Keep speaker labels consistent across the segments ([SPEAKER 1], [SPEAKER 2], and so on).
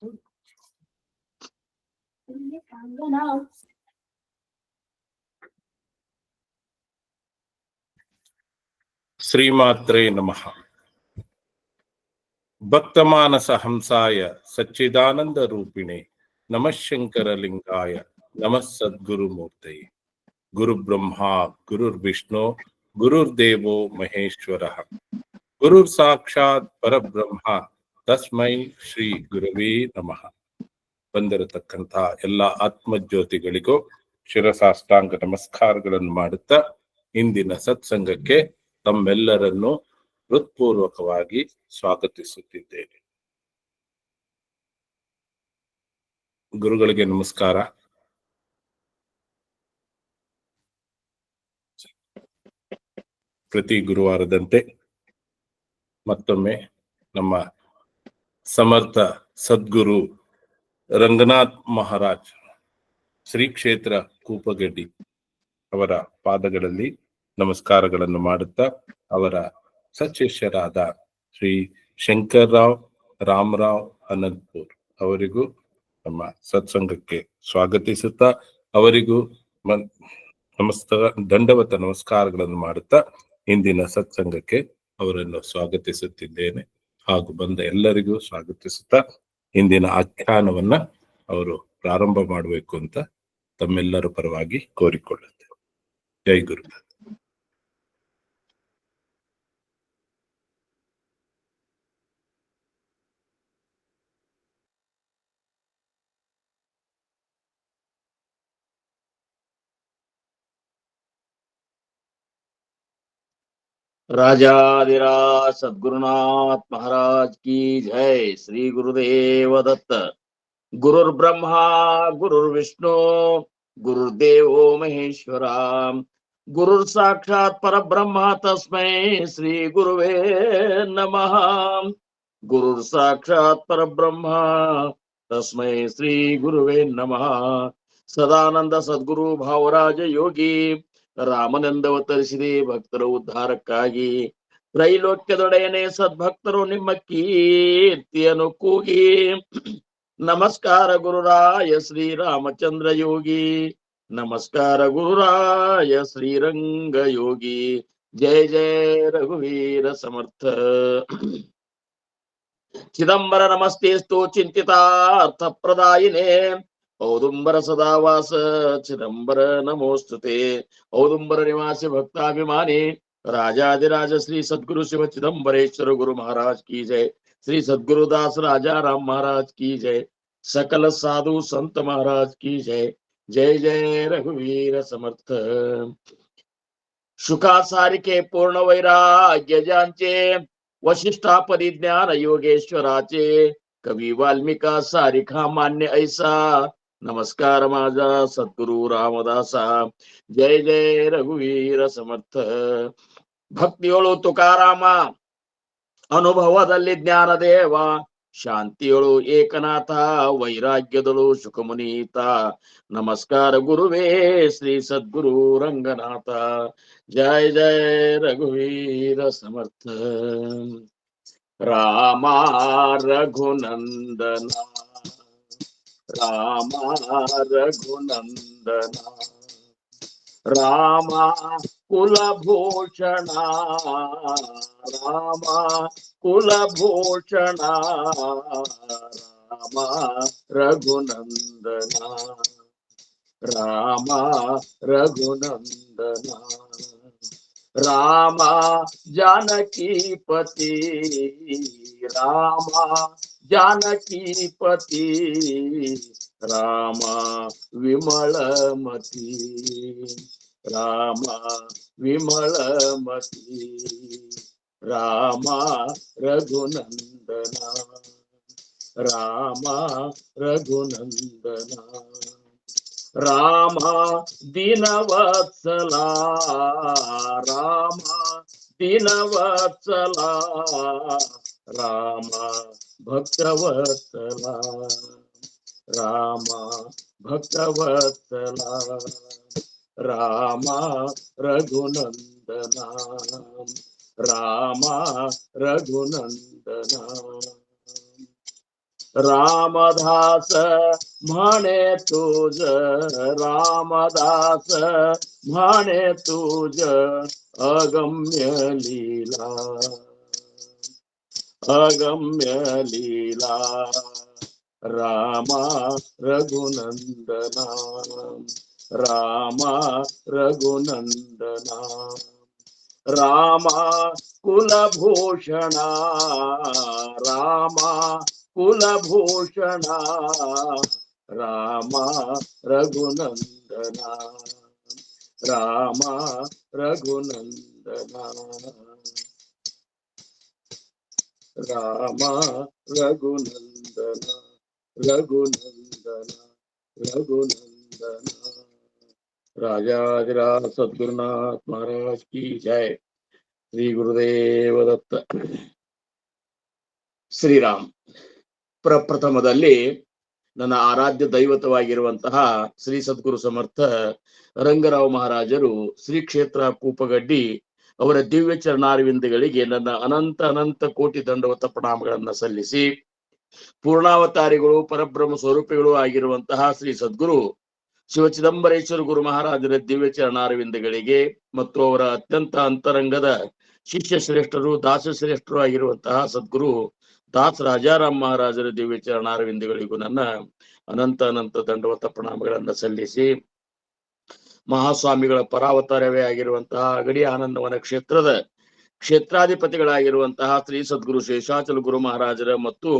[SPEAKER 1] ಶ್ರೀಮಾತ್ರೇ ನಮಃ. ಭಕ್ತಮಾನಸ ಹಂಸಾಯ ಸಚ್ಚಿದಾನಂದ ರೂಪಿಣೆ ನಮಃ ಶಂಕರಲಿಂಗಾಯ ನಮಃ ಸದ್ಗುರುಮೂರ್ತಯೇ. ಗುರು ಬ್ರಹ್ಮ ಗುರುರ್ ವಿಷ್ಣು ಗುರುರ್ದೇವೋ ಮಹೇಶ್ವರ ಗುರುರ್ ಸಾಕ್ಷಾತ್ ಪರಬ್ರಹ್ಮ ತಸ್ಮೈ ಶ್ರೀ ಗುರವೇ ನಮಃ. ಬಂದಿರತಕ್ಕಂಥ ಎಲ್ಲ ಆತ್ಮಜ್ಯೋತಿಗಳಿಗೂ ಶಿರಸಾಷ್ಟಾಂಗ ನಮಸ್ಕಾರಗಳನ್ನು ಮಾಡುತ್ತಾ ಇಂದಿನ ಸತ್ಸಂಗಕ್ಕೆ ತಮ್ಮೆಲ್ಲರನ್ನು ಹೃತ್ಪೂರ್ವಕವಾಗಿ ಸ್ವಾಗತಿಸುತ್ತಿದ್ದೇನೆ. ಗುರುಗಳಿಗೆ ನಮಸ್ಕಾರ. ಪ್ರತಿ ಗುರುವಾರದಂತೆ ಮತ್ತೊಮ್ಮೆ ನಮ್ಮ ಸಮರ್ಥ ಸದ್ಗುರು ರಂಗನಾಥ್ ಮಹಾರಾಜ್ ಶ್ರೀ ಕ್ಷೇತ್ರ ಕೂಪಗಡ್ಡಿ ಅವರ ಪಾದಗಳಲ್ಲಿ ನಮಸ್ಕಾರಗಳನ್ನು ಮಾಡುತ್ತಾ ಅವರ ಸಚಿಷ್ಯರಾದ ಶ್ರೀ ಶಂಕರ್ರಾವ್ ರಾಮರಾವ್ ಅನಂತಪುರ್ ಅವರಿಗೂ ನಮ್ಮ ಸತ್ಸಂಗಕ್ಕೆ ಸ್ವಾಗತಿಸುತ್ತಾ ಅವರಿಗೂ ದಂಡವತ ನಮಸ್ಕಾರಗಳನ್ನು ಮಾಡುತ್ತಾ ಇಂದಿನ ಸತ್ಸಂಗಕ್ಕೆ ಅವರನ್ನು ಸ್ವಾಗತಿಸುತ್ತಿದ್ದೇನೆ. ಹಾಗೂ ಬಂದ ಎಲ್ಲರಿಗೂ ಸ್ವಾಗತಿಸುತ್ತಾ ಇಂದಿನ ಆಖ್ಯಾನವನ್ನ ಅವರು ಪ್ರಾರಂಭ ಮಾಡಬೇಕು ಅಂತ ತಮ್ಮೆಲ್ಲರ ಪರವಾಗಿ ಕೋರಿಕೊಳ್ಳುತ್ತೇವೆ. ಜೈ ಗುರು.
[SPEAKER 2] राजाधिराज सद्गुरुनाथ महाराज की जय. श्री गुरुदेव दत्त. गुरुर्ब्रह्मा गुरुर्विष्णु गुरुर्देवो महेश्वरा गुरुर साक्षात परब्रह्म तस्मै श्री गुरुवे नमः. गुरुर साक्षात परब्रह्म तस्मै श्री गुरुवे नमः. ಸದಾನಂದ ಸದ್ಗುರು ಭಾವರಾಜ ಯೋಗಿ ರಾಮನಂದವತರಿಸಿದೆ ಭಕ್ತರ ಉದ್ಧಾರಕ್ಕಾಗಿ. ತ್ರೈಲೋಕ್ಯದೊಡೆಯನೇ ಸದ್ಭಕ್ತರು ನಿಮ್ಮ ಕೀರ್ತಿಯನ್ನು ಕೂಗಿ. ನಮಸ್ಕಾರ ಗುರುರಾಯ ಶ್ರೀರಾಮಚಂದ್ರ ಯೋಗಿ, ನಮಸ್ಕಾರ ಗುರುರಾಯ ಶ್ರೀರಂಗ ಯೋಗಿ. ಜಯ ಜಯ ರಘುವೀರ ಸಮರ್ಥ. ಚಿದಂಬರ ನಮಸ್ತೆಸ್ತು ಚಿಂತಿತಾರ್ಥ ಪ್ರದಾಯಿನೇ ಔದುಂಬರ ಸದಾವಾಸ ಚಿದಂಬರ ನಮೋಸ್ತುತೆ. ಔದುಂಬರ ನಿವಾಸಿ ಭಕ್ತಾಭಿಮಾನಿ ರಾಜಾದಿರಾಜ ಶ್ರೀ ಸದ್ಗುರು ಶಿವ ಚಿದಂಬರೇಶ್ವರ ಗುರು महाराज की जय. श्री सद्गुरुदास राजा राम महाराज की जय. सकल साधु संत महाराज की जय. जय जय रघुवीर समर्थ. शुकासारिके पूर्ण वैराग्य ज्यांचे वशिष्ठा परिज्ञान योगेश्वराचे कवी वाल्मिका सारिखा मान्य ऐसा. नमस्कार माझा सद्गुरु रामदासा. जय जय रघुवीर समर्थ. ಭಕ್ತಿಯೊಳು ತುಕಾರಾಮ, ಅನುಭವದಲ್ಲಿ ಜ್ಞಾನದೇವ, ಶಾಂತಿಯೊಳು ಏಕನಾಥ, ವೈರಾಗ್ಯದಳು ಶುಕಮುನೀತ. ನಮಸ್ಕಾರ ಗುರುವೇ ಶ್ರೀ ಸದ್ಗುರು ರಂಗನಾಥ. ಜಯ ಜಯ ರಘುವೀರ ಸಮರ್ಥ. ರಾಮ ರಘುನಂದನ, ರಾಮ ರಘುನಂದನ, ರಾಮ ಕುಲಭೂಷಣ, ರಾಮ ಕುಲಭೂಷಣ, ರಾಮ ರಘುನಂದನ, ರಾಮ ರಘುನಂದನ, ರಾಮ ಜಾನಕೀಪತಿ, ರಾಮ ಜಾನಕೀಪತಿ, ರಾಮ ವಿಮಲಮತಿ, ರಾಮ ವಿಮಲಮತಿ, ರಾಮ ರಘುನಂದನ, ರಾಮ ರಘುನಂದನ, ರಾಮ ದೀನವತ್ಸಲ, ರಾಮ ದೀನವತ್ಸಲ, ರಾಮ ಭಕ್ತವತ್ಸಲ, ರಾಮ ಭಕ್ತವತ್ಸಲ, ರಾಮ ರಘುನಂದನ, ರಾಮ ರಘುನಂದನ. रामदास म्हणे तुझ, रामदास म्हणे तुझ अगम्य लीला, अगम्य लीला रामा रघुनंदना, रामा रघुनंदना, रामा कुलभूषणा, रामा कुलभूषणा, रामा रघुनंदना, रामा रघुनंदना, रामा रघुनंदना, रघुनंदना, रघुनंदना। राजाधिराज सद्गुरुनाथ महाराज की जय। श्री ಗುರುದೇವ ದತ್ತ. ಶ್ರೀರಾಮ್. ಪ್ರಪ್ರಥಮದಲ್ಲಿ ನನ್ನ ಆರಾಧ್ಯ ದೈವತವಾಗಿರುವಂತಹ ಶ್ರೀ ಸದ್ಗುರು ಸಮರ್ಥ ರಂಗರಾವ್ ಮಹಾರಾಜರು ಶ್ರೀ ಕ್ಷೇತ್ರ ಕೂಪಗಡ್ಡಿ ಅವರ ದಿವ್ಯ ಚರಣಾರವಿಂದಗಳಿಗೆ ನನ್ನ ಅನಂತ ಅನಂತ ಕೋಟಿ ದಂಡವತ ಪ್ರಣಾಮಗಳನ್ನ ಸಲ್ಲಿಸಿ, ಪೂರ್ಣಾವತಾರಿಗಳು ಪರಬ್ರಹ್ಮ ಸ್ವರೂಪಿಗಳು ಆಗಿರುವಂತಹ ಶ್ರೀ ಸದ್ಗುರು ಶಿವಚಿದಂಬರೇಶ್ವರ ಗುರು ಮಹಾರಾಜರ ದಿವ್ಯ ಚರಣಾರವಿಂದಗಳಿಗೆ ಮತ್ತು ಅವರ ಅತ್ಯಂತ ಅಂತರಂಗದ ಶಿಷ್ಯ ಶ್ರೇಷ್ಠರು ದಾಸ ಶ್ರೇಷ್ಠರು ಆಗಿರುವಂತಹ ಸದ್ಗುರು ದಾಸ್ ರಾಜಾರಾಮ್ ಮಹಾರಾಜರ ದಿವ್ಯ ಚರಣಾರವಿಂದಗಳಿಗೂ ನನ್ನ ಅನಂತ ಅನಂತ ದಂಡವತ ಪ್ರಣಾಮಗಳನ್ನ ಸಲ್ಲಿಸಿ, ಮಹಾಸ್ವಾಮಿಗಳ ಪರಾವತಾರವೇ ಆಗಿರುವಂತಹ ಅಗಡಿ ಆನಂದವನ ಕ್ಷೇತ್ರದ ಕ್ಷೇತ್ರಾಧಿಪತಿಗಳಾಗಿರುವಂತಹ ಶ್ರೀ ಸದ್ಗುರು ಶೇಷಾಚಲ ಗುರು ಮಹಾರಾಜರ ಮತ್ತು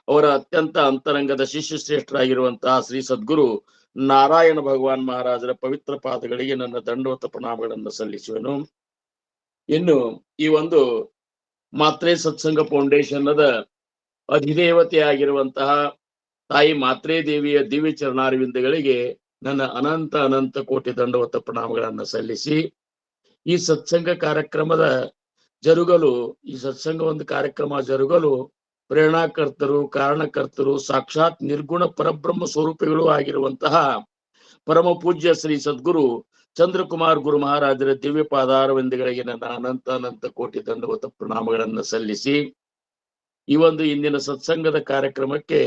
[SPEAKER 2] ಅವರ ಅತ್ಯಂತ ಅಂತರಂಗದ ಶಿಷ್ಯ ಶ್ರೇಷ್ಠರಾಗಿರುವಂತಹ ಶ್ರೀ ಸದ್ಗುರು ನಾರಾಯಣ ಭಗವಾನ್ ಮಹಾರಾಜರ ಪವಿತ್ರ ಪಾದಗಳಿಗೆ ನನ್ನ ದಂಡವತ ಪ್ರಣಾಮಗಳನ್ನು ಸಲ್ಲಿಸುವೆನು. ಇನ್ನು ಈ ಒಂದು ಮಾತ್ರೆ ಸತ್ಸಂಗ ಫೌಂಡೇಶನ್ದ ಅಧಿದೇವತೆ ಆಗಿರುವಂತಹ ತಾಯಿ ಮಾತ್ರೆ ದೇವಿಯ ದಿವ್ಯ ಚರಣಾರವಿಂದಗಳಿಗೆ ನನ್ನ ಅನಂತ ಅನಂತ ಕೋಟಿ ದಂಡವತ ಪ್ರಣಾಮಗಳನ್ನ ಸಲ್ಲಿಸಿ, ಈ ಸತ್ಸಂಗ ಕಾರ್ಯಕ್ರಮದ ಜರುಗಲು, ಈ ಸತ್ಸಂಗ ಒಂದು ಕಾರ್ಯಕ್ರಮ ಜರುಗಲು ಪ್ರೇರಣಾಕರ್ತರು, ಕಾರಣಕರ್ತರು, ಸಾಕ್ಷಾತ್ ನಿರ್ಗುಣ ಪರಬ್ರಹ್ಮ ಸ್ವರೂಪಿಗಳು ಆಗಿರುವಂತಹ ಪರಮ ಪೂಜ್ಯ ಶ್ರೀ ಸದ್ಗುರು ಚಂದ್ರಕುಮಾರ್ ಗುರು ಮಹಾರಾಜರ ದಿವ್ಯ ಪಾದಾರವಿಂದಗಳಿಗೆ ನನ್ನ ಅನಂತ ಅನಂತ ಕೋಟಿ ದಂಡವತ ಪ್ರಣಾಮಗಳನ್ನ ಸಲ್ಲಿಸಿ, ಈ ಒಂದು ಇಂದಿನ ಸತ್ಸಂಗದ ಕಾರ್ಯಕ್ರಮಕ್ಕೆ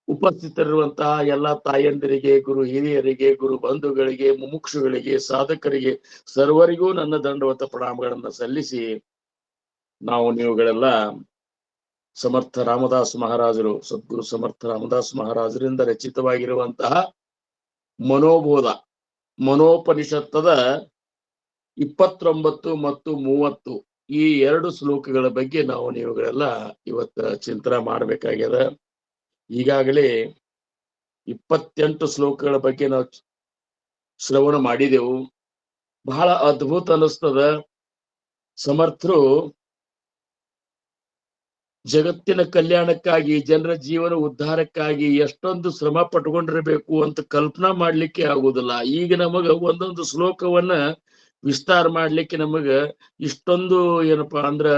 [SPEAKER 2] ಉಪಸ್ಥಿತರಿರುವಂತಹ ಎಲ್ಲಾ ತಾಯಂದಿರಿಗೆ, ಗುರು ಹಿರಿಯರಿಗೆ, ಗುರು ಬಂಧುಗಳಿಗೆ, ಮುಮುಕ್ಷುಗಳಿಗೆ, ಸಾಧಕರಿಗೆ, ಸರ್ವರಿಗೂ ನನ್ನ ದಂಡವತ ಪ್ರಣಾಮಗಳನ್ನ ಸಲ್ಲಿಸಿ, ನಾವು ನೀವುಗಳೆಲ್ಲ ಸಮರ್ಥ ರಾಮದಾಸ್ ಮಹಾರಾಜರು, ಸದ್ಗುರು ಸಮರ್ಥ ರಾಮದಾಸ್ ಮಹಾರಾಜರಿಂದ ರಚಿತವಾಗಿರುವಂತಹ ಮನೋಬೋಧ ಮನೋಪನಿಷತ್ತದ 29 ಮತ್ತು 30 ಈ 2 ಶ್ಲೋಕಗಳ ಬಗ್ಗೆ ನಾವು ನೀವುಗಳೆಲ್ಲ ಇವತ್ತ ಚಿಂತನೆ ಮಾಡಬೇಕಾಗ್ಯದ. ಈಗಾಗಲೇ 28 ಶ್ಲೋಕಗಳ ಬಗ್ಗೆ ನಾವು ಶ್ರವಣ ಮಾಡಿದೆವು. ಬಹಳ ಅದ್ಭುತ ಅನಿಸ್ತದ. ಸಮರ್ಥರು ಜಗತ್ತಿನ ಕಲ್ಯಾಣಕ್ಕಾಗಿ, ಜನರ ಜೀವನ ಉದ್ಧಾರಕ್ಕಾಗಿ ಎಷ್ಟೊಂದು ಶ್ರಮ ಪಟ್ಕೊಂಡಿರ್ಬೇಕು ಅಂತ ಕಲ್ಪನಾ ಮಾಡ್ಲಿಕ್ಕೆ ಆಗುದಿಲ್ಲ. ಈಗ ನಮಗ ಒಂದೊಂದು ಶ್ಲೋಕವನ್ನ ವಿಸ್ತಾರ ಮಾಡ್ಲಿಕ್ಕೆ ನಮಗ ಇಷ್ಟೊಂದು ಏನಪ್ಪಾ ಅಂದ್ರ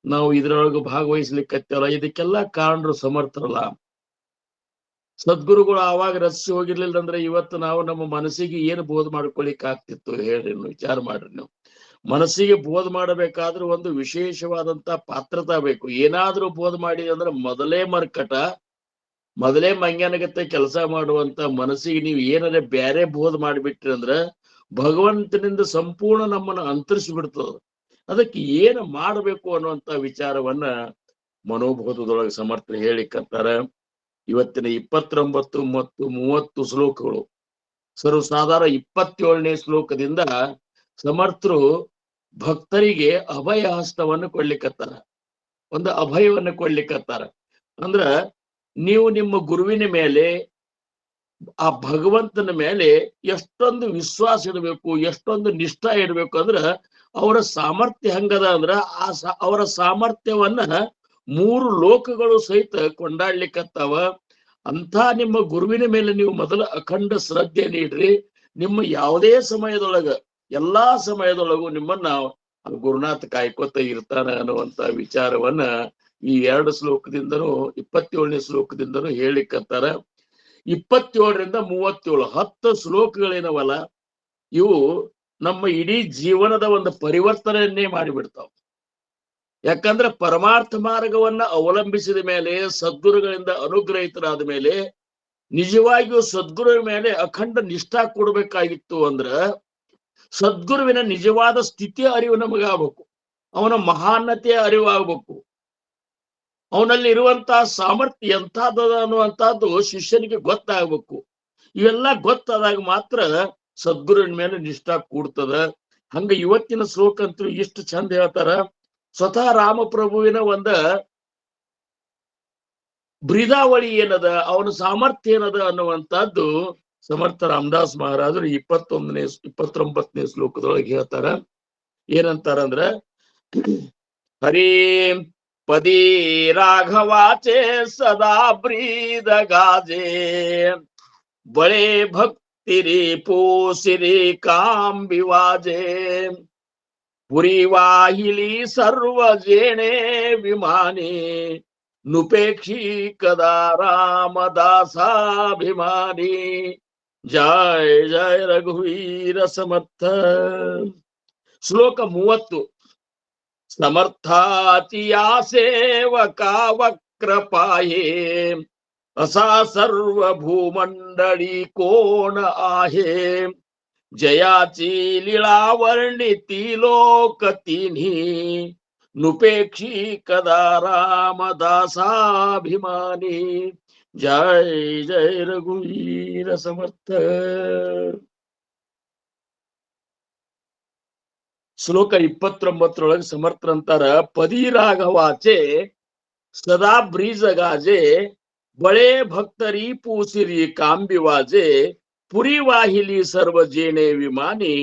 [SPEAKER 2] ನಾವು ಇದ್ರೊಳಗ ಭಾಗವಹಿಸ್ಲಿಕ್ಕತ್ತಲ್ಲ, ಇದಕ್ಕೆಲ್ಲ ಕಾರಣರು ಸಮರ್ಥರಲ್ಲ. ಸದ್ಗುರುಗಳು ಆವಾಗ ರಚಿಸಿ ಹೋಗಿರ್ಲಿಲ್ಲ ಅಂದ್ರೆ ಇವತ್ತು ನಾವು ನಮ್ಮ ಮನಸ್ಸಿಗೆ ಏನು ಬೋಧ ಮಾಡ್ಕೊಳಿಕ್ ಆಗ್ತಿತ್ತು ಹೇಳ್ರಿ, ವಿಚಾರ ಮಾಡ್ರಿ ನೀವು. ಮನಸ್ಸಿಗೆ ಬೋಧ ಮಾಡಬೇಕಾದ್ರೂ ಒಂದು ವಿಶೇಷವಾದಂತ ಪಾತ್ರತಾ ಬೇಕು. ಏನಾದ್ರೂ ಬೋಧ ಮಾಡಿದೆ ಅಂದ್ರೆ ಮೊದಲೇ ಮರ್ಕಟ, ಮೊದಲೇ ಮಂಗ್ಯಾನಗತ್ತೆ ಕೆಲಸ ಮಾಡುವಂತ ಮನಸ್ಸಿಗೆ ನೀವು ಏನಾದ್ರೆ ಬ್ಯಾರೆ ಬೋಧ ಮಾಡಿಬಿಟ್ರಿ ಅಂದ್ರ ಭಗವಂತನಿಂದ ಸಂಪೂರ್ಣ ನಮ್ಮನ್ನ ಅಂತರಿಸಿ ಬಿಡ್ತದ. ಅದಕ್ಕೆ ಏನು ಮಾಡಬೇಕು ಅನ್ನುವಂತ ವಿಚಾರವನ್ನ ಮನೋಬೋಧದೊಳಗೆ ಸಮರ್ಥರು ಹೇಳಿಕಂತಾರ. ಇವತ್ತಿನ 29 ಮತ್ತು 30 ಶ್ಲೋಕಗಳು ಸರ್ವಸಾಧಾರಣ 27ನೇ ಶ್ಲೋಕದಿಂದ ಸಮರ್ಥರು ಭಕ್ತರಿಗೆ ಅಭಯ ಹಸ್ತವನ್ನು ಕೊಡ್ಲಿಕ್ಕತ್ತಾರ, ಒಂದು ಅಭಯವನ್ನು ಕೊಡ್ಲಿಕ್ಕತ್ತಾರ. ಅಂದ್ರ ನೀವು ನಿಮ್ಮ ಗುರುವಿನ ಮೇಲೆ, ಆ ಭಗವಂತನ ಮೇಲೆ ಎಷ್ಟೊಂದು ವಿಶ್ವಾಸ ಇಡಬೇಕು, ಎಷ್ಟೊಂದು ನಿಷ್ಠ ಇಡಬೇಕು ಅಂದ್ರ ಅವರ ಸಾಮರ್ಥ್ಯ ಹಂಗದ ಅಂದ್ರ ಅವರ ಸಾಮರ್ಥ್ಯವನ್ನ 3 ಲೋಕಗಳು ಸಹಿತ ಕೊಂಡಾಡ್ಲಿಕ್ಕತ್ತಾವ. ಅಂತ ನಿಮ್ಮ ಗುರುವಿನ ಮೇಲೆ ನೀವು ಮೊದಲ ಅಖಂಡ ಶ್ರದ್ಧೆ ನೀಡ್ರಿ. ನಿಮ್ಮ ಯಾವುದೇ ಸಮಯದೊಳಗ, ಎಲ್ಲಾ ಸಮಯದೊಳಗೂ ನಿಮ್ಮನ್ನ ಗುರುನಾಥ ಕಾಯ್ಕೋತ ಇರ್ತಾನ ಅನ್ನುವಂತ ವಿಚಾರವನ್ನ ಈ 2 ಶ್ಲೋಕದಿಂದನೂ 27ನೇ ಶ್ಲೋಕದಿಂದನೂ ಹೇಳಿಕತ್ತಾರ. 27ರಿಂದ 37 10 ಶ್ಲೋಕಗಳೇನವಲ್ಲ, ಇವು ನಮ್ಮ ಇಡೀ ಜೀವನದ ಒಂದು ಪರಿವರ್ತನೆಯನ್ನೇ ಮಾಡಿಬಿಡ್ತಾವ. ಯಾಕಂದ್ರೆ ಪರಮಾರ್ಥ ಮಾರ್ಗವನ್ನ ಅವಲಂಬಿಸಿದ ಮೇಲೆ, ಸದ್ಗುರುಗಳಿಂದ ಅನುಗ್ರಹಿತರಾದ ಮೇಲೆ ನಿಜವಾಗಿಯೂ ಸದ್ಗುರುವಿನ ಮೇಲೆ ಅಖಂಡ ನಿಷ್ಠಾ ಕೊಡ್ಬೇಕಾಗಿತ್ತು ಅಂದ್ರ ಸದ್ಗುರುವಿನ ನಿಜವಾದ ಸ್ಥಿತಿಯ ಅರಿವು ನಮಗಾಗಬೇಕು, ಅವನ ಮಹಾನ್ನತೆಯ ಅರಿವು ಆಗ್ಬೇಕು, ಅವನಲ್ಲಿ ಇರುವಂತಹ ಸಾಮರ್ಥ್ಯ ಎಂಥದ್ದು ಅನ್ನುವಂಥದ್ದು ಶಿಷ್ಯನಿಗೆ ಗೊತ್ತಾಗ್ಬೇಕು. ಇವೆಲ್ಲ ಗೊತ್ತಾದಾಗ ಮಾತ್ರ ಸದ್ಗುರುವಿನ ಮೇಲೆ ನಿಷ್ಠಾ ಕೂಡ್ತದ. ಹಂಗ ಇವತ್ತಿನ ಶ್ಲೋಕ ಅಂತೂ ಇಷ್ಟು ಚಂದ ಹೇಳ್ತಾರ. ಸ್ವತಃ ರಾಮಪ್ರಭುವಿನ ಒಂದ ಬ್ರಿದಾವಳಿ ಏನದ, ಅವನ ಸಾಮರ್ಥ್ಯ ಏನದ ಅನ್ನುವಂಥದ್ದು ಸಮರ್ಥ ರಾಮದಾಸ್ ಮಹಾರಾಜರು 29ನೇ ಶ್ಲೋಕದೊಳಗೆ ಹೇಳ್ತಾರ. ಏನಂತಾರಂದ್ರ, ಹರಿ ಪದಿ ರಾಘವಾಚೆ ಸದಾ ಬ್ರೀದ ಗಾಜೆ ಬಳೆ ಭಕ್ತಿರಿ ಪೋಸಿರಿ ಕಾಂಬಿವಾಜೆ ಪುರಿ ವಾಹಿಲಿ ಸರ್ವ ಜೇಣೆ ವಿಮಾನಿ ನುಪೇಕ್ಷಿ ಕದಾ ರಾಮದಾಸಾಭಿಮಾನಿ. ಜಯ ಜಯ ರಘುವೀರ ಸಮರ್ಥ. ಶ್ಲೋಕ 30. ಸಮರ್ಥಾತಿಯಾ ಸೇವಕಾ ವಕ್ರಪಾಯೇ ಅಸಾ ಸರ್ವಭೂಮಂಡಳಿ ಕೋಣ आहे जयाची लीळा वर्णिती लोकतिन्ही नुपेक्षी कदा रामदासाभिमानी. जय जय रघुवीर समर्थ. ಶ್ಲೋಕ 29 ಸಮರ್ಥರಂತಾರ, ಪದಿ ರಾಘವಾಚೆ ಸದಾ ಬ್ರೀಜ ಗಾಜೆ ಬಳೆ ಭಕ್ತರಿ ಪೂಸಿರಿ ಕಾಂಬಿವಾಜೆ ಪುರಿ ವಾಹಿಲಿ ಸರ್ವ ಜೇಣೆ ವಿಮಾನಿ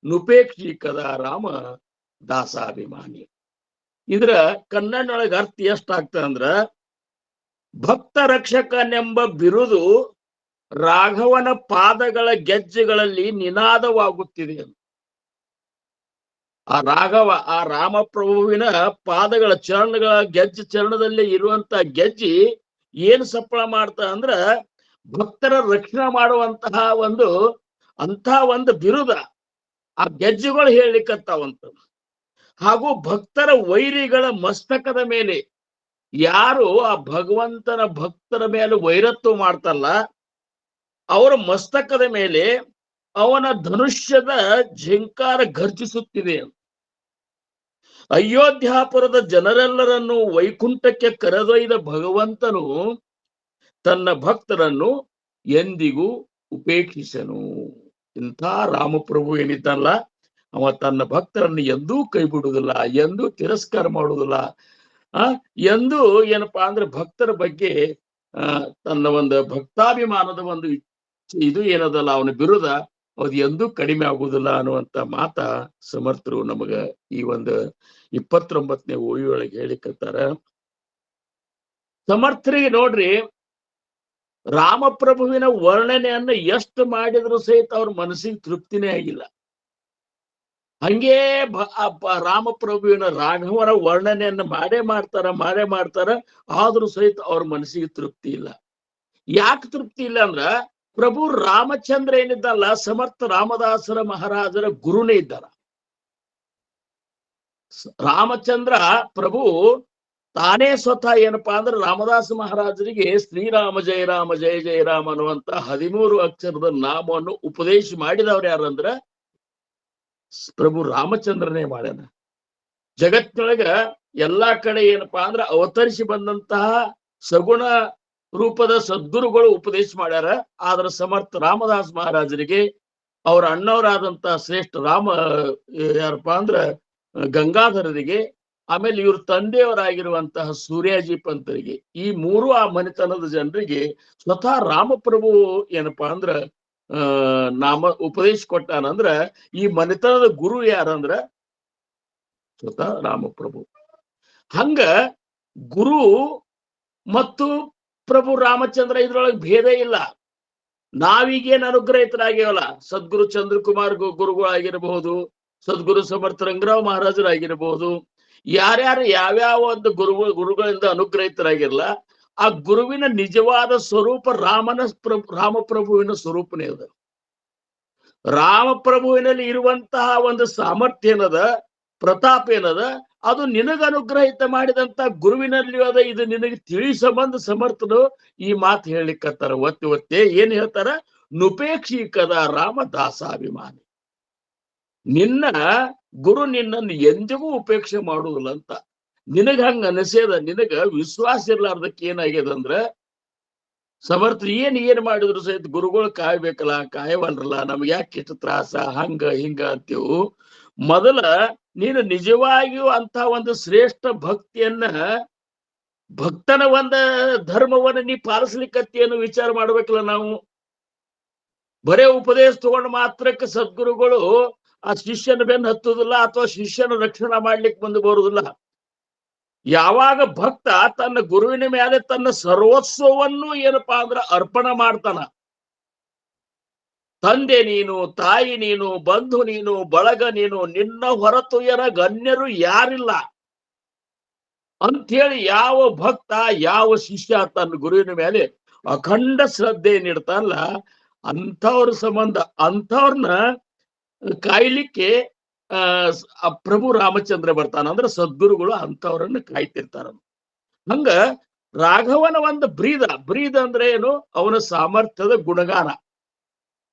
[SPEAKER 2] ನುಪೇಕ್ಷಿ ಕದಾ ರಾಮ ದಾಸಾಭಿಮಾನಿ. ಇದ್ರ ಕನ್ನಡೊಳಗ ಅರ್ಥ ಎಷ್ಟಾಗ್ತದೆ ಅಂದ್ರ, ಭಕ್ತ ರಕ್ಷಕನೆಂಬ ಬಿರುದು ರಾಘವನ ಪಾದಗಳ ಗೆಜ್ಜೆಗಳಲ್ಲಿ ನಿನಾದವಾಗುತ್ತಿದೆ. ಆ ರಾಘವ, ಆ ರಾಮಪ್ರಭುವಿನ ಪಾದಗಳ ಚರಣಗಳ ಗೆಜ್ಜೆ ಚರಣದಲ್ಲಿ ಇರುವಂತ ಗೆಜ್ಜಿ ಏನ್ ಸಪ್ಪಳ ಮಾಡ್ತಾ ಅಂದ್ರ ಭಕ್ತರ ರಕ್ಷಣೆ ಮಾಡುವಂತಹ ಒಂದು ಬಿರುದ ಆ ಗೆಜ್ಜೆಗಳು ಹೇಳಲಿಕ್ಕತ್ತಾವಂತ. ಹಾಗೂ ಭಕ್ತರ ವೈರಿಗಳ ಮಸ್ತಕದ ಮೇಲೆ, ಯಾರು ಆ ಭಗವಂತನ ಭಕ್ತರ ಮೇಲೆ ವೈರತ್ವ ಮಾಡ್ತಲ್ಲ ಅವರ ಮಸ್ತಕದ ಮೇಲೆ ಅವನ ಧನುಷ್ಯದ ಝಂಕಾರ ಘರ್ಜಿಸುತ್ತಿದೆ. ಅಯೋಧ್ಯಾಪುರದ ಜನರೆಲ್ಲರನ್ನು ವೈಕುಂಠಕ್ಕೆ ಕರೆದೊಯ್ದ ಭಗವಂತನು ತನ್ನ ಭಕ್ತರನ್ನು ಎಂದಿಗೂ ಉಪೇಕ್ಷಿಸನು. ಇಂಥ ರಾಮಪ್ರಭು ಏನಿದ್ದಲ್ಲ, ಅವ ತನ್ನ ಭಕ್ತರನ್ನು ಎಂದೂ ಕೈ ಬಿಡುವುದಿಲ್ಲ, ಎಂದೂ ತಿರಸ್ಕಾರ ಮಾಡುವುದಿಲ್ಲ. ಎಂದೂ ಏನಪ್ಪಾ ಅಂದ್ರೆ ಭಕ್ತರ ಬಗ್ಗೆ ತನ್ನ ಒಂದು ಭಕ್ತಾಭಿಮಾನದ ಒಂದು ಇದು ಏನದಲ್ಲ, ಅವನ ಬಿರುದ ಅದು ಎಂದೂ ಕಡಿಮೆ ಆಗುವುದಿಲ್ಲ ಅನ್ನುವಂತ ಮಾತ ಸಮರ್ಥರು ನಮಗ ಈ ಒಂದು 29ನೇ ಓವಿಯೊಳಗೆ ಹೇಳಿಕತ್ತಾರ. ಸಮರ್ಥರಿಗೆ ನೋಡ್ರಿ, ರಾಮಪ್ರಭುವಿನ ವರ್ಣನೆಯನ್ನ ಎಷ್ಟು ಮಾಡಿದ್ರು ಸಹಿತ ಅವ್ರ ಮನಸ್ಸಿಗೆ ತೃಪ್ತಿನೇ ಆಗಿಲ್ಲ. ಹಂಗೇ ರಾಮಪ್ರಭುವಿನ ರಾಘವನ ವರ್ಣನೆಯನ್ನ ಮಾಡೇ ಮಾಡ್ತಾರ, ಆದ್ರೂ ಸಹಿತ ಅವ್ರ ಮನಸ್ಸಿಗೆ ತೃಪ್ತಿ ಇಲ್ಲ. ಯಾಕೆ ತೃಪ್ತಿ ಇಲ್ಲ ಅಂದ್ರ, ಪ್ರಭು ರಾಮಚಂದ್ರ ಏನಿದ್ದಲ್ಲ, ಸಮರ್ಥ ರಾಮದಾಸರ ಮಹಾರಾಜರ ಗುರುನೇ ಇದ್ದಾರ. ರಾಮಚಂದ್ರ ಪ್ರಭು ತಾನೇ ಸ್ವತಃ ಏನಪ್ಪಾ ಅಂದ್ರೆ ರಾಮದಾಸ ಮಹಾರಾಜರಿಗೆ ಶ್ರೀರಾಮ ಜಯ ರಾಮ ಜಯ ಜಯ ರಾಮ ಅನ್ನುವಂತ 13 ಅಕ್ಷರದ ನಾಮವನ್ನು ಉಪದೇಶ ಮಾಡಿದವ್ರು ಯಾರಂದ್ರ ಪ್ರಭು ರಾಮಚಂದ್ರನೇ ಮಾಡ್ಯಾನ. ಜಗತ್ತಿನೊಳಗ ಎಲ್ಲಾ ಕಡೆ ಏನಪ್ಪಾ ಅಂದ್ರೆ ಅವತರಿಸಿ ಬಂದಂತಹ ಸಗುಣ ರೂಪದ ಸದ್ಗುರುಗಳು ಉಪದೇಶ ಮಾಡ್ಯಾರ. ಆದ್ರ ಸಮರ್ಥ ರಾಮದಾಸ್ ಮಹಾರಾಜರಿಗೆ ಅವ್ರ ಅಣ್ಣವರಾದಂತಹ ಶ್ರೇಷ್ಠ ಯಾರಪ್ಪ ಅಂದ್ರ ಗಂಗಾಧರರಿಗೆ, ಆಮೇಲೆ ಇವ್ರ ತಂದೆಯವರಾಗಿರುವಂತಹ ಸೂರ್ಯಾಜಿ ಪಂತರಿಗೆ, ಈ ಮೂರು ಆ ಮನೆತನದ ಜನರಿಗೆ ಸ್ವತಃ ರಾಮಪ್ರಭು ಏನಪ್ಪಾ ಅಂದ್ರ ನಾಮ ಉಪದೇಶ ಕೊಟ್ಟಾನಂದ್ರ, ಈ ಮನೆತನದ ಗುರು ಯಾರಂದ್ರ ಸ್ವತಃ ರಾಮಪ್ರಭು. ಹಂಗ ಗುರು ಮತ್ತು ಪ್ರಭು ರಾಮಚಂದ್ರ ಇದ್ರೊಳಗೆ ಭೇದ ಇಲ್ಲ. ನಾವೀಗೇನು ಅನುಗ್ರಹಿತರಾಗ್ಯವಲ್ಲ, ಸದ್ಗುರು ಚಂದ್ರಕುಮಾರ್ ಗುರುಗಳಾಗಿರಬಹುದು, ಸದ್ಗುರು ಸಮರ್ಥ ರಂಗರಾವ್ ಮಹಾರಾಜರಾಗಿರಬಹುದು, ಯಾರ್ಯಾರು ಯಾವ್ಯಾವ ಒಂದು ಗುರುಗಳಿಂದ ಅನುಗ್ರಹಿತರಾಗಿರಲ್ಲ, ಆ ಗುರುವಿನ ನಿಜವಾದ ಸ್ವರೂಪ ರಾಮಪ್ರಭುವಿನ ಸ್ವರೂಪನೇ ಅದ. ರಾಮಪ್ರಭುವಿನಲ್ಲಿ ಇರುವಂತಹ ಒಂದು ಸಾಮರ್ಥ್ಯ ಏನದ, ಪ್ರತಾಪ ಏನದ, ಅದು ನಿನಗ ಅನುಗ್ರಹಿತ ಮಾಡಿದಂತ ಗುರುವಿನಲ್ಲಿ ಅದ, ಇದು ನಿನಗೆ ತಿಳಿ ಸಂಬಂಧ ಸಮರ್ಥನು ಈ ಮಾತು ಹೇಳಿಕತ್ತಾರ. ಒತ್ತೆ ಏನ್ ಹೇಳ್ತಾರ? ನುಪೇಕ್ಷಿಕದ ರಾಮದಾಸಾಭಿಮಾನಿ. ನಿನ್ನ ಗುರು ನಿನ್ನನ್ನು ಎಂದಿಗೂ ಉಪೇಕ್ಷೆ ಮಾಡುವುದಿಲ್ಲ ಅಂತ. ನಿನಗ ಹಂಗ ಅನಿಸೇದ, ನಿನಗ ವಿಶ್ವಾಸ ಇರ್ಲಾರ್ದಕ್ಕೆ ಏನಾಗ್ಯದಂದ್ರ ಸಮರ್ಥ ಏನ್ ಮಾಡಿದ್ರು ಸಹಿತ ಗುರುಗಳು ಕಾಯ್ಬೇಕಲ್ಲ, ಕಾಯವಲ್ರಲ್ಲ, ನಮ್ಗೆ ಯಾಕೆ ಇಷ್ಟು ತ್ರಾಸ, ಹಂಗ ಹಿಂಗ ಅಂತೀವು. ಮೊದಲ ನೀನು ನಿಜವಾಗಿಯೂ ಅಂತ ಒಂದು ಶ್ರೇಷ್ಠ ಭಕ್ತಿಯನ್ನ, ಭಕ್ತನ ಒಂದ ಧರ್ಮವನ್ನ ನೀ ಪಾಲಿಸ್ಲಿಕ್ಕತ್ತೇನು ವಿಚಾರ ಮಾಡ್ಬೇಕಲ್ಲ. ನಾವು ಬರೇ ಉಪದೇಶ ತಗೊಂಡು ಮಾತ್ರಕ್ಕೆ ಸದ್ಗುರುಗಳು ಆ ಶಿಷ್ಯನ ಬೆನ್ನು ಹತ್ತುದಿಲ್ಲ, ಅಥವಾ ಶಿಷ್ಯನ ರಕ್ಷಣೆ ಮಾಡ್ಲಿಕ್ಕೆ ಬಂದು ಬರುವುದಿಲ್ಲ. ಯಾವಾಗ ಭಕ್ತ ತನ್ನ ಗುರುವಿನ ಮೇಲೆ ತನ್ನ ಸರ್ವಸ್ವವನ್ನು ಏನಪ್ಪಾ ಅಂದ್ರ ಅರ್ಪಣ ಮಾಡ್ತಾನ, ತಂದೆ ನೀನು, ತಾಯಿ ನೀನು, ಬಂಧು ನೀನು, ಬಳಗ ನೀನು, ನಿನ್ನ ಹೊರತು ಗಣ್ಯರು ಯಾರಿಲ್ಲ ಅಂಥೇಳಿ ಯಾವ ಭಕ್ತ, ಯಾವ ಶಿಷ್ಯ ತನ್ನ ಗುರುವಿನ ಮೇಲೆ ಅಖಂಡ ಶ್ರದ್ಧೆ ನೀಡ್ತಾನಲ್ಲ, ಅಂಥವ್ರ ಸಂಬಂಧ, ಅಂಥವ್ರನ್ನ ಕಾಯ್ಲಿಕ್ಕೆ ಪ್ರಭು ರಾಮಚಂದ್ರ ಬರ್ತಾನ. ಅಂದ್ರೆ ಸದ್ಗುರುಗಳು ಅಂಥವ್ರನ್ನ ಕಾಯ್ತಿರ್ತಾರ. ಹಂಗ ರಾಘವನ ಒಂದು ಬ್ರೀದ ಅಂದ್ರೆ ಏನು? ಅವನ ಸಾಮರ್ಥ್ಯದ ಗುಣಗಾನ.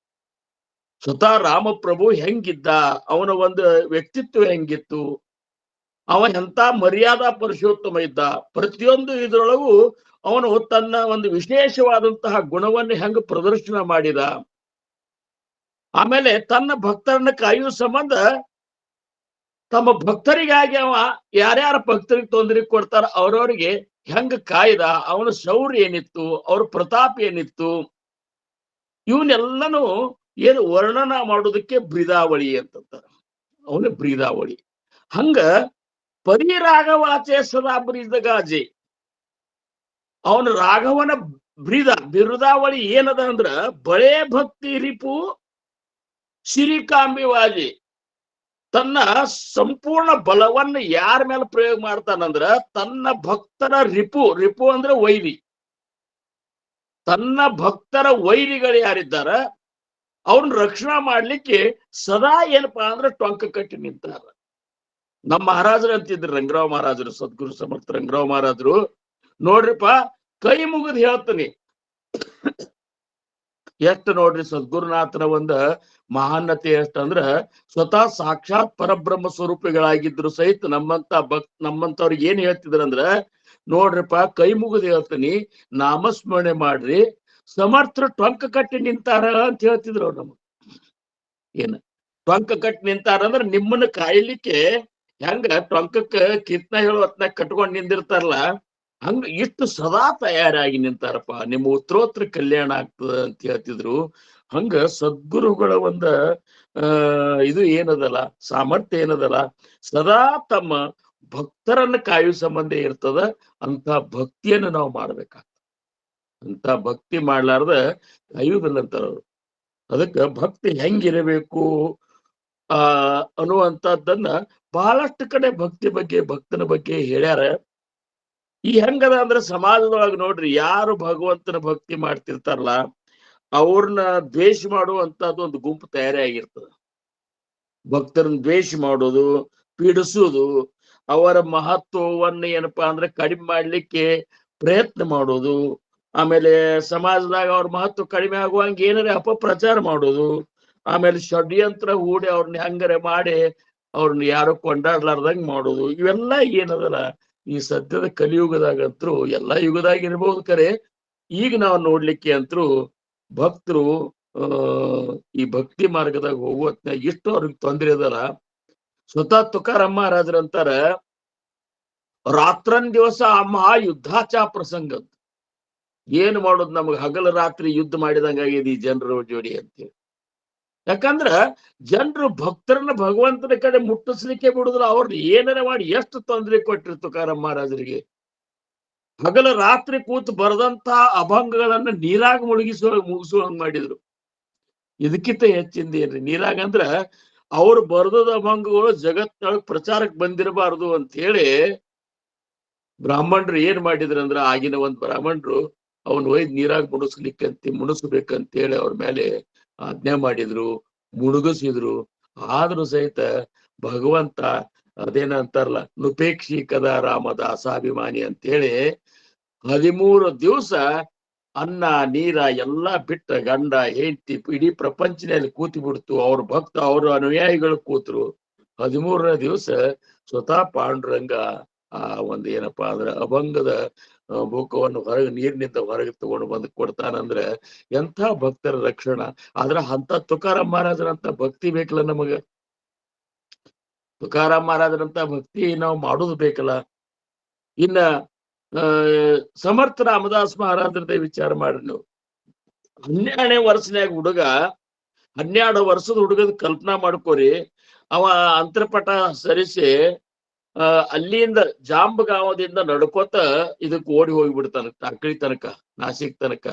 [SPEAKER 2] ಸ್ವತಃ ರಾಮಪ್ರಭು ಹೆಂಗಿದ್ದ, ಅವನ ಒಂದು ವ್ಯಕ್ತಿತ್ವ ಹೆಂಗಿತ್ತು, ಅವ ಎಂತ ಮರ್ಯಾದಾ ಪುರುಷೋತ್ತಮ ಇದ್ದ, ಪ್ರತಿಯೊಂದು ಇದ್ರೊಳಗೂ ಅವನು ತನ್ನ ಒಂದು ವಿಶೇಷವಾದಂತಹ ಗುಣವನ್ನು ಹೆಂಗ ಪ್ರದರ್ಶನ ಮಾಡಿದ. ಆಮೇಲೆ ತನ್ನ ಭಕ್ತರನ್ನ ಕಾಯುವ ಸಂಬಂಧ ತಮ್ಮ ಭಕ್ತರಿಗಾಗಿ ಅವ ಯಾರ್ಯಾರ ಭಕ್ತರಿಗೆ ತೊಂದರೆ ಕೊಡ್ತಾರ ಅವ್ರವ್ರಿಗೆ ಹೆಂಗ ಕಾಯ್ದ, ಅವನ ಶೌರ್ಯ ಏನಿತ್ತು, ಅವ್ರ ಪ್ರತಾಪ ಏನಿತ್ತು, ಇವನ್ನೆಲ್ಲನೂ ಏನು ವರ್ಣನ ಮಾಡೋದಕ್ಕೆ ಬ್ರೀದಾವಳಿ ಅಂತಂತಾರ. ಅವನ ಬ್ರೀದಾವಳಿ. ಹಂಗ ಪರಿರಾಘವಾಚೆ ಸದಾ ಬ್ರೀದಗಾಜೆ, ಅವನ ರಾಘವನ ಬಿರುದಾವಳಿ ಏನದ ಅಂದ್ರ ಬಳೆ ಭಕ್ತಿ ರಿಪು ಸಿರಿಕಾಂಬಿವಾಜಿ. ತನ್ನ ಸಂಪೂರ್ಣ ಬಲವನ್ನು ಯಾರ ಮೇಲೆ ಪ್ರಯೋಗ ಮಾಡ್ತಾನಂದ್ರ ತನ್ನ ಭಕ್ತರ ರಿಪು ಅಂದ್ರೆ ವೈರಿ. ತನ್ನ ಭಕ್ತರ ವೈರಿಗಳು ಯಾರಿದ್ದಾರ ಅವ್ರನ್ನ ರಕ್ಷಣಾ ಮಾಡ್ಲಿಕ್ಕೆ ಸದಾ ಏನಪ್ಪಾ ಅಂದ್ರೆ ಟೊಂಕ ಕಟ್ಟಿ ನಿಂತಾರ. ನಮ್ಮ ಮಹಾರಾಜರು ಅಂತಿದ್ರು, ರಂಗರಾವ್ ಮಹಾರಾಜರು, ಸದ್ಗುರು ಸಮರ್ಥ ರಂಗರಾವ್ ಮಹಾರಾಜರು, ನೋಡ್ರಿಪ್ಪ ಕೈ ಮುಗಿದು ಹೇಳ್ತೀನಿ, ಎಷ್ಟು ನೋಡ್ರಿ ಸದ್ಗುರುನಾಥನ ಒಂದು ಮಹಾನ್ನತೆ ಎಷ್ಟಂದ್ರ ಸ್ವತಃ ಸಾಕ್ಷಾತ್ ಪರಬ್ರಹ್ಮ ಸ್ವರೂಪಿಗಳಾಗಿದ್ರು ಸಹಿತ ನಮ್ಮಂತವ್ರಿಗೆ ಏನ್ ಹೇಳ್ತಿದ್ರಂದ್ರ, ನೋಡ್ರಿಪ್ಪ ಕೈ ಮುಗಿದು ಹೇಳ್ತೀನಿ, ನಾಮಸ್ಮರಣೆ ಮಾಡ್ರಿ, ಸಮರ್ಥರು ಟೊಂಕ ಕಟ್ಟಿ ನಿಂತಾರ ಅಂತ ಹೇಳ್ತಿದ್ರು ಅವ್ರು ನಮಗ್. ಏನ ಟೊಂಕ ಕಟ್ಟಿ ನಿಂತಾರ ಅಂದ್ರೆ ನಿಮ್ಮನ್ನ ಕಾಯ್ಲಿಕ್ಕೆ ಹೆಂಗ ಟೊಂಕಕ್ಕ ಕಿತ್ನ ಹೇಳೋ ಹೊತ್ನಾಗ ಕಟ್ಕೊಂಡ್ ನಿಂದಿರ್ತಾರಲ್ಲ, ಹಂಗ ಇಷ್ಟು ಸದಾ ತಯಾರಾಗಿ ನಿಂತಾರಪ್ಪ, ನಿಮ್ಮ ಉತ್ತರೋತ್ತರ ಕಲ್ಯಾಣ ಆಗ್ತದ ಅಂತ ಹೇಳ್ತಿದ್ರು. ಹಂಗ ಸದ್ಗುರುಗಳ ಒಂದ ಇದು ಏನದಲ್ಲ, ಸಾಮರ್ಥ್ಯ ಏನದಲ್ಲ, ಸದಾ ತಮ್ಮ ಭಕ್ತರನ್ನ ಕಾಯುವ ಸಂಬಂಧ ಇರ್ತದ. ಅಂತ ಭಕ್ತಿಯನ್ನು ನಾವು ಮಾಡ್ಬೇಕಾಗ್ತದೆ. ಅಂತ ಭಕ್ತಿ ಮಾಡ್ಲಾರ್ದ ಕಾಯುವುದಿಲ್ಲ ಅಂತಾರವ್ರು. ಅದಕ್ಕ ಭಕ್ತಿ ಹೆಂಗಿರಬೇಕು ಅನ್ನುವಂಥದ್ದನ್ನ ಬಹಳಷ್ಟು ಕಡೆ ಭಕ್ತನ ಬಗ್ಗೆ ಹೇಳ್ಯಾರ. ಈ ಹೆಂಗದ ಅಂದ್ರೆ ಸಮಾಜದೊಳಗೆ ನೋಡ್ರಿ, ಯಾರು ಭಗವಂತನ ಭಕ್ತಿ ಮಾಡ್ತಿರ್ತಾರಲ್ಲ ಅವ್ರನ್ನ ದ್ವೇಷ ಮಾಡುವಂತದ್ದು ಒಂದು ಗುಂಪು ತಯಾರಿ ಆಗಿರ್ತದ. ಭಕ್ತರನ್ನ ದ್ವೇಷ ಮಾಡೋದು, ಪೀಡಿಸೋದು, ಅವರ ಮಹತ್ವವನ್ನು ಏನಪ್ಪಾ ಅಂದ್ರೆ ಕಡಿಮೆ ಮಾಡ್ಲಿಕ್ಕೆ ಪ್ರಯತ್ನ ಮಾಡೋದು, ಆಮೇಲೆ ಸಮಾಜದಾಗ ಅವ್ರ ಮಹತ್ವ ಕಡಿಮೆ ಆಗುವಂಗೆ ಏನಾರ ಅಪಪ್ರಚಾರ ಮಾಡೋದು, ಆಮೇಲೆ ಷಡ್ಯಂತ್ರ ಹೂಡಿ ಅವ್ರನ್ನ ಹೆಂಗರೆ ಮಾಡಿ ಅವ್ರನ್ನ ಯಾರು ಕೊಂಡಾಡ್ಲಾರ್ದಂಗ್ ಮಾಡೋದು, ಇವೆಲ್ಲ ಏನದಲ್ಲ ಈ ಸದ್ಯದ ಕಲಿಯುಗದಾಗಂತ್ರು, ಎಲ್ಲಾ ಯುಗದಾಗ ಇರ್ಬೋದು ಕರೆ, ಈಗ ನಾವು ನೋಡ್ಲಿಕ್ಕೆ ಅಂತರೂ ಭಕ್ತರು ಈ ಭಕ್ತಿ ಮಾರ್ಗದಾಗ ಹೋಗುವತ್ನಾಗ ಇಷ್ಟು ಅವ್ರಿಗೆ ತೊಂದರೆ ಅದಲ್ಲ. ಸ್ವತಃ ತುಕಾರಾಮ್ ಮಹಾರಾಜರು ಅಂತಾರ, ರಾತ್ರನ್ ದಿವಸ ಮಹಾ ಯುದ್ಧಾಚಾ ಪ್ರಸಂಗ. ಏನ್ ಮಾಡೋದು, ನಮಗ್ ಹಗಲ ರಾತ್ರಿ ಯುದ್ಧ ಮಾಡಿದಂಗಾಗಿದೆ ಈ ಜನರ ಜೋಡಿ ಅಂತೇಳಿ. ಯಾಕಂದ್ರ ಜನರು ಭಕ್ತರನ್ನ ಭಗವಂತನ ಕಡೆ ಮುಟ್ಟಿಸ್ಲಿಕ್ಕೆ ಬಿಡುದಿಲ್ಲ. ಅವ್ರನ್ನ ಏನಾರ ಮಾಡಿ ಎಷ್ಟು ತೊಂದರೆ ಕೊಟ್ಟಿರು ತುಕಾರಾಮ್ ಮಹಾರಾಜರಿಗೆ. ಹಗಲ ರಾತ್ರಿ ಕೂತು ಬರದಂತ ಅಭಂಗಗಳನ್ನ ನೀರಾಗ ಮುಗಿಸುವಂಗ್ ಮಾಡಿದ್ರು. ಇದಕ್ಕಿಂತ ಹೆಚ್ಚಿಂದ ಏನ್ರಿ ನೀರಾಗ ಅಂದ್ರ ಅವ್ರು ಬರೆದ ಅಭಂಗಗಳು ಜಗತ್ತೊಳಗ್ ಪ್ರಚಾರಕ್ಕೆ ಬಂದಿರಬಾರ್ದು ಅಂತ ಹೇಳಿ ಬ್ರಾಹ್ಮಣರು ಏನ್ ಮಾಡಿದ್ರಂದ್ರ, ಆಗಿನ ಒಂದ್ ಬ್ರಾಹ್ಮಣರು ಅವನ್ ಒಯ್ದು ನೀರಾಗ ಮುಣಿಸ್ಬೇಕಂತೇಳಿ ಅವ್ರ ಮೇಲೆ ಆಜ್ಞೆ ಮಾಡಿದ್ರು, ಮುಳುಗಿಸಿದ್ರು. ಆದ್ರೂ ಸಹಿತ ಭಗವಂತ ಅದೇನಂತಾರಲ್ಲ ನುಪೇಕ್ಷಿಕದ ರಾಮದಾಸಾಭಿಮಾನಿ ಅಂತ ಹೇಳಿ 13 ದಿವಸ ಅನ್ನ ನೀರ ಎಲ್ಲಾ ಬಿಟ್ಟ ಗಂಡ ಹೆಂಡತಿ ಇಡೀ ಪ್ರಪಂಚದಲ್ಲಿ ಕೂತಿ ಬಿಡ್ತು. ಅವ್ರ ಭಕ್ತ ಅವ್ರ ಅನುಯಾಯಿಗಳು ಕೂತ್ರು. 13ನೇ ದಿವಸ ಸ್ವತಃ ಪಾಂಡುರಂಗ ಆ ಒಂದು ಏನಪ್ಪಾ ಅಂದ್ರೆ ಅಭಂಗದ ಭೂಕವನ್ನು ಹೊರಗೆ ನೀರಿನಿಂದ ಹೊರಗೆ ತಗೊಂಡು ಬಂದು ಕೊಡ್ತಾನಂದ್ರೆ ಎಂಥ ಭಕ್ತರ ರಕ್ಷಣಾ. ಆದ್ರ ಅಂತ ತುಕಾರಾಮ್ ಮಹಾರಾಜರಂತ ಭಕ್ತಿ ಬೇಕಲ್ಲ ನಮಗ. ತುಕಾರಾಮ್ ಮಹಾರಾಜರಂತ ಭಕ್ತಿ ನಾವು ಮಾಡುದು ಬೇಕಲ್ಲ. ಇನ್ನ ಸಮರ್ಥ ರಾಮದಾಸ್ ಮಹಾರಾಜರದೇ ವಿಚಾರ ಮಾಡ್ರಿ ನೀವು. 12ನೇ ವರ್ಷನ್ಯಾಗ ಹುಡುಗ 12 ವರ್ಷದ ಹುಡುಗದ ಕಲ್ಪನಾ ಮಾಡ್ಕೋರಿ. ಅವ ಅಂತರ್ಪಟ ಸರಿಸಿ ಅಲ್ಲಿಂದ ಜಾಂಬಗಾಂವದಿಂದ ನಡ್ಕೋತ ಇದಕ್ ಓಡಿ ಹೋಗ್ಬಿಡ್ತಾನ ಟಾಕಳಿ ತನಕ, ನಾಸಿಕ್ ತನಕ.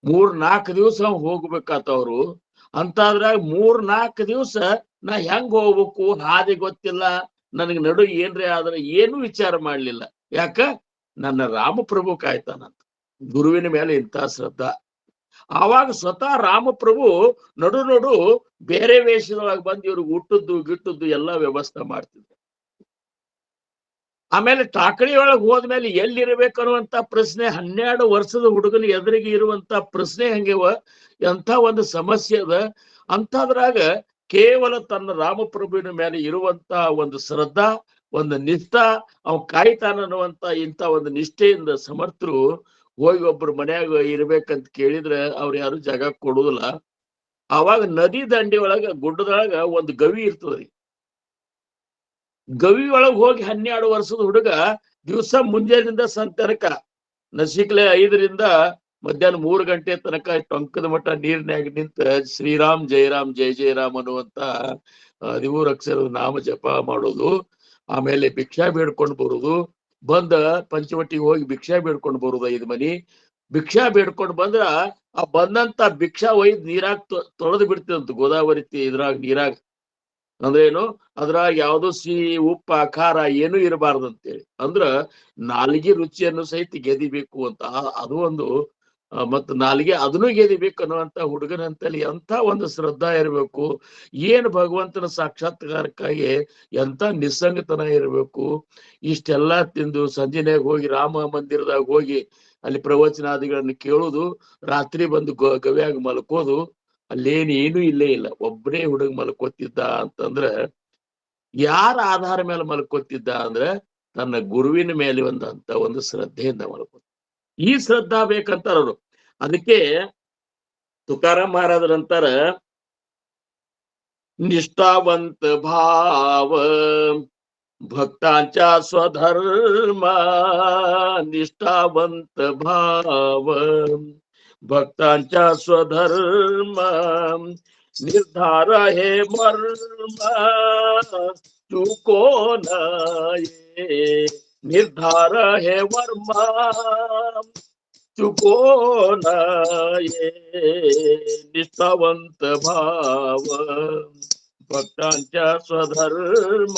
[SPEAKER 2] 3-4 ದಿವಸ ಹೋಗ್ಬೇಕಾತವ್ರು. ಅಂತಾದ್ರಾಗ 3-4 ದಿವಸ ನಾ ಹೆಂಗ್ ಹೋಗ್ಬೇಕು ಹಾದಿ ಗೊತ್ತಿಲ್ಲ, ನನಗ್ ನಡು ಏನ್ರಿ ಆದ್ರೆ ಏನು ವಿಚಾರ ಮಾಡ್ಲಿಲ್ಲ. ಯಾಕ? ನನ್ನ ರಾಮಪ್ರಭು ಕಾಯ್ತಾನಂತ. ಗುರುವಿನ ಮೇಲೆ ಇಂಥ ಶ್ರದ್ಧಾ. ಆವಾಗ ಸ್ವತಃ ರಾಮಪ್ರಭು ನಡು ನಡು ಬೇರೆ ವೇಷದೊಳಗೆ ಬಂದು ಇವ್ರಿಗೆ ಊಟದ್ದು ಗಿಟ್ಟದ್ದು ಎಲ್ಲಾ ವ್ಯವಸ್ಥೆ ಮಾಡ್ತಿದ್ರು. ಆಮೇಲೆ ಟಾಕಳಿಯೊಳಗೆ ಹೋದ್ಮೇಲೆ ಎಲ್ಲಿರ್ಬೇಕನ್ನುವಂತ ಪ್ರಶ್ನೆ 12 ವರ್ಷದ ಹುಡುಗನ ಎದುರಿಗೆ ಇರುವಂತ ಪ್ರಶ್ನೆ ಹಂಗೆವ. ಎಂಥ ಒಂದು ಸಮಸ್ಯೆ ಅದ. ಅಂತಾದ್ರಾಗ ಕೇವಲ ತನ್ನ ರಾಮಪ್ರಭುವಿನ ಮೇಲೆ ಇರುವಂತ ಒಂದು ಶ್ರದ್ಧಾ, ಒಂದು ನಿಷ್ಠಾ, ಅವ್ ಕಾಯ್ತಾನ ಅನ್ನುವಂತ ಇಂಥ ಒಂದು ನಿಷ್ಠೆಯಿಂದ ಸಮರ್ಥರು ಹೋಗಿ ಒಬ್ರು ಮನ್ಯಾಗ ಇರ್ಬೇಕಂತ ಕೇಳಿದ್ರೆ ಅವ್ರು ಯಾರು ಜಾಗ ಕೊಡುದಿಲ್ಲ. ಅವಾಗ ನದಿ ದಂಡಿ ಒಳಗ ಗುಡ್ಡದೊಳಗ ಒಂದು ಗವಿ ಇರ್ತದ್ರಿ. ಗವಿ ಒಳಗ್ ಹೋಗಿ 12 ವರ್ಷದ ಹುಡುಗ ದಿವಸ ಮುಂಜಾನಿಂದ ಸಂತನಕ ನಸಿಕ್ಲೆ 5ರಿಂದ ಮಧ್ಯಾಹ್ನ 3 ಗಂಟೆ ತನಕ ಟೊಂಕದ ಮಟ್ಟ ನೀರಿನಾಗ ನಿಂತ ಶ್ರೀರಾಮ್ ಜಯರಾಮ್ ಜಯ ಜಯರಾಮ್ ಅನ್ನುವಂತ 13 ಅಕ್ಷರದ ನಾಮ ಜಪ ಮಾಡೋದು. ಆಮೇಲೆ ಭಿಕ್ಷಾ ಬೇಡ್ಕೊಂಡು ಬರುದು. ಬಂದ ಪಂಚವಟಿಗೆ ಹೋಗಿ ಭಿಕ್ಷಾ ಬೇಡ್ಕೊಂಡು ಬರುದು. 5 ಮನಿ ಭಿಕ್ಷಾ ಬೇಡ್ಕೊಂಡು ಬಂದ್ರ ಆ ಬಂದಂತ ಭಿಕ್ಷಾ ಒಯ್ದು ನೀರಾಗ ತೊಳೆದು ಬಿಡ್ತಿದಂತ ಗೋದಾವರಿ ಇದ್ರಾಗ ನೀರಾಗ. ಅಂದ್ರೇನು? ಅದ್ರಾಗ ಯಾವ್ದು ಸಿಹಿ ಉಪ್ಪ ಖಾರ ಏನು ಇರಬಾರ್ದಂತೇಳಿ. ಅಂದ್ರ ನಾಲಿಗೆ ರುಚಿಯನ್ನು ಸಹಿತ ಗೆದಿಬೇಕು ಅಂತ. ಅದು ಒಂದು ಮತ್ ನಾಲಿಗೆ ಅದನ್ನು ಗೆದಿಬೇಕು ಅನ್ನುವಂತ ಹುಡುಗನಂತಲ್ಲಿ ಎಂಥ ಒಂದು ಶ್ರದ್ಧಾ ಇರಬೇಕು. ಏನ್ ಭಗವಂತನ ಸಾಕ್ಷಾತ್ಕಾರಕ್ಕಾಗಿ ಎಂಥ ನಿಸ್ಸಂಗತನ ಇರಬೇಕು. ಇಷ್ಟೆಲ್ಲಾ ತಿಂದು ಸಂಜೆನಾಗ ಹೋಗಿ ರಾಮ ಮಂದಿರದಾಗ ಹೋಗಿ ಅಲ್ಲಿ ಪ್ರವಚನಾದಿಗಳನ್ನು ಕೇಳುದು, ರಾತ್ರಿ ಬಂದು ಗವ್ಯಾಗ ಮಲ್ಕೋದು. ಅಲ್ಲೇನೇನು ಇಲ್ಲೇ ಇಲ್ಲ. ಒಬ್ಬನೇ ಹುಡುಗ ಮಲ್ಕೋತಿದ್ದ ಅಂತಂದ್ರ ಯಾರ ಆಧಾರ ಮೇಲೆ ಮಲ್ಕೋತಿದ್ದ ಅಂದ್ರೆ ತನ್ನ ಗುರುವಿನ ಮೇಲೆ ಅಂತ ಒಂದು ಶ್ರದ್ಧೆಯಿಂದ ಮಲ್ಕೋ. ಈ ಶ್ರದ್ಧಾ ಬೇಕಂತಾರ ಅವರು. ಅದಕ್ಕೆ ತುಕಾರಾಮ್ ಮಹಾರಾಜರಂತಾರ निष्ठावंत भाव भक्तांचा स्वधर्म, निष्ठावंत भाव भक्तांचा स्वधर्म, निर्धार हे मर्म चुको नये, निर्धार हे वर्म चुको नये, निष्ठावंत भाव भक्तांच्या स्वधर्म,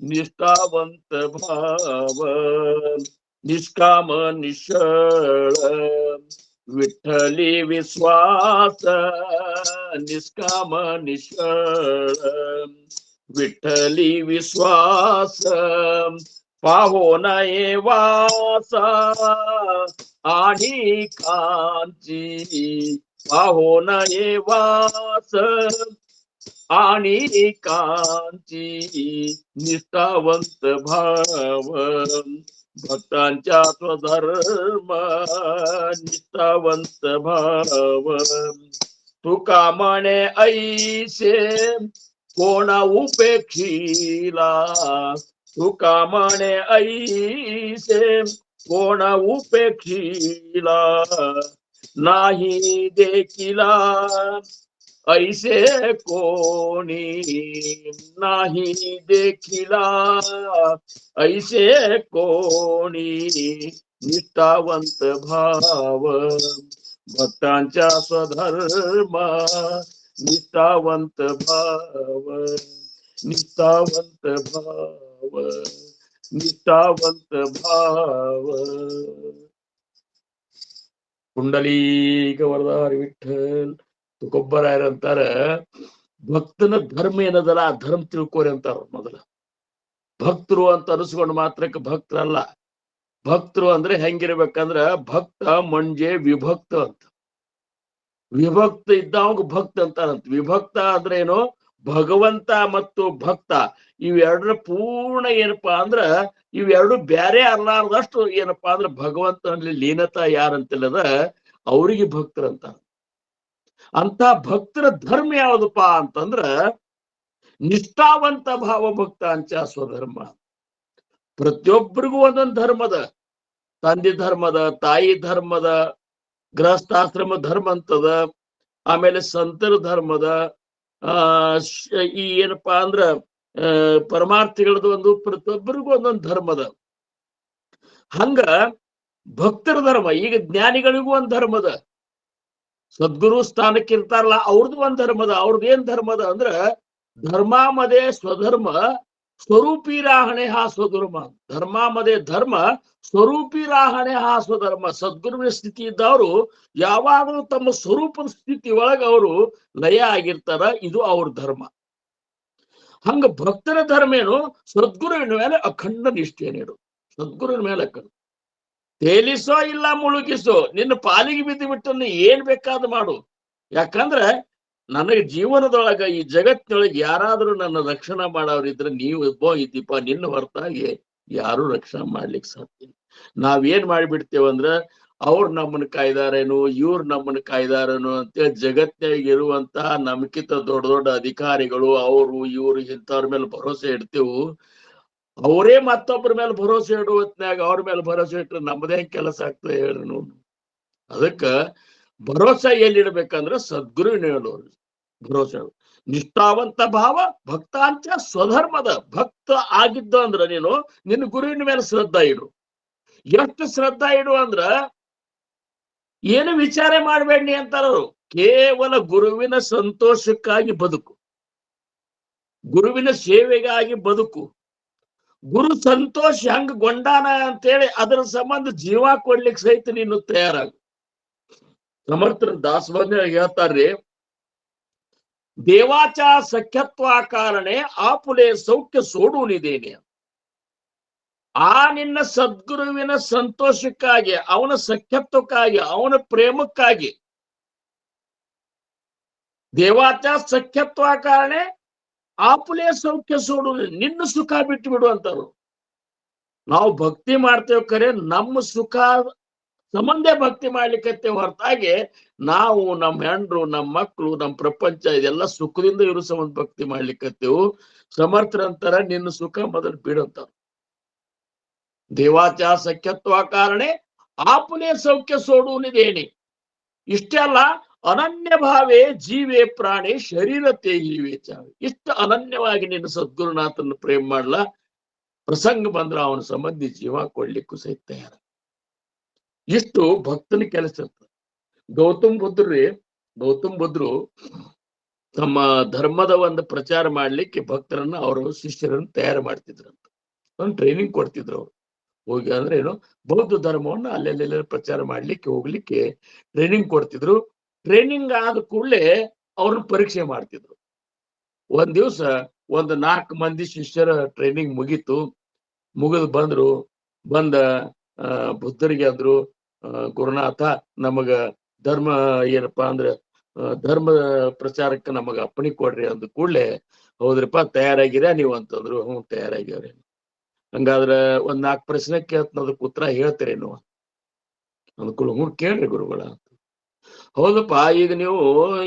[SPEAKER 2] निष्ठावंत भाव निष्काम निश्चळ विठ्ठली विश्वास, निष्काम निश्चळ विठ्ठली विश्वास पाहो नये वासा आणि कांची, पाहो नये वास आणि कांची, निष्ठावंत भाव भक्तांच्या स्वधर्म, निष्ठावंत भाव तुका म्हणे ऐसे कोण उपेक्षिला, तुका म्हणे ऐसे कोण उपेक्षिला नाही देखिला, ऐसे कोणी नाही देखिला, ऐसे कोणी निष्ठावंत भाव भक्तांच्या स्वधर्म, निष्ठावंत भाव, निष्ठावंत भाव, निष्ठावंत भाव. ಕುಂಡಲೀಕ ವರದಾರಿ ವಿಠಲ್. ತುಕೊಬ್ಬರಾಯರಂತಾರ ಭಕ್ತನ ಧರ್ಮ ಏನದಲ್ಲ ಆ ಧರ್ಮ ತಿಳ್ಕೋರಿ ಅಂತಾರ ಮೊದಲ. ಭಕ್ತರು ಅಂತ ಅನಿಸ್ಕೊಂಡು ಮಾತ್ರಕ್ಕೆ ಭಕ್ತರಲ್ಲ. ಭಕ್ತರು ಅಂದ್ರೆ ಹೆಂಗಿರ್ಬೇಕಂದ್ರ ಭಕ್ತ ಮಂಜೆ ವಿಭಕ್ತ ಅಂತ. ವಿಭಕ್ತ ಇದ್ದವಂಗ ಭಕ್ತ ಅಂತಾರಂತ. ವಿಭಕ್ತ ಅಂದ್ರೆ ಏನು, ಭಗವಂತ ಮತ್ತು ಭಕ್ತ ಇವೆರಡರ ಪೂರ್ಣ ಏನಪ್ಪಾ ಅಂದ್ರ ಇವೆರಡು ಬ್ಯಾರೆ ಅರ್ಲಾರ್ದಷ್ಟು ಏನಪ್ಪಾ ಅಂದ್ರ ಭಗವಂತನಲ್ಲಿ ಲೀನತಾ ಯಾರಂತಿಲ್ಲದ ಅವ್ರಿಗೆ ಭಕ್ತರಂತ. ಅಂತ ಭಕ್ತರ ಧರ್ಮ ಯಾವ್ದಪ್ಪ ಅಂತಂದ್ರ ನಿಷ್ಠಾವಂತ ಭಾವ ಭಕ್ತ ಅಂಚ ಸ್ವಧರ್ಮ. ಪ್ರತಿಯೊಬ್ಬರಿಗೂ ಒಂದೊಂದು ಧರ್ಮದ, ತಂದೆ ಧರ್ಮದ, ತಾಯಿ ಧರ್ಮದ, ಗೃಹಸ್ಥಾಶ್ರಮ ಧರ್ಮ ಅಂತದ, ಆಮೇಲೆ ಸಂತರ ಧರ್ಮದ, ಈ ಏನಪ್ಪಾ ಅಂದ್ರ ಪರಮಾರ್ಥಿಗಳದ್ದು ಒಂದು, ಪ್ರತಿಯೊಬ್ಬರಿಗೂ ಒಂದೊಂದು ಧರ್ಮದ. ಹಂಗ ಭಕ್ತರ ಧರ್ಮ, ಈಗ ಜ್ಞಾನಿಗಳಿಗೂ ಒಂದ್ ಧರ್ಮದ, ಸದ್ಗುರು ಸ್ಥಾನಕ್ಕೆ ಇರ್ತಾರಲ್ಲ ಅವ್ರದ್ದು ಒಂದ್ ಧರ್ಮದ. ಅವ್ರದ್ದು ಏನ್ ಧರ್ಮದ ಅಂದ್ರ ಧರ್ಮಾಮದೇ ಸ್ವಧರ್ಮ ಸ್ವರೂಪಿರಾಹಣೆ ಹಾ ಸ್ವಧರ್ಮ. ಧರ್ಮಾಮದೇ ಧರ್ಮ ಸ್ವರೂಪಿರಾಹಣೆ ಹಾ ಸ್ವಧರ್ಮ. ಸದ್ಗುರುವಿನ ಸ್ಥಿತಿ ಇದ್ದವರು ಯಾವಾಗಲೂ ತಮ್ಮ ಸ್ವರೂಪದ ಸ್ಥಿತಿ ಒಳಗ ಅವರು ಲಯ ಆಗಿರ್ತಾರ. ಇದು ಅವ್ರ ಧರ್ಮ. ಹಂಗ ಭಕ್ತರ ಧರ್ಮ ಏನು, ಸದ್ಗುರುವಿನ ಮೇಲೆ ಅಖಂಡ ನಿಷ್ಠೆ ನೀಡು. ಸದ್ಗುರುವಿನ ಮೇಲೆ ಅಖಂಡ. ತೇಲಿಸೋ ಇಲ್ಲ ಮುಳುಗಿಸೋ, ನಿನ್ನ ಪಾಲಿಗೆ ಬಿದ್ದು ಬಿಟ್ಟನ್ನು ಏನ್ ಬೇಕಾದ ಮಾಡು. ಯಾಕಂದ್ರೆ ನನಗೆ ಜೀವನದೊಳಗ ಈ ಜಗತ್ತಿನೊಳಗೆ ಯಾರಾದ್ರೂ ನನ್ನ ರಕ್ಷಣೆ ಮಾಡೋರಿದ್ರೆ ನೀವು ಒಬ್ಬ ಇದ್ದೀಪ. ನಿನ್ನ ಹೊರತಾಗಿ ಯಾರು ರಕ್ಷಣೆ ಮಾಡ್ಲಿಕ್ಕೆ ಸಾಧ್ಯ ಇಲ್ಲ. ನಾವೇನ್ ಮಾಡಿಬಿಡ್ತೇವಂದ್ರ ಅವ್ರು ನಮ್ಮನ್ನ ಕಾಯ್ದಾರೇನು, ಇವ್ರು ನಮ್ಮನ್ನ ಕಾಯ್ದಾರೇನು ಅಂತೇಳಿ ಜಗತ್ತಿನಾಗ ಇರುವಂತ ನಮ್ಕಿಂತ ದೊಡ್ಡ ದೊಡ್ಡ ಅಧಿಕಾರಿಗಳು ಅವರು ಇವ್ರು ಇಂಥವ್ರ ಮೇಲೆ ಭರೋಸೆ ಇಡ್ತೇವು. ಅವರೇ ಮತ್ತೊಬ್ಬರ ಮೇಲೆ ಭರೋಸೆ ಇಡುವ ಹೊತ್ನ್ಯಾಗ ಅವ್ರ ಮೇಲೆ ಭರೋಸೆ ಇಟ್ರೆ ನಮ್ಮದೇ ಕೆಲಸ ಆಗ್ತದೆ ಹೇಳ್ರಿ ನೀವು. ಅದಕ್ಕ ಭರೋಸೆ ಎಲ್ಲಿಡ್ಬೇಕಂದ್ರ ಸದ್ಗುರುವಿನ ಹೇಳೋರು ಭರೋಸೆ. ನಿಷ್ಠಾವಂತ ಭಾವ ಭಕ್ತಾಂಚ ಸ್ವಧರ್ಮದ. ಭಕ್ತ ಆಗಿದ್ದ ಅಂದ್ರ ನೀನು ನಿನ್ನ ಗುರುವಿನ ಮೇಲೆ ಶ್ರದ್ಧಾ ಇಡು. ಎಷ್ಟು ಶ್ರದ್ಧಾ ಇಡು ಅಂದ್ರ ಏನು ವಿಚಾರ ಮಾಡ್ಬೇಡಿ ಅಂತಾರವರು. ಕೇವಲ ಗುರುವಿನ ಸಂತೋಷಕ್ಕಾಗಿ ಬದುಕು, ಗುರುವಿನ ಸೇವೆಗಾಗಿ ಬದುಕು. ಗುರು ಸಂತೋಷ ಹೆಂಗ ಗೊಂಡಾನ ಅಂತೇಳಿ ಅದರ ಸಂಬಂಧ ಜೀವ ಕೊಡ್ಲಿಕ್ಕೆ ಸಹಿತ ನೀನು ತಯಾರಾಗು. ಸಮರ್ಥರ ದಾಸವಾದ ಹೇಳ್ತಾರ್ರಿ, ದೇವಾಚ ಸಖ್ಯತ್ವ ಕಾರಣೆ ಆಪುಲೆ ಸೌಖ್ಯ ಸೋಡುನಿದೇನೆ. ಆ ನಿನ್ನ ಸದ್ಗುರುವಿನ ಸಂತೋಷಕ್ಕಾಗಿ, ಅವನ ಸಖ್ಯತ್ವಕ್ಕಾಗಿ, ಅವನ ಪ್ರೇಮಕ್ಕಾಗಿ, ದೇವಾಚ ಸಖ್ಯತ್ವ ಕಾರಣೆ ಆಪುಲೆ ಸೌಖ್ಯ ಸೋಡು, ನಿನ್ನ ಸುಖ ಬಿಟ್ಟು ಬಿಡು ಅಂತಾರು. ನಾವು ಭಕ್ತಿ ಮಾಡ್ತೇವೆ ಖರೆ ನಮ್ಮ ಸುಖ ಸಂಬಂಧ ಭಕ್ತಿ ಮಾಡ್ಲಿಕ್ಕೆ ಹೊರತಾಗಿ ನಾವು ನಮ್ಮ ಹೆಂಡ್ರು, ನಮ್ಮ ಮಕ್ಕಳು, ನಮ್ಮ ಪ್ರಪಂಚ ಇದೆಲ್ಲ ಸುಖದಿಂದ ಇರೋ ಸಂಬಂಧ ಭಕ್ತಿ ಮಾಡ್ಲಿಕ್ಕತ್ತೇವು. ಸಮರ್ಥರಂತರ ನಿನ್ನ ಸುಖ ಮೊದಲು ಬಿಡಂತ. ದೇವಾಚ ಸಖ್ಯತ್ವ ಕಾರಣೆ ಆಪುಲೆ ಸೌಖ್ಯ ಸೋಡುನಿದೇನೆ. ಇಷ್ಟೇ ಅಲ್ಲ, ಅನನ್ಯ ಭಾವೇ ಜೀವೇ ಪ್ರಾಣಿ ಶರೀರ ತೇಜಿವೆ ಚಾವೆ. ಇಷ್ಟು ಅನನ್ಯವಾಗಿ ನಿನ್ನ ಸದ್ಗುರುನಾಥನ ಪ್ರೇಮ ಮಾಡ್ಲ, ಪ್ರಸಂಗ ಬಂದ್ರ ಅವನ ಸಂಬಂಧಿ ಜೀವ ಕೊಡ್ಲಿಕ್ಕೂ ಸಹಿತ ತಯಾರ. ಇಷ್ಟು ಭಕ್ತನ ಕೆಲಸ ಇರ್ತದೆ. ಗೌತಮ್ ಬುದ್ಧರು ತಮ್ಮ ಧರ್ಮದ ಒಂದು ಪ್ರಚಾರ ಮಾಡ್ಲಿಕ್ಕೆ ಭಕ್ತರನ್ನ ಅವರು ಶಿಷ್ಯರನ್ನು ತಯಾರು ಮಾಡ್ತಿದ್ರಂತ. ಒಂದು ಟ್ರೈನಿಂಗ್ ಕೊಡ್ತಿದ್ರು ಅವ್ರು. ಹೋಗಿ ಅಂದ್ರೆ ಏನು, ಬೌದ್ಧ ಧರ್ಮವನ್ನ ಅಲ್ಲೆಲ್ಲೆಲ್ಲ ಪ್ರಚಾರ ಮಾಡ್ಲಿಕ್ಕೆ ಹೋಗ್ಲಿಕ್ಕೆ ಟ್ರೈನಿಂಗ್ ಕೊಡ್ತಿದ್ರು. ಟ್ರೈನಿಂಗ್ ಆದ ಕೂಡಲೇ ಅವ್ರನ್ನ ಪರೀಕ್ಷೆ ಮಾಡ್ತಿದ್ರು. ಒಂದ್ ದಿವ್ಸ ಒಂದು 4 ಮಂದಿ ಶಿಷ್ಯರ ಟ್ರೈನಿಂಗ್ ಮುಗಿದು ಬಂದ ಬುದ್ಧರಿಗೆ ಅಂದ್ರು, ಗುರುನಾಥ ನಮಗ ಧರ್ಮ ಏನಪ್ಪಾ ಅಂದ್ರೆ ಧರ್ಮ ಪ್ರಚಾರಕ್ಕೆ ನಮಗ ಅಪ್ಪಣೆ ಕೊಡ್ರಿ ಅಂದ ಕೂಡಲೇ, ಹೌದ್ರಪ್ಪ ತಯಾರಾಗಿರ ನೀವು ಅಂತಂದ್ರು. ಹ್ಞೂ ತಯಾರಾಗ್ಯಾವ್ರಿ. ಹಂಗಾದ್ರ ಒಂದ್ 4 ಪ್ರಶ್ನೆ ಕೇಳ್ತ ಅದಕ್ಕೆ ಉತ್ತರ ಹೇಳ್ತೀರೇನು ಅಂದ್ಕೊಳ್ಳ. ಹ್ಞೂ ಕೇಳ್ರಿ ಗುರುಗಳ. ಹೌದಪ್ಪ, ಈಗ ನೀವು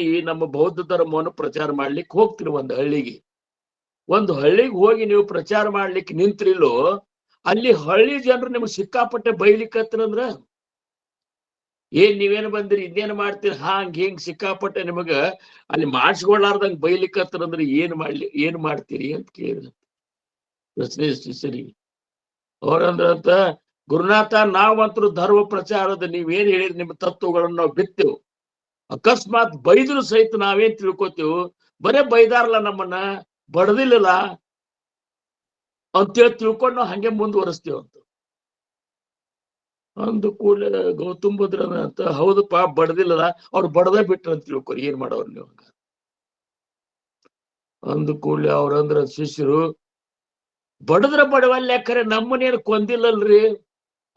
[SPEAKER 2] ಈ ನಮ್ಮ ಬೌದ್ಧ ಧರ್ಮವನ್ನು ಪ್ರಚಾರ ಮಾಡ್ಲಿಕ್ಕೆ ಹೋಗ್ತೀರಿ ಒಂದು ಹಳ್ಳಿಗೆ ಹೋಗಿ ನೀವು ಪ್ರಚಾರ ಮಾಡ್ಲಿಕ್ಕೆ ನಿಂತ್ರಿಲ್ಲೋ, ಅಲ್ಲಿ ಹಳ್ಳಿ ಜನರು ನಿಮ್ಗೆ ಸಿಕ್ಕಾಪಟ್ಟೆ ಬೈಲಿಕ್ಕತ್ತರಂದ್ರ ಏನ್ ನೀವೇನು ಬಂದಿರಿ, ಇದೇನು ಮಾಡ್ತೀರಿ, ಹಿಂಗ್ ಸಿಕ್ಕಾಪಟ್ಟೆ ನಿಮಗ ಅಲ್ಲಿ ಮಾಡಿಸ್ಕೊಳ್ಳಾರ್ದಂಗ್ ಬೈಲಿಕ್ಕತ್ತರಂದ್ರೆ ಏನ್ ಮಾಡ್ತೀರಿ ಅಂತ ಕೇಳಿದ ಪ್ರಶ್ನೆ ಸರಿ. ಅವ್ರಂದ್ರಂತ, ಗುರುನಾಥ ನಾವಂತರೂ ಧರ್ಮ ಪ್ರಚಾರದ ನೀವೇನ್ ಹೇಳಿದ್ರಿ ನಿಮ್ಮ ತತ್ವಗಳನ್ನ ನಾವು ಬಿತ್ತೇವು. ಅಕಸ್ಮಾತ್ ಬೈದ್ರು ಸಹಿತ ನಾವೇನ್ ತಿಳ್ಕೊತೇವು, ಬರೇ ಬೈದಾರಲ್ಲ ನಮ್ಮನ್ನ, ಬಡದಿಲ್ಲ ಅಂತೇಳಿ ತಿಳ್ಕೊಂಡು ನಾವು ಹಂಗೆ ಮುಂದುವರಿಸ್ತೇವ ಅಂತ ಅಂದು ಕೂಡಲೇ ಗೌತಮ್ ಬುದ್ಧ ಅಂತ, ಹೌದಪ್ಪ ಬಡದಿಲ್ಲದ, ಅವ್ರು ಬಡದ ಬಿಟ್ರ ಅಂತ ತಿಳ್ಕೊರಿ, ಏನ್ ಮಾಡೋರು ನೀವು ಹಂಗ ಅಂದು ಕೂಡಲೇ ಅವ್ರಂದ್ರ ಶಿಷ್ಯರು, ಬಡದ್ರ ಬಡವಲ್ಲ ಖರೆ ನಮ್ಮನೇನು ಕೊಂದಿಲ್ಲಲ್ರಿ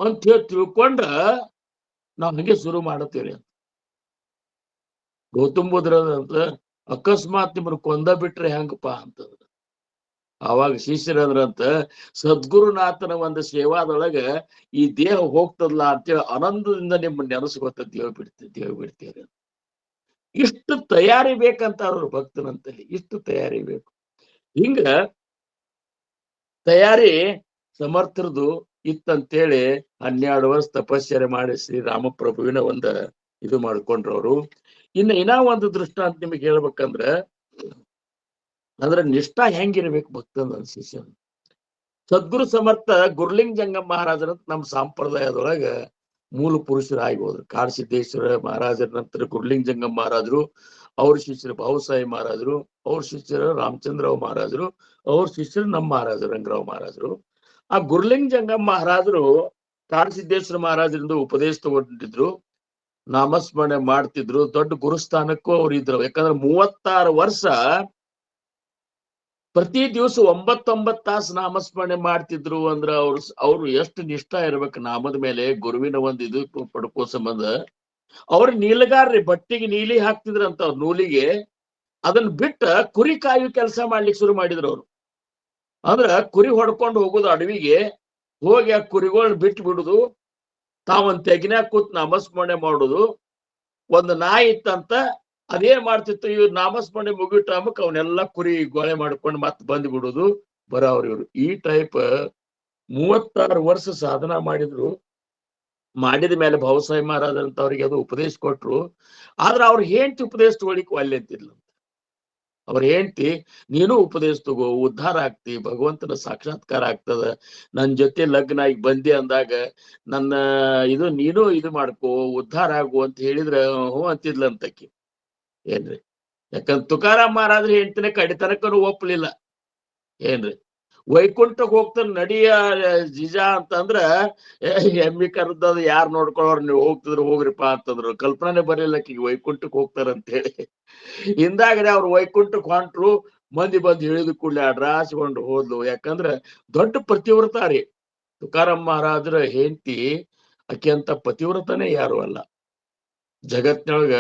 [SPEAKER 2] ಅಂತ ಹೇಳಿ ತಿಳ್ಕೊಂಡ ನಾವ್ ಹಂಗೆ ಶುರು ಮಾಡತ್ತೇವೆ. ಗೌತಮ್ ಬುದ್ಧ ಅಂತ ಅಕಸ್ಮಾತ್ ನಿಮ್ಮನ್ನು ಕೊಂದ ಬಿಟ್ರೆ ಹೆಂಗಪ್ಪ ಅಂತಂದ್ರ ಅವಾಗ ಶಿಷ್ಯರಂದ್ರಂತ ಸದ್ಗುರುನಾಥನ ಒಂದು ಸೇವಾದೊಳಗ ಈ ದೇಹ ಹೋಗ್ತದಲ್ಲ ಅಂತೇಳಿ ಆನಂದದಿಂದ ನಿಮ್ಮ ನೆನೆಸ್ಕೊತ ದೇವ್ ಬಿಡ್ತೀರಿ. ಇಷ್ಟು ತಯಾರಿ ಬೇಕಂತ ಅವ್ರ ಭಕ್ತನಂತಲ್ಲಿ, ಇಷ್ಟು ತಯಾರಿ ಬೇಕು. ಹಿಂಗ ತಯಾರಿ ಸಮರ್ಥರದು ಇತ್ತಂತೇಳಿ 12 ವರ್ಷ ತಪಸ್ಸರೆ ಮಾಡಿ ಶ್ರೀರಾಮಪ್ರಭುವಿನ ಒಂದ ಇದು ಮಾಡ್ಕೊಂಡ್ರವ್ರು. ಇನ್ನ ಒಂದು ದೃಷ್ಟಾಂತ ನಿಮಗೆ ಹೇಳ್ಬೇಕಂದ್ರ ಅದ್ರ ನಿಷ್ಠಾ ಹೆಂಗಿರ್ಬೇಕು ಭಕ್ತನ ಶಿಷ್ಯ. ಸದ್ಗುರು ಸಮರ್ಥ ಗುರ್ಲಿಂಗ್ ಜಂಗಮ್ ಮಹಾರಾಜರಂತ ನಮ್ಮ ಸಂಪ್ರದಾಯದೊಳಗ ಮೂಲ ಪುರುಷರಾಗಿ ಹೋದ್ರು. ಕಾಡಸಿದ್ದೇಶ್ವರ ಮಹಾರಾಜರ ನಂತರ ಗುರ್ಲಿಂಗ್ ಜಂಗಮ್ ಮಹಾರಾಜರು, ಅವ್ರ ಶಿಷ್ಯರು ಭಾವುಸಾಯಿ ಮಹಾರಾಜರು, ಅವ್ರ ಶಿಷ್ಯರು ರಾಮಚಂದ್ರರಾವ್ ಮಹಾರಾಜರು, ಅವ್ರ ಶಿಷ್ಯರು ನಮ್ಮ ಮಹಾರಾಜರು ರಂಗರಾವ್ ಮಹಾರಾಜರು. ಆ ಗುರ್ಲಿಂಗ್ ಜಂಗಮ್ ಮಹಾರಾಜರು ಕಾಡಸಿದ್ದೇಶ್ವರ ಮಹಾರಾಜರಿಂದ ಉಪದೇಶ ತಗೊಂಡಿದ್ರು, ನಾಮಸ್ಮರಣೆ ಮಾಡ್ತಿದ್ರು, ದೊಡ್ಡ ಗುರುಸ್ಥಾನಕ್ಕೂ ಅವ್ರು ಇದ್ರು. ಯಾಕಂದ್ರೆ 36 ವರ್ಷ ಪ್ರತಿ ದಿವಸ 9 ತಾಸು ನಾಮಸ್ಮರಣೆ ಮಾಡ್ತಿದ್ರು ಅಂದ್ರ ಅವ್ರು ಎಷ್ಟು ನಿಷ್ಠಾ ಇರ್ಬೇಕು ನಾಮದ ಮೇಲೆ, ಗುರುವಿನ ಒಂದು ಇದು ಪಡ್ಕೋ ಸಂಬಂಧ. ಅವ್ರ ನೀಲಗಾರ್ರಿ ಬಟ್ಟಿಗೆ ನೀಲಿ ಹಾಕ್ತಿದ್ರಂತ ಅವ್ರ ನೂಲಿಗೆ. ಅದನ್ನ ಬಿಟ್ಟ ಕುರಿ ಕಾಯು ಕೆಲಸ ಮಾಡ್ಲಿಕ್ಕೆ ಶುರು ಮಾಡಿದ್ರು ಅವ್ರು. ಅಂದ್ರ ಕುರಿ ಹೊಡ್ಕೊಂಡು ಹೋಗುದು ಅಡವಿಗೆ, ಹೋಗಿ ಆ ಕುರಿಗಳನ್ನ ಬಿಟ್ಟು ಬಿಡುದು, ತಾವೊಂದ್ ತೆಗಿನ್ಯಾಗ ಕೂತ್ ನಾಮಸ್ಮರಣೆ ಮಾಡುದು. ಒಂದು ನಾಯಿ ಇತ್ತಂತ, ಅದೇನ್ ಮಾಡ್ತಿತ್ತು, ಇವ್ರು ನಾಮಸ್ಮರಣೆ ಮುಗಿಟಮಕ್ ಅವನ್ನೆಲ್ಲ ಕುರಿ ಗೊಳೆ ಮಾಡ್ಕೊಂಡು ಮತ್ತೆ ಬಂದ್ ಬಿಡುದು ಬರೋವ್ರು ಇವ್ರು. ಈ ಟೈಪ್ 36 ವರ್ಷ ಸಾಧನಾ ಮಾಡಿದ್ರು. ಮಾಡಿದ ಮೇಲೆ ಭಾವುಸಾಯಿ ಮಹಾರಾಜ್ ಅಂತ ಅವ್ರಿಗೆ ಅದು ಉಪದೇಶ ಕೊಟ್ರು. ಆದ್ರ ಅವ್ರ ಹೆಂಡತಿ ಉಪದೇಶ ತಗೊಳಿಕ್ ಅಲ್ಲಿ ಅಂತಿಲ್ಲ. ಅವ್ರ ಹೆಂಡತಿ, ನೀನು ಉಪದೇಶ ತಗೋ, ಉದ್ಧಾರ ಆಗ್ತಿ, ಭಗವಂತನ ಸಾಕ್ಷಾತ್ಕಾರ ಆಗ್ತದ, ನನ್ ಜೊತೆ ಲಗ್ನ ಆಗಿ ಬಂದಿ ಅಂದಾಗ ನನ್ನ ಇದು ನೀನು ಇದು ಮಾಡ್ಕೋ, ಉದ್ಧಾರ ಆಗು ಅಂತ ಹೇಳಿದ್ರ ಹ್ಞೂ ಅಂತಿದ್ಲಂತಕಿ. ಏನ್ರಿ, ಯಾಕಂದ್ರ ತುಕಾರಾಮ್ ಮಹಾರಾಜ್ರ ಹೆಂಡತಿನ ಕಡಿತನಕನು ಒಪ್ಪಲಿಲ್ಲ. ಏನ್ರಿ, ವೈಕುಂಠಕ್ಕೆ ಹೋಗ್ತಾನ ನಡಿಯ ಜಿಜಾ ಅಂತಂದ್ರ ಎಮ್ಮಿ ಕರ್ದದ್ ಯಾರು ನೋಡ್ಕೊಳ್ಳೋರು, ನೀವು ಹೋಗ್ತಿದ್ರು ಹೋಗ್ರಿಪ್ಪ ಅಂತಂದ್ರು. ಕಲ್ಪನೆ ಬರಲಿಲ್ಲ ಈಗ ವೈಕುಂಠಕ್ಕೆ ಹೋಗ್ತಾರಂತ ಹೇಳಿ. ಹಿಂದಾಗಡೆ ಅವ್ರು ವೈಕುಂಠಕ್ಕೆ ಹೊಂಟ್ರು. ಮಂದಿ ಬಂದು ಹೇಳಿದ ಕೂಡಲೇ ಅಡ್ರಾಸ್ಕೊಂಡು ಹೋದ್ಲು. ಯಾಕಂದ್ರ ದೊಡ್ಡ ಪತಿವ್ರತ ರೀ ತುಕಾರಾಮ್ ಮಹಾರಾಜರ ಹೆಂಡತಿ. ಆಕೆ ಅಂತ ಪತಿವ್ರತನೇ ಯಾರು ಅಲ್ಲ ಜಗತ್ನೊಳಗ.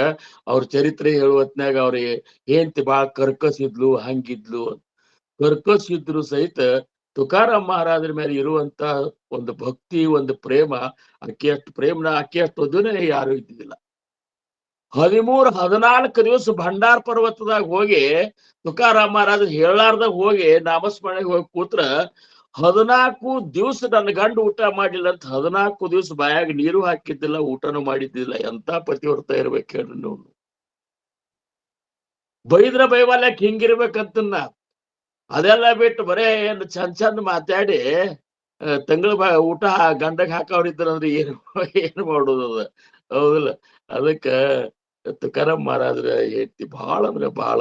[SPEAKER 2] ಅವ್ರ ಚರಿತ್ರೆ ಹೇಳುವತ್ನಾಗ ಅವ್ರಿಗೆ ಹೆಂಡತಿ ಬಾಳ ಕರ್ಕಸಿದ್ಲು, ಹಂಗಿದ್ಲು. ಕರ್ಕಸಿದ್ರು ಸಹಿತ ತುಕಾರಾಮ್ ಮಹಾರಾಜರ ಮೇಲೆ ಇರುವಂತ ಒಂದು ಭಕ್ತಿ, ಒಂದು ಪ್ರೇಮ, ಆಕೆ ಅಷ್ಟು ವಧುನೇ ಯಾರು ಇದ್ದಿದ್ದಿಲ್ಲ. 13-14 ದಿವಸ ಭಂಡಾರ ಪರ್ವತದಾಗ ಹೋಗಿ ತುಕಾರಾಮ್ ಮಹಾರಾಜ್ ಹೇಳಾರ್ದಾಗ ಹೋಗಿ ನಾಮಸ್ಮರಣೆಗೆ ಹೋಗಿ ಕೂತ್ರ 14 ದಿವಸ ನನ್ನ ಗಂಡು ಊಟ ಮಾಡಿಲ್ಲ ಅಂತ 14 ದಿವಸ ಬಾಯಾಗ ನೀರು ಹಾಕಿದ್ದಿಲ್ಲ, ಊಟನೂ ಮಾಡಿದ್ದಿಲ್ಲ. ಎಂತ ಪತಿವ್ರತ ಇರ್ಬೇಕು ಹೇಳ್ರಿ ನೀವು. ಬೈದ್ರ ಬೈವಾಲ್ಯಕ್ ಹಿಂಗಿರ್ಬೇಕಂತನ್ನ ಅದೆಲ್ಲ ಬಿಟ್ಟು ಬರೇ ಏನು ಚಂದ ಮಾತಾಡಿ ತಂಗಳ ಊಟ ಗಂಡಗ್ ಹಾಕವ್ರಿದ್ರಂದ್ರೆ ಏನು ಮಾಡುದು ಅದ, ಹೌದಿಲ್ಲ? ಅದಕ್ಕ ತುಕಾರಾಮ್ ಮಹಾರಾಜ್ರ ಹೆಂಡತಿ ಬಹಳ ಅಂದ್ರೆ ಬಹಳ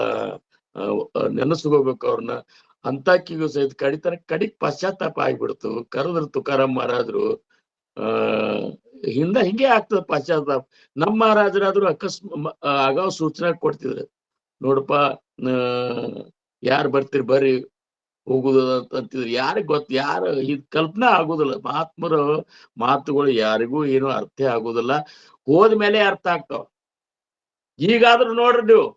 [SPEAKER 2] ನೆನಸ್ಕೋಬೇಕು ಅವ್ರನ್ನ. ಅಂತಾಕಿಗೂ ಸಹಿತ ಕಡಿಗ್ ಪಶ್ಚಾತ್ತಾಪ ಆಗ್ಬಿಡ್ತು. ಕರೆದ್ರು ತುಕಾರಾಮ್ ಮಹಾರಾಜರು. ಹಿಂಗೆ ಆಗ್ತದ ಪಶ್ಚಾತ್ತಾಪ. ನಮ್ಮ ಮಹಾರಾಜರಾದ್ರು ಆಗಾವ್ ಸೂಚನೆ ಕೊಡ್ತಿದ್ರು, ನೋಡಪ್ಪ ಯಾರು ಬರ್ತೀರಿ ಬರ್ರಿ ಹೋಗುದ ಅಂತಿದ್ರು. ಯಾರಿಗ್ ಗೊತ್ತ, ಯಾರು ಇದ್ ಕಲ್ಪನಾ ಆಗುದಿಲ್ಲ. ಮಹಾತ್ಮರ ಮಾತುಗಳು ಯಾರಿಗೂ ಏನು ಅರ್ಥ ಆಗುದಿಲ್ಲ, ಹೋದ್ಮೇಲೆ ಅರ್ಥ ಆಗ್ತಾವ. ಈಗಾದ್ರೂ ನೋಡ್ರಿ ನೀವು,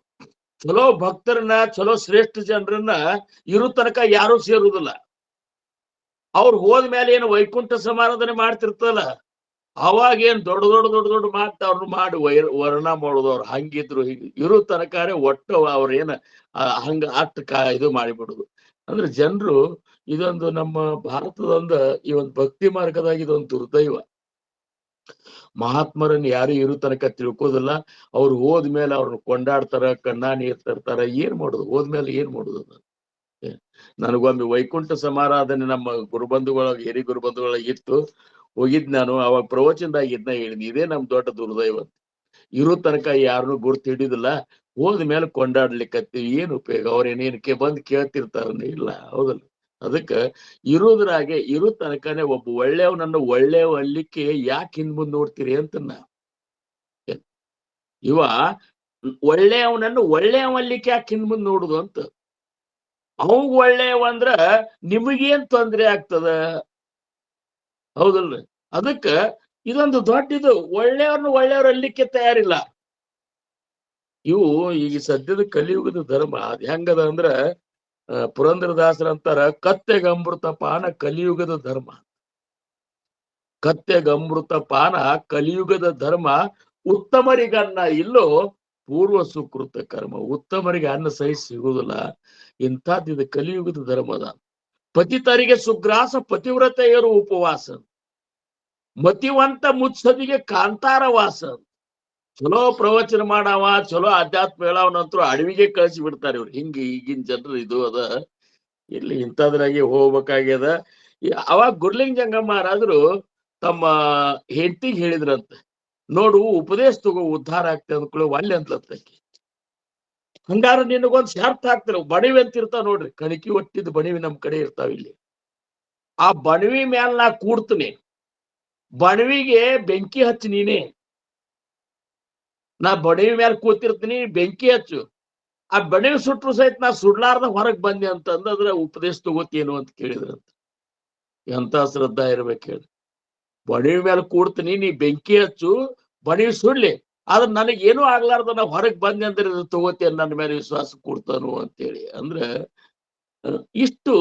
[SPEAKER 2] ಚಲೋ ಭಕ್ತರನ್ನ, ಚಲೋ ಶ್ರೇಷ್ಠ ಜನರನ್ನ ಇರೋ ತನಕ ಯಾರು ಸೇರುದಿಲ್ಲ. ಅವ್ರು ಹೋದ್ಮೇಲೆ ಏನು ವೈಕುಂಠ ಸಮಾರಾಧನೆ ಮಾಡ್ತಿರ್ತಲ್ಲ, ಅವಾಗ ಏನ್ ದೊಡ್ಡ ಮಾತು ಅವ್ರನ್ನ ಮಾಡಿ ವರ್ಣ ಮಾಡೋದು. ಅವ್ರು ಹಂಗಿದ್ರು ಇರೋ ತನಕ ಒಟ್ಟು ಅವ್ರೇನ ಹಂಗ ಇದು ಮಾಡಿಬಿಡುದು. ಅಂದ್ರೆ ಜನರು ಇದೊಂದು ನಮ್ಮ ಭಾರತದೊಂದ ಈ ಒಂದು ಭಕ್ತಿ ಮಾರ್ಗದಾಗ ಇದೊಂದು ದುರ್ದೈವ. ಮಹಾತ್ಮರನ್ನ ಯಾರು ಇರೋ ತನಕ ತಿಳ್ಕೋದಿಲ್ಲ. ಅವ್ರು ಹೋದ್ಮೇಲೆ ಅವ್ರನ್ನ ಕೊಂಡಾಡ್ತಾರ, ಕಣ್ಣಾ ನೀರ್ ತರ್ತಾರ. ಏನ್ ಮಾಡುದು ಹೋದ್ಮೇಲೆ, ಏನ್ ಮಾಡುದು? ನನಗೊಮ್ಮೆ ವೈಕುಂಠ ಸಮಾರಾಧನೆ ನಮ್ಮ ಗುರುಬಂಧುಗಳೊಳಗೆ, ಹಿರಿ ಗುರುಬಂಧುಗಳೊಳಗೆ ಇತ್ತು. ಹೋಗಿದ್ ನಾನು. ಅವಾಗ ಪ್ರವಚನದಾಗ ಇದನ್ನ ಹೇಳಿದ್ನಿ, ಇದೇ ನಮ್ ದೊಡ್ಡ ದುರ್ದೈವ. ಇರೋ ತನಕ ಯಾರನ್ನು ಗುರ್ತು ಹಿಡಿಯುದಿಲ್ಲ, ಹೋದ್ಮೇಲೆ ಕೊಂಡಾಡ್ಲಿಕ್ಕತ್ತೀವಿ. ಏನ್ ಉಪಯೋಗ? ಅವ್ರೇನೇನಕ್ಕೆ ಬಂದು ಕೇಳ್ತಿರ್ತಾರನ್ನ ಇಲ್ಲ, ಹೌದಲ್ಲ? ಅದಕ್ಕ ಇರೋದ್ರಾಗೆ ಇರೋ ತನಕನೇ ಒಬ್ಬ ಒಳ್ಳೆಯವನನ್ನು ಒಳ್ಳೆಯವ ಅಲ್ಲಿಕ್ಕೆ ಯಾಕೆ ಹಿಂದ್ ಮುಂದ್ ನೋಡ್ತೀರಿ ಅಂತ ಇವ ಒಳ್ಳೆಯವನನ್ನು ಒಳ್ಳೆಯವಲ್ಲಿಕ್ಕೆ ಯಾಕೆ ಹಿಂದ್ ಮುಂದ್ ನೋಡುದು ಅಂತ. ಅವು ಒಳ್ಳೆಯವಂದ್ರ ನಿಮಗೇನ್ ತೊಂದ್ರೆ ಆಗ್ತದ? ಹೌದಲ್ರಿ? ಅದಕ್ಕ ಇದೊಂದು ದೊಡ್ಡದು. ಒಳ್ಳೆಯವ್ರನ್ನ ಒಳ್ಳೆಯವ್ರು ಅನ್ಲಿಕ್ಕೆ ತಯಾರಿಲ್ಲ. ಇವು ಈಗ ಸದ್ಯದ ಕಲಿಯುಗದ ಧರ್ಮ ಅದ್ ಹೆಂಗದ ಅಂದ್ರ ಪುರಂದರದಾಸರ ಅಂತಾರ, ಕತ್ತೆಗಮೃತ ಪಾನ ಕಲಿಯುಗದ ಧರ್ಮ. ಕತ್ತೆಗಮೃತ ಪಾನ ಕಲಿಯುಗದ ಧರ್ಮ. ಉತ್ತಮರಿಗನ್ನ ಇಲ್ಲೋ ಪೂರ್ವ ಸುಕೃತ ಕರ್ಮ. ಉತ್ತಮರಿಗೆ ಅನ್ನ ಸಹಿಸಿ ಸಿಗುವುದಿಲ್ಲ. ಇಂಥದ್ದು ಇದು ಕಲಿಯುಗದ ಧರ್ಮದ. ಪತಿತರಿಗೆ ಸುಗ್ರಾಸ ಪತಿವ್ರತೆಯರು ಉಪವಾಸ. ಮತಿವಂತ ಮುತ್ಸದಿಗೆ ಕಾಂತಾರ ವಾಸ. ಚಲೋ ಪ್ರವಚನ ಮಾಡವ, ಚಲೋ ಅಧ್ಯಾತ್ಮ ಹೇಳವನಂತರು ಅಡವಿಗೆ ಕಳಿಸಿ ಬಿಡ್ತಾರೆ ಇವ್ರು. ಹಿಂಗ ಈಗಿನ ಜನರು ಇದು ಅದ. ಇಲ್ಲಿ ಇಂಥದ್ರಾಗೆ ಹೋಗ್ಬೇಕಾಗ್ಯದ. ಅವಾಗ ಗುರ್ಲಿಂಗ ಜಂಗಮ್ಮ ಮಹಾರಾಜರು ತಮ್ಮ ಹೆಂಡತಿಗೆ ಹೇಳಿದ್ರಂತ, ನೋಡು ಉಪದೇಶ ತಗೋ ಉದ್ಧಾರ ಆಗ್ತದೆ ಅಂದ್ಕೊಳ್ಳಿ ಒಲ್ಲೆ ಅಂತಲತ್ತಕ್ಕೆ. ಹಂಗಾರ ನಿನಗೊಂದ್ ಶಾರ್ಥ ಹಾಕ್ತಿರ. ಬಣವಿ ಅಂತ ಇರ್ತಾವ ನೋಡ್ರಿ, ಕಣಕಿ ಒಟ್ಟಿದ್ ಬಣವಿ ನಮ್ ಕಡೆ ಇರ್ತಾವ ಇಲ್ಲಿ. ಆ ಬಣವಿ ಮ್ಯಾಲ ನಾ ಕೂಡ್ತೀನಿ, ಬಣವಿಗೆ ಬೆಂಕಿ ಹಚ್ಚಿ ನೀನೇ. ನಾ ಬಣವಿ ಮ್ಯಾಲ ಕೂತಿರ್ತೀನಿ, ಬೆಂಕಿ ಹಚ್ಚು. ಆ ಬಣವಿ ಸುಟ್ರು ಸಹಿತ ನಾ ಸುಡ್ಲಾರ್ದ ಹೊರಗ್ ಬಂದೆ ಅಂತಂದ್ರೆ ಉಪದೇಶ ತಗೋತೇನು ಅಂತ ಕೇಳಿದ್ರಂತ. ಎಂತ ಶ್ರದ್ಧಾ ಇರ್ಬೇಕು ಹೇಳಿ. ಬಣವಿ ಮ್ಯಾಲ ಕೂಡ್ತೀನಿ, ನೀ ಬೆಂಕಿ ಹಚ್ಚು, ಬಣವಿ ಸುಡ್ಲಿ, ಆದ್ರೆ ನನಗೆ ಏನೂ ಆಗ್ಲಾರ್ದ ನಾ ಹೊರಗ್ ಬಂದೆ ಅಂದ್ರೆ ತಗೋತೇನೆ, ನನ್ನ ಮೇಲೆ ವಿಶ್ವಾಸ ಕೊಡ್ತಾನು ಅಂತೇಳಿ. ಅಂದ್ರೆ ಇಷ್ಟು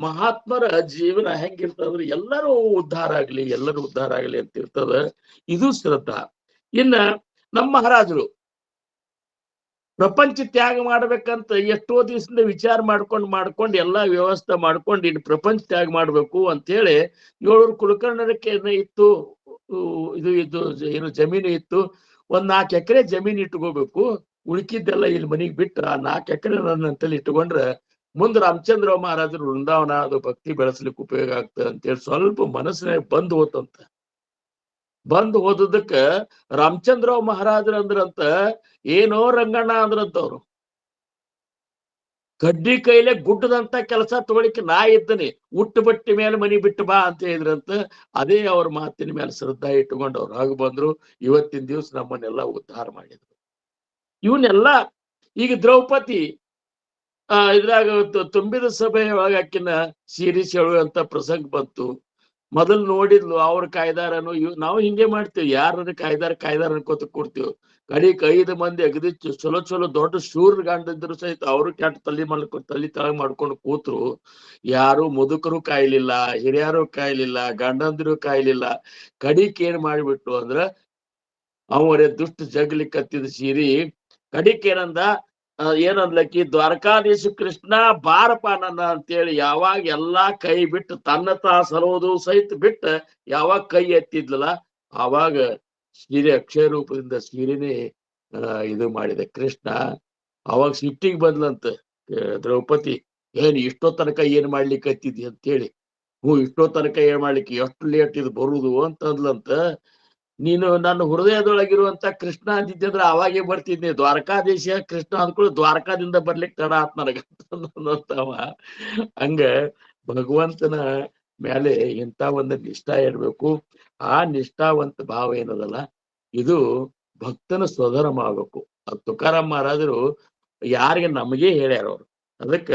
[SPEAKER 2] ಮಹಾತ್ಮರ ಜೀವನ ಹೆಂಗಿರ್ತದಂದ್ರೆ ಎಲ್ಲರೂ ಉದ್ಧಾರ ಆಗ್ಲಿ, ಎಲ್ಲರೂ ಉದ್ಧಾರ ಆಗ್ಲಿ ಅಂತ ಇರ್ತದ. ಇದು ಶ್ರದ್ಧಾ. ಇನ್ನ ನಮ್ಮ ಮಹಾರಾಜರು ಪ್ರಪಂಚ ತ್ಯಾಗ ಮಾಡ್ಬೇಕಂತ ಎಷ್ಟೋ ದಿವಸದಿಂದ ವಿಚಾರ ಮಾಡ್ಕೊಂಡು ಎಲ್ಲಾ ವ್ಯವಸ್ಥೆ ಮಾಡ್ಕೊಂಡು ಇನ್ನು ಪ್ರಪಂಚ ತ್ಯಾಗ ಮಾಡ್ಬೇಕು ಅಂತ ಹೇಳಿ 700 ಕುಲಕರ್ಣರಕ್ಕೆ ಇತ್ತು. ಇದು ಏನು ಜಮೀನು ಇತ್ತು. ಒಂದ್ 4 ಎಕರೆ ಜಮೀನು ಇಟ್ಕೋಬೇಕು, ಉಳ್ಕಿದ್ದೆಲ್ಲ ಇಲ್ಲಿ ಮನೆಗ್ ಬಿಟ್ಟು ಆ 4 ಎಕರೆ ನನ್ನಂತಲ್ಲಿ ಇಟ್ಕೊಂಡ್ರೆ ಮುಂದೆ ರಾಮಚಂದ್ರ ಮಹಾರಾಜರು ವೃಂದಾವನ ಅದು ಭಕ್ತಿ ಬೆಳೆಸ್ಲಿಕ್ಕೆ ಉಪಯೋಗ ಆಗ್ತದೆ ಅಂತೇಳಿ ಸ್ವಲ್ಪ ಮನಸ್ಸಿನಾಗ ಬಂದು ಹೋತಂತ. ಬಂದು ಹೋದದಕ್ಕ ರಾಮಚಂದ್ರ ಮಹಾರಾಜರು ಅಂದ್ರಂತ, ಏನೋ ರಂಗಣ್ಣ ಅಂದ್ರಂತವ್ರು, ಕಡ್ಡಿ ಕೈಲೆ ಗುಡ್ಡದಂತ ಕೆಲಸ ತಗೊಳಿಕ್ಕೆ ನಾ ಇದ್ದನಿ, ಉಟ್ಟು ಬಟ್ಟಿ ಮೇಲೆ ಮನಿ ಬಿಟ್ಟು ಬಾ ಅಂತ ಹೇಳಿದ್ರಂತ. ಅದೇ ಅವ್ರ ಮಾತಿನ ಮೇಲೆ ಶ್ರದ್ಧಾ ಇಟ್ಟುಕೊಂಡು ಅವ್ರು ಆಗ ಬಂದ್ರು. ಇವತ್ತಿನ ದಿವ್ಸ ನಮ್ಮನ್ನೆಲ್ಲ ಉದ್ಧಾರ ಮಾಡಿದ್ರು. ಇವನ್ನೆಲ್ಲ ಈಗ ದ್ರೌಪದಿ ಇದ್ರಾಗ ತುಂಬಿದ ಸಭೆ ಒಳಗ ಆಕಿನ ಸೀರಿಸಿ ಹೇಳುವಂತ ಪ್ರಸಂಗ ಬಂತು. ಮೊದಲು ನೋಡಿದ್ಲು ಅವ್ರ ಕಾಯ್ದಾರನು. ನಾವು ಹಿಂಗೆ ಮಾಡ್ತೀವಿ, ಯಾರ ಕಾಯ್ದಾರ ಅನ್ಕೋತ ಕೊಡ್ತೀವಿ. ಕಡಿಕ್ 5 ಮಂದಿ ಅಗದಿ ಚಲೋ ಚಲೋ ದೊಡ್ಡ ಶೂರ್ ಗಂಡಿದ್ರು ಸಹಿತ ಅವರು ಕೆಟ್ಟ ತಲೆ ತಳಗ್ ಮಾಡ್ಕೊಂಡು ಕೂತ್ರು. ಯಾರು ಮುದುಕರು ಕಾಯ್ಲಿಲ್ಲ, ಹಿರಿಯರು ಕಾಯ್ಲಿಲ್ಲ, ಗಂಡಂದಿರು ಕಾಯ್ಲಿಲ್ಲ. ಕಡಿಕ್ ಏನ್ ಮಾಡ್ಬಿಟ್ಟು ಅಂದ್ರ ಅವರೇ ದುಷ್ಟ ಜಗ್ಲಿಕ್ಕೆ ಕತ್ತಿದ ಸೀರಿ ಕಡಿಕ್ ಏನಂದ್ಲಕ್ಕಿ, ದ್ವಾರಕಾಧೀಶ ಕೃಷ್ಣ ಬಾರಪ್ಪ ನನ್ನ ಅಂತೇಳಿ ಯಾವಾಗ ಎಲ್ಲಾ ಕೈ ಬಿಟ್ಟು ತನ್ನ ಸರೋದು ಸಹಿತ ಬಿಟ್ಟು ಯಾವಾಗ ಕೈ ಎತ್ತಿದ್ಲಲ್ಲ, ಆವಾಗ ಸೀರೆ ಅಕ್ಷಯ ರೂಪದಿಂದ ಸೀರೆನೇ ಇದು ಮಾಡಿದೆ ಕೃಷ್ಣ. ಅವಾಗ ಸಿಟ್ಟಿಗೆ ಬಂದ್ಲಂತ ದ್ರೌಪದಿ, ಏನ್ ಇಷ್ಟೋ ತನಕ ಏನ್ ಮಾಡ್ಲಿಕ್ಕೆ ಹತ್ತಿದ್ದಿ ಅಂತೇಳಿ. ಇಷ್ಟೋ ತನಕ ಏನ್ ಮಾಡ್ಲಿಕ್ಕೆ, ಎಷ್ಟು ಲೇಟ್ ಇದು ಬರುದು ಅಂತಂದ್ಲಂತ. ನೀನು ನನ್ನ ಹೃದಯದೊಳಗಿರುವಂತ ಕೃಷ್ಣ ಅಂತಿದ್ದಂದ್ರೆ ಅವಾಗೇ ಬರ್ತಿದ್ನಿ. ದ್ವಾರಕಾಧೀಶ ಕೃಷ್ಣ ಅಂದ್ಕೊಳ್ಳಿ ದ್ವಾರಕಾದಿಂದ ಬರ್ಲಿಕ್ಕೆ ತಡ ಆತ್ ನನಗಂತವ. ಹಂಗ ಭಗವಂತನ ಮೇಲೆ ಇಂಥ ಒಂದು ನಿಷ್ಠಾ ಇರ್ಬೇಕು. ಆ ನಿಷ್ಠಾವಂತ ಭಾವ ಏನದಲ್ಲ, ಇದು ಭಕ್ತನ ಸ್ವಧರ್ಮ ಆಗ್ಬೇಕು. ತುಕಾರಾಮ್ ಮಹಾರಾಜರು ಯಾರಿಗೆ ನಮಗೆ ಹೇಳ್ಯಾರ ಅವ್ರು. ಅದಕ್ಕ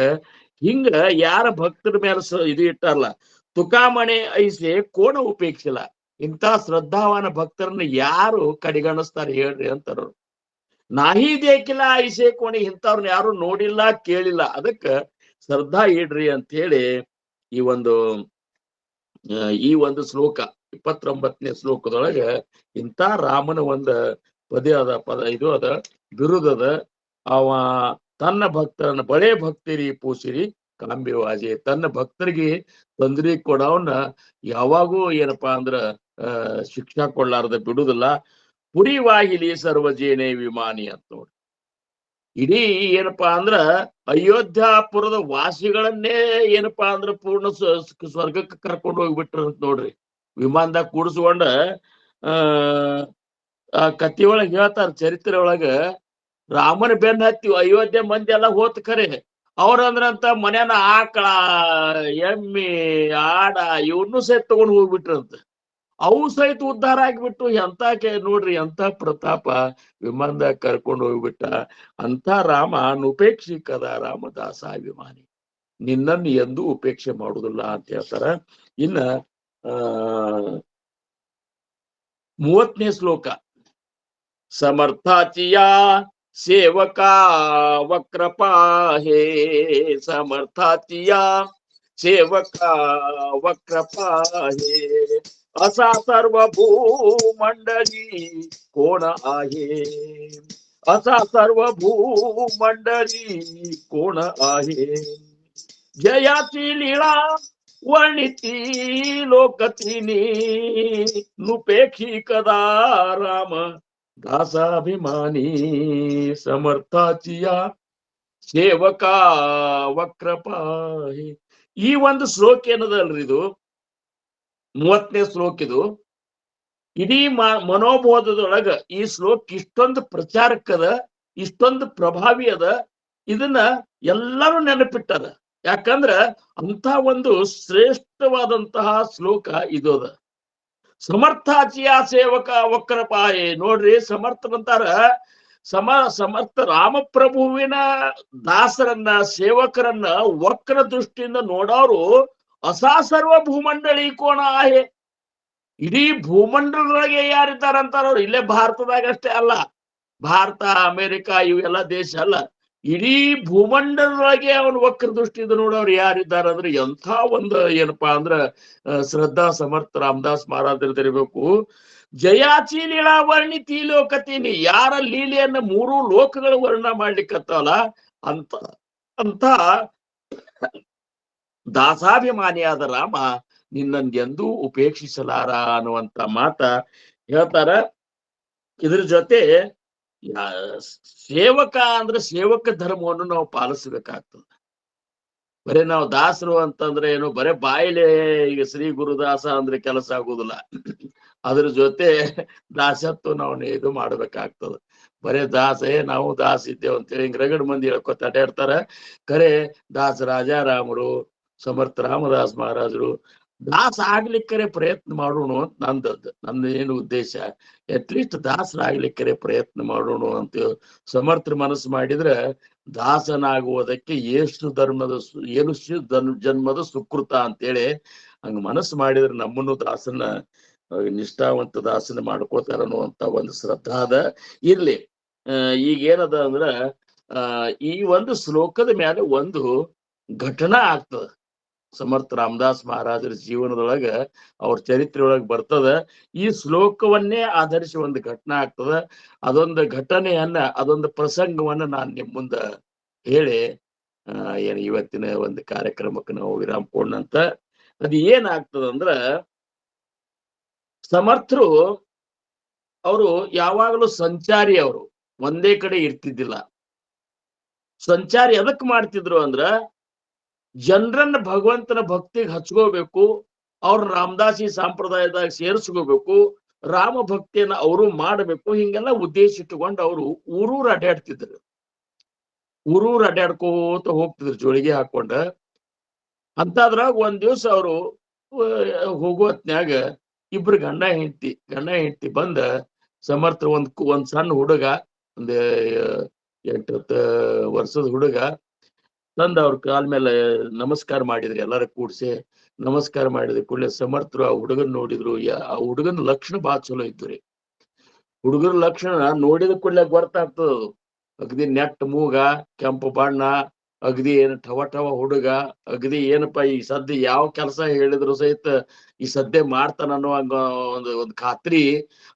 [SPEAKER 2] ಹಿಂಗ ಯಾರ ಭಕ್ತರ ಮೇಲೆ ಇದು ಇಟ್ಟಾರಲ್ಲ, ತುಕಾಮಣೆ ಐಸೆ ಕೋಣ ಉಪೇಕ್ಷಿಲ್ಲ. ಇಂಥ ಶ್ರದ್ಧಾವಾನ ಭಕ್ತರನ್ನ ಯಾರು ಕಡೆಗಣಿಸ್ತಾರೆ ಹೇಳ್ರಿ ಅಂತಾರ. ನಾಹಿ ದೇಕಿಲ್ಲ ಐಸೆ ಕೋಣಿ, ಇಂಥವ್ರನ್ನ ಯಾರು ನೋಡಿಲ್ಲ ಕೇಳಿಲ್ಲ. ಅದಕ್ಕ ಶ್ರದ್ಧಾ ಇಡ್ರಿ ಅಂತ ಹೇಳಿ ಈ ಒಂದು ಶ್ಲೋಕ 29ನೇ ಶ್ಲೋಕದೊಳಗ ಇಂಥ ರಾಮನ ಒಂದು ಇದು ಅದ, ಬಿರುದದ. ಅವ ತನ್ನ ಭಕ್ತರನ್ನ ಬಳೆ ಭಕ್ತರಿ ಪೂಸಿರಿ ಕಾಂಬಿವಾಜೆ, ತನ್ನ ಭಕ್ತರಿಗೆ ತೊಂದರೆ ಕೊಡವನ್ನ ಯಾವಾಗೂ ಏನಪ್ಪಾ ಅಂದ್ರ ಶಿಕ್ಷಾ ಕೊಡ್ಲಾರ್ದ ಬಿಡುದಿಲ್ಲ. ಪುರಿ ವಾಹಿಲಿ ಸರ್ವಜೇನೆ ವಿಮಾನಿ ಅಂತ ನೋಡಿ. ಇಡೀ ಏನಪ್ಪಾ ಅಂದ್ರ ಅಯೋಧ್ಯಾಪುರದ ವಾಸಿಗಳನ್ನೇ ಏನಪ್ಪಾ ಅಂದ್ರ ಪೂರ್ಣ ಸ್ವರ್ಗಕ್ಕೆ ಕರ್ಕೊಂಡು ಹೋಗ್ಬಿಟ್ರ ಅಂತ ನೋಡ್ರಿ. ವಿಮಾನದಾಗ ಕೂಡಿಸ್ಕೊಂಡ ಕತ್ತಿ ಒಳಗ ಹೇಳ್ತಾರ, ಚರಿತ್ರೆ ಒಳಗ ರಾಮನ ಬೆನ್ನ ಹತ್ತಿ ಅಯೋಧ್ಯೆ ಮಂದಿ ಎಲ್ಲ ಹೋತ್ ಖರೆ. ಅವ್ರಂದ್ರಂತ ಮನ್ಯಾನ ಆಕಳ, ಎಮ್ಮಿ, ಆಡ ಇವನ್ನೂ ಸಹಿತ ತಗೊಂಡು ಹೋಗ್ಬಿಟ್ರಂತ. ಅವು ಸಹಿತ ಉದ್ಧಾರ ಆಗಿಬಿಟ್ಟು. ನೋಡ್ರಿ ಎಂತ ಪ್ರತಾಪ, ವಿಮಾನದಾಗ ಕರ್ಕೊಂಡು ಹೋಗ್ಬಿಟ್ಟ. ಅಂತ ರಾಮ ನುಪೇಕ್ಷಿಕದ ರಾಮದಾಸಾಭಿಮಾನಿ. ನಿನ್ನನ್ನು ಎಂದೂ ಉಪೇಕ್ಷೆ ಮಾಡುವುದಿಲ್ಲ ಅಂತ ಹೇಳ್ತಾರ. ಇನ್ನ 30ನೇ ಶ್ಲೋಕ. ಸಮರ್ಥಾಚಿಯ ಸೇವಕ ವಕ್ರಪಾಹೇ, ಸಮರ್ಥಾಚಿಯ ಸೇವಕ ವಕ್ರಪಾಹೇ, असा सर्वभूमंडली कोण आहे, असा सर्वभूमंडली कोण आहे, जयाची लीळा वर्णिती लोकतिनी, नुपेक्षी कदा राम दासाभिमानी, समर्थाचिया ಸೇವಕ ವಕ್ರಪಾಹಿ. ಈ ಒಂದು ಶ್ಲೋಕ ಏನದಲ್ರಿ, ಇದು 30ನೇ ಶ್ಲೋಕ. ಇದು ಇಡೀ ಮನೋಬೋಧದೊಳಗ ಈ ಶ್ಲೋಕ ಇಷ್ಟೊಂದು ಪ್ರಚಾರಕ್ಕದ, ಇಷ್ಟೊಂದು ಪ್ರಭಾವಿ ಅದ. ಇದನ್ನ ಎಲ್ಲರೂ ನೆನಪಿಟ್ಟದ. ಯಾಕಂದ್ರ ಅಂತ ಒಂದು ಶ್ರೇಷ್ಠವಾದಂತಹ ಶ್ಲೋಕ ಇದು ಅದ. ಸಮರ್ಥಾಚಿಯ ಸೇವಕ ವಕ್ರಪಾಹಿ. ನೋಡ್ರಿ, ಸಮರ್ಥರಂತಾರ ಸಮರ್ಥ ರಾಮಪ್ರಭುವಿನ ದಾಸರನ್ನ, ಸೇವಕರನ್ನ ವಕ್ರ ದೃಷ್ಟಿಯಿಂದ ನೋಡೋರು ಅಸಾ ಸರ್ವ ಭೂಮಂಡಳಿ ಕೋಣ ಆಹೆ. ಇಡೀ ಭೂಮಂಡಲದೊಳಗೆ ಯಾರಿದ್ದಾರಂತಾರವ್ರು. ಇಲ್ಲೇ ಭಾರತದಾಗ ಅಷ್ಟೇ ಅಲ್ಲ, ಭಾರತ ಅಮೆರಿಕ ಇವೆಲ್ಲ ದೇಶ ಅಲ್ಲ, ಇಡೀ ಭೂಮಂಡಲದೊಳಗೆ ಅವನು ವಕ್ರ ದೃಷ್ಟಿಯಿಂದ ನೋಡೋರು ಯಾರಿದ್ದಾರೆ ಅಂದ್ರೆ ಎಂಥ ಒಂದು ಏನಪ್ಪಾ ಅಂದ್ರ ಶ್ರದ್ಧಾ ಸಮರ್ಥ ರಾಮದಾಸ್ ಮಹಾರಾಜರಿರಬೇಕು. ಜಯಾಚಿ ಲೀಲಾ ವರ್ಣಿತಿ ಲೋಕತೀನಿ. ಯಾರ ಲೀಲೆಯನ್ನ 3 ಲೋಕಗಳು ವರ್ಣ ಮಾಡ್ಲಿಕ್ಕತ್ತವಲ್ಲ ಅಂತ ದಾಸಾಭಿಮಾನಿಯಾದ ರಾಮ ನಿನ್ನಂದೆಂದೂ ಉಪೇಕ್ಷಿಸಲಾರ ಅನ್ನುವಂತ ಮಾತ ಹೇಳ್ತಾರ. ಇದ್ರ ಜೊತೆ ಸೇವಕ ಅಂದ್ರೆ ಸೇವಕ ಧರ್ಮವನ್ನು ನಾವು ಪಾಲಿಸಬೇಕಾಗ್ತದೆ. ಬರೇ ನಾವು ದಾಸರು ಅಂತಂದ್ರೆ ಏನು, ಬರೇ ಬಾಯಿಲೆ ಈಗ ಶ್ರೀ ಗುರುದಾಸ ಅಂದ್ರೆ ಕೆಲಸ ಆಗುದಿಲ್ಲ. ಅದ್ರ ಜೊತೆ ದಾಸತ್ವ ನಾವು ಇದು ಮಾಡ್ಬೇಕಾಗ್ತದೆ. ಬರೇ ದಾಸೇ ನಾವು ದಾಸ ಇದ್ದೇವೆ ಅಂತೇಳಿ ಹಿಂಗ್ ರಗಡ್ ಮಂದಿ ಹೇಳ್ಕೊತ ಅಡ್ಯಾಡ್ತಾರ. ಖರೆ ದಾಸ ರಾಜಾರಾಮರು, ಸಮರ್ಥ ರಾಮದಾಸ್ ಮಹಾರಾಜರು ದಾಸ ಆಗ್ಲಿಕ್ಕರೆ ಪ್ರಯತ್ನ ಮಾಡೋಣ ಅಂತ ನಂದು ಏನು ಉದ್ದೇಶ. ಅಟ್ಲೀಸ್ಟ್ ದಾಸರಾಗ್ಲಿಕ್ಕರೆ ಪ್ರಯತ್ನ ಮಾಡೋಣ ಅಂತ ಸಮರ್ಥರ ಮನಸ್ಸು ಮಾಡಿದ್ರೆ ದಾಸನಾಗುವುದಕ್ಕೆ ಎಷ್ಟು ಜನ್ಮದ ಸುಕೃತ ಅಂತೇಳಿ ಹಂಗ ಮನಸ್ಸು ಮಾಡಿದ್ರೆ ನಮ್ಮನ್ನು ದಾಸನ ನಿಷ್ಠಾವಂತ ದಾಸನ ಮಾಡ್ಕೋತಾರ ಅನ್ನುವಂತ ಒಂದು ಶ್ರದ್ಧಾ ಅದ. ಇರ್ಲಿ, ಈಗೇನದ ಅಂದ್ರ ಈ ಒಂದು ಶ್ಲೋಕದ ಮೇಲೆ ಒಂದು ಘಟನಾ ಆಗ್ತದ. ಸಮರ್ಥ ರಾಮದಾಸ್ ಮಹಾರಾಜರ ಜೀವನದೊಳಗ, ಅವ್ರ ಚರಿತ್ರೆ ಒಳಗೆ ಬರ್ತದ. ಈ ಶ್ಲೋಕವನ್ನೇ ಆಧರಿಸಿ ಒಂದು ಘಟನಾ ಆಗ್ತದ. ಅದೊಂದು ಘಟನೆಯನ್ನ, ಅದೊಂದು ಪ್ರಸಂಗವನ್ನ ನಾನು ನಿಮ್ ಮುಂದ ಹೇಳಿ ಏನು ಇವತ್ತಿನ ಒಂದು ಕಾರ್ಯಕ್ರಮಕ್ಕೆ ನಾವು ವಿರಾಮ ಕೊಡೋಣಂತ. ಅದು ಏನಾಗ್ತದಂದ್ರ, ಸಮರ್ಥರು ಅವರು ಯಾವಾಗಲೂ ಸಂಚಾರಿ, ಅವರು ಒಂದೇ ಕಡೆ ಇರ್ತಿದ್ದಿಲ್ಲ. ಸಂಚಾರಿ ಎದಕ್ ಮಾಡ್ತಿದ್ರು ಅಂದ್ರ, ಜನರನ್ನ ಭಗವಂತನ ಭಕ್ತಿಗೆ ಹಚ್ಕೋಬೇಕು, ಅವ್ರ ರಾಮದಾಸಿ ಸಂಪ್ರದಾಯದಾಗ ಸೇರಿಸ್ಕೋಬೇಕು, ರಾಮ ಭಕ್ತಿಯನ್ನ ಅವರು ಮಾಡಬೇಕು. ಹಿಂಗೆಲ್ಲ ಉದ್ದೇಶ ಇಟ್ಟುಕೊಂಡು ಅವರು ಊರೂರು ಅಡ್ಡಾಡ್ತಿದ್ರು. ಊರೂರು ಅಡ್ಡಾಡ್ಕೋತ ಹೋಗ್ತಿದ್ರು ಜೋಳಿಗೆ ಹಾಕೊಂಡ. ಅಂತದ್ರಾಗ ಒಂದ್ ದಿವ್ಸ ಅವರು ಹೋಗುವತ್ನ್ಯಾಗ ಇಬ್ರು ಗಂಡ ಹೆಂಡತಿ ಬಂದ ಸಮರ್ಥ ಒಂದ್ ಸಣ್ಣ ಹುಡುಗ, ಒಂದ್ 8 ವರ್ಷದ ಹುಡುಗ ತಂದ ಅವ್ರ ಕಾಲ ಮೇಲೆ ನಮಸ್ಕಾರ ಮಾಡಿದ್ರಿ. ಎಲ್ಲಾರ ಕೂಡ್ಸಿ ನಮಸ್ಕಾರ ಮಾಡಿದ ಕೂಡಲೇ ಸಮರ್ಥರು ಆ ಹುಡುಗನ್ ನೋಡಿದ್ರು. ಆ ಹುಡುಗನ ಲಕ್ಷಣ ಬಾಳ ಚಲೋ ಇತ್ತು ರೀ. ಹುಡುಗರ ಲಕ್ಷಣ ನೋಡಿದ ಕೂಡಲೇ ಗೊತ್ತಾಗ್ತದ. ಅಗದಿ ನೆಟ್ ಮೂಗ, ಕೆಂಪು ಬಣ್ಣ, ಅಗದಿ ಏನ್ ಟವ ಹುಡುಗ, ಅಗದಿ ಏನಪ್ಪಾ ಈ ಸದ್ಯ ಯಾವ ಕೆಲಸ ಹೇಳಿದ್ರು ಸಹಿತ ಈ ಸದ್ಯ ಮಾಡ್ತಾನ ಅನ್ನೋ ಹಂಗ ಒಂದು ಖಾತ್ರಿ.